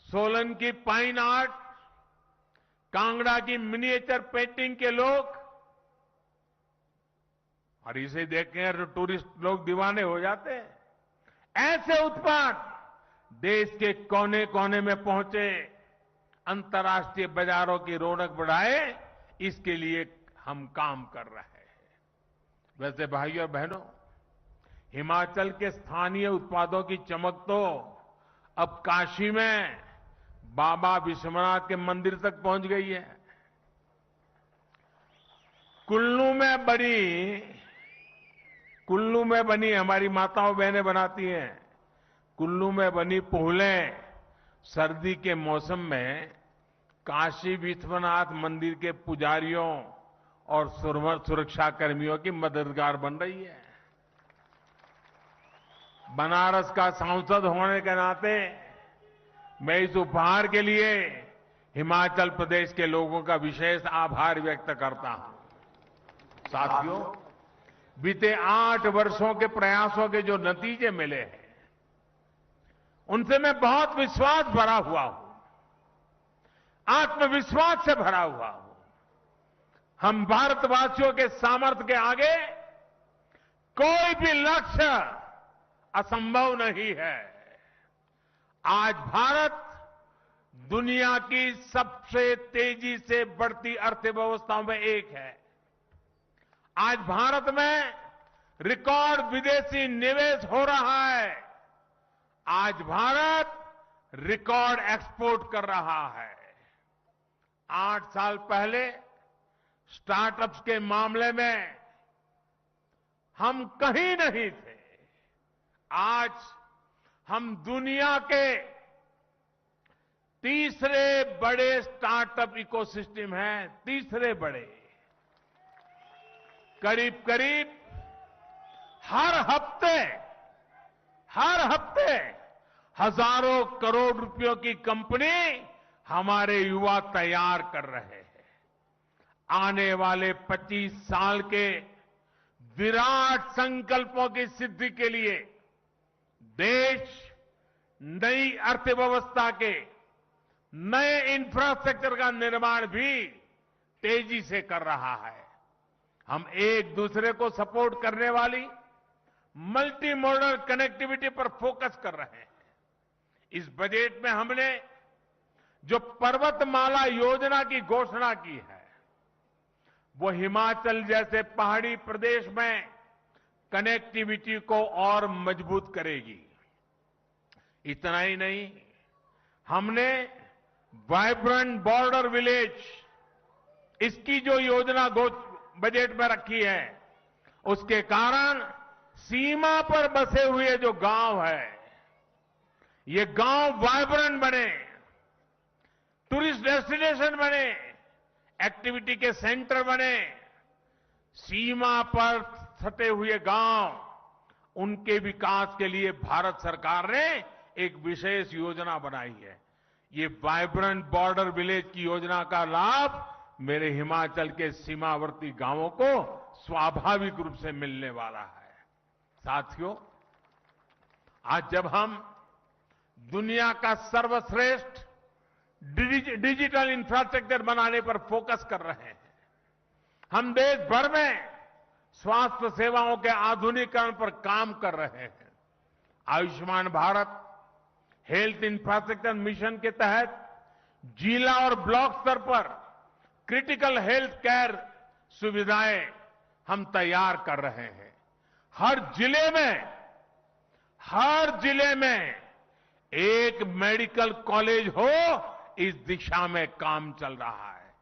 सोलन की पाइन आर्ट, कांगड़ा की मिनिएचर पेंटिंग के लोग, और इसे देखकर टूरिस्ट लोग दीवाने हो जाते हैं। ऐसे उत्पाद देश के कोने कोने में पहुंचे, अंतर्राष्ट्रीय बाजारों की रौनक बढ़ाए, इसके लिए हम काम कर रहे हैं। वैसे भाइयों और बहनों, हिमाचल के स्थानीय उत्पादों की चमक तो अब काशी में बाबा विश्वनाथ के मंदिर तक पहुंच गई है। कुल्लू में बनी हमारी माताओं बहनें बनाती हैं। कुल्लू में बनी पोहलें सर्दी के मौसम में काशी विश्वनाथ मंदिर के पुजारियों और सुरक्षा कर्मियों की मददगार बन रही है। बनारस का सांसद होने के नाते मैं इस उपहार के लिए हिमाचल प्रदेश के लोगों का विशेष आभार व्यक्त करता हूं। साथियों, बीते 8 वर्षों के प्रयासों के जो नतीजे मिले हैं, उनसे मैं बहुत विश्वास भरा हुआ हूं, आत्मविश्वास से भरा हुआ हूं। हम भारतवासियों के सामर्थ्य के आगे कोई भी लक्ष्य असंभव नहीं है। आज भारत दुनिया की सबसे तेजी से बढ़ती अर्थव्यवस्थाओं में एक है। आज भारत में रिकॉर्ड विदेशी निवेश हो रहा है। आज भारत रिकॉर्ड एक्सपोर्ट कर रहा है। 8 साल पहले स्टार्टअप्स के मामले में हम कहीं नहीं थे। आज हम दुनिया के तीसरे बड़े स्टार्टअप इकोसिस्टम हैं, तीसरे बड़े। करीब करीब हर हफ्ते हजारों करोड़ रुपयों की कंपनी हमारे युवा तैयार कर रहे हैं। आने वाले 25 साल के विराट संकल्पों की सिद्धि के लिए देश नई अर्थव्यवस्था के नए इंफ्रास्ट्रक्चर का निर्माण भी तेजी से कर रहा है। हम एक दूसरे को सपोर्ट करने वाली मल्टी मॉडल कनेक्टिविटी पर फोकस कर रहे हैं। इस बजट में हमने जो पर्वतमाला योजना की घोषणा की है, वो हिमाचल जैसे पहाड़ी प्रदेश में कनेक्टिविटी को और मजबूत करेगी। इतना ही नहीं, हमने वाइब्रेंट बॉर्डर विलेज, इसकी जो योजना बजट में रखी है, उसके कारण सीमा पर बसे हुए जो गांव है, ये गांव वाइब्रेंट बने, टूरिस्ट डेस्टिनेशन बने, एक्टिविटी के सेंटर बने। सीमा पर सटे हुए गांव, उनके विकास के लिए भारत सरकार ने एक विशेष योजना बनाई है। ये वाइब्रेंट बॉर्डर विलेज की योजना का लाभ मेरे हिमाचल के सीमावर्ती गांवों को स्वाभाविक रूप से मिलने वाला है। साथियों, आज जब हम दुनिया का सर्वश्रेष्ठ डिजिटल इंफ्रास्ट्रक्चर बनाने पर फोकस कर रहे हैं। हम देश भर में स्वास्थ्य सेवाओं के आधुनिकीकरण पर काम कर रहे हैं। Ayushman Bharat health infrastructure mission के तहत जिला और ब्लॉक स्तर पर क्रिटिकल हेल्थ केयर सुविधाएं हम तैयार कर रहे हैं। हर जिले में एक मेडिकल कॉलेज हो, इस दिशा में काम चल रहा है।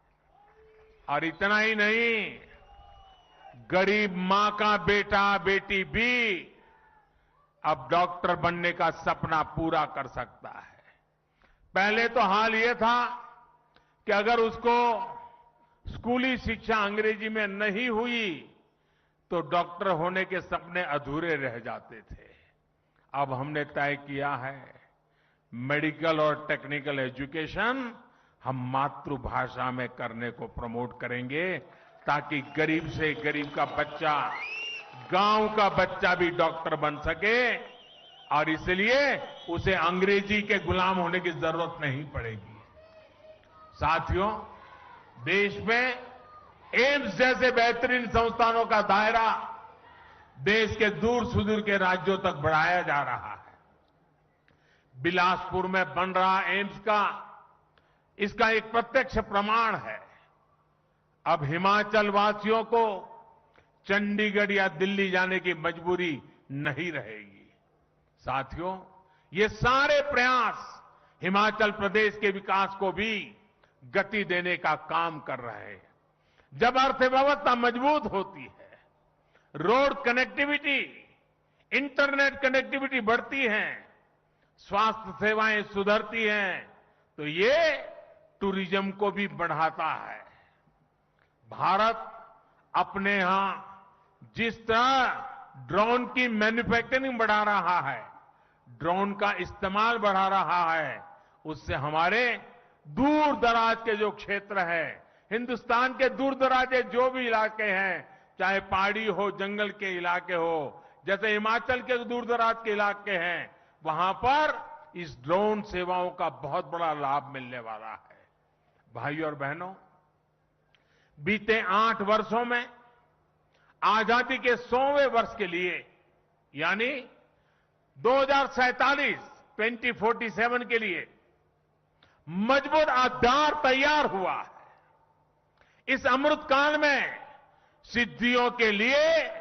और इतना ही नहीं, गरीब मां का बेटा बेटी भी अब डॉक्टर बनने का सपना पूरा कर सकता है। पहले तो हाल ये था कि अगर उसको स्कूली शिक्षा अंग्रेजी में नहीं हुई तो डॉक्टर होने के सपने अधूरे रह जाते थे। अब हमने तय किया है मेडिकल और टेक्निकल एजुकेशन हम मातृभाषा में करने को प्रमोट करेंगे, ताकि गरीब से गरीब का बच्चा, गांव का बच्चा भी डॉक्टर बन सके और इसलिए उसे अंग्रेजी के गुलाम होने की जरूरत नहीं पड़ेगी। साथियों, देश में एम्स जैसे बेहतरीन संस्थानों का दायरा देश के दूर सुदूर के राज्यों तक बढ़ाया जा रहा है। बिलासपुर में बन रहा एम्स इसका एक प्रत्यक्ष प्रमाण है। अब हिमाचल वासियों को चंडीगढ़ या दिल्ली जाने की मजबूरी नहीं रहेगी। साथियों, ये सारे प्रयास हिमाचल प्रदेश के विकास को भी गति देने का काम कर रहे हैं। जब अर्थव्यवस्था मजबूत होती है, रोड कनेक्टिविटी, इंटरनेट कनेक्टिविटी बढ़ती है, स्वास्थ्य सेवाएं सुधरती हैं, तो ये टूरिज्म को भी बढ़ाता है। भारत अपने यहां जिस तरह ड्रोन की मैन्युफैक्चरिंग बढ़ा रहा है, ड्रोन का इस्तेमाल बढ़ा रहा है, उससे हमारे दूर दराज के जो क्षेत्र है, हिंदुस्तान के दूर दराज के जो भी इलाके हैं, चाहे पहाड़ी हो, जंगल के इलाके हो, जैसे हिमाचल के दूर दराज के इलाके हैं, वहां पर इस ड्रोन सेवाओं का बहुत बड़ा लाभ मिलने वाला है। भाइयों और बहनों, बीते 8 वर्षों में आजादी के 100वें वर्ष के लिए यानी 2047 के लिए मजबूत आधार तैयार हुआ है। इस अमृत काल में सिद्धियों के लिए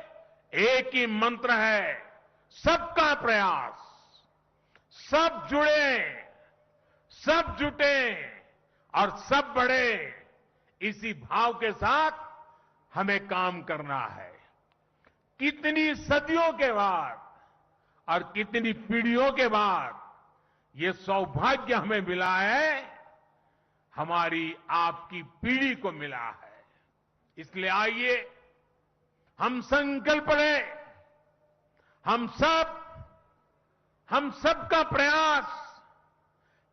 एक ही मंत्र है, सबका प्रयास। सब जुड़े, सब जुटे और सब बढ़े, इसी भाव के साथ हमें काम करना है। कितनी सदियों के बाद और कितनी पीढ़ियों के बाद ये सौभाग्य हमें मिला है, हमारी आपकी पीढ़ी को मिला है। इसलिए आइए हम संकल्प लें, हम सबका प्रयास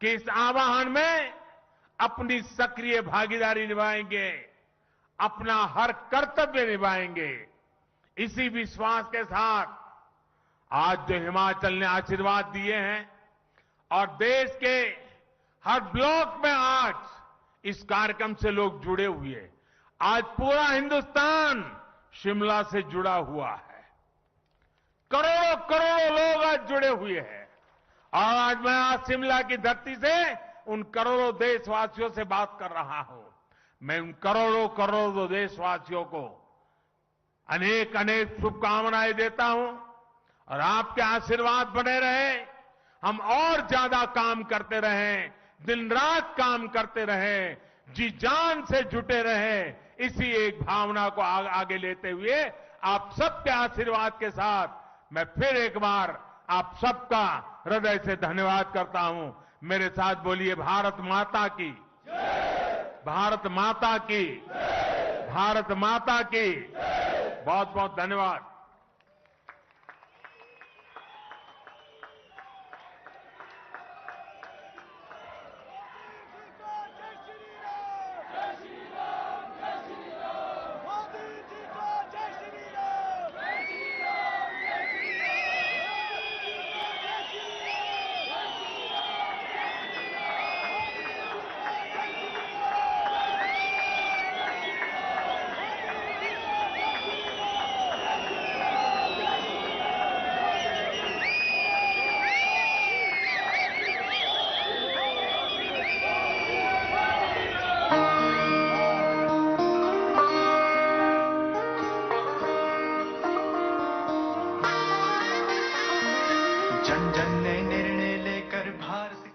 कि इस आह्वान में अपनी सक्रिय भागीदारी निभाएंगे, अपना हर कर्तव्य निभाएंगे। इसी विश्वास के साथ आज जो हिमाचल ने आशीर्वाद दिए हैं और देश के हर ब्लॉक में आज इस कार्यक्रम से लोग जुड़े हुए हैं। आज पूरा हिंदुस्तान शिमला से जुड़ा हुआ है। करोड़ों करोड़ों लोग आज जुड़े हुए हैं और आज मैं आज शिमला की धरती से उन करोड़ों देशवासियों से बात कर रहा हूं। मैं उन करोड़ों करोड़ों देशवासियों को अनेक अनेक शुभकामनाएं देता हूं और आपके आशीर्वाद बने रहे, हम और ज्यादा काम करते रहें, दिन रात काम करते रहें, जी जान से जुटे रहें। इसी एक भावना को आगे लेते हुए आप सबके आशीर्वाद के साथ मैं फिर एक बार आप सबका हृदय से धन्यवाद करता हूं। मेरे साथ बोलिए, भारत माता की, भारत माता की, भारत माता की। बहुत बहुत धन्यवाद। जन जन ने निर्णय लेकर भारत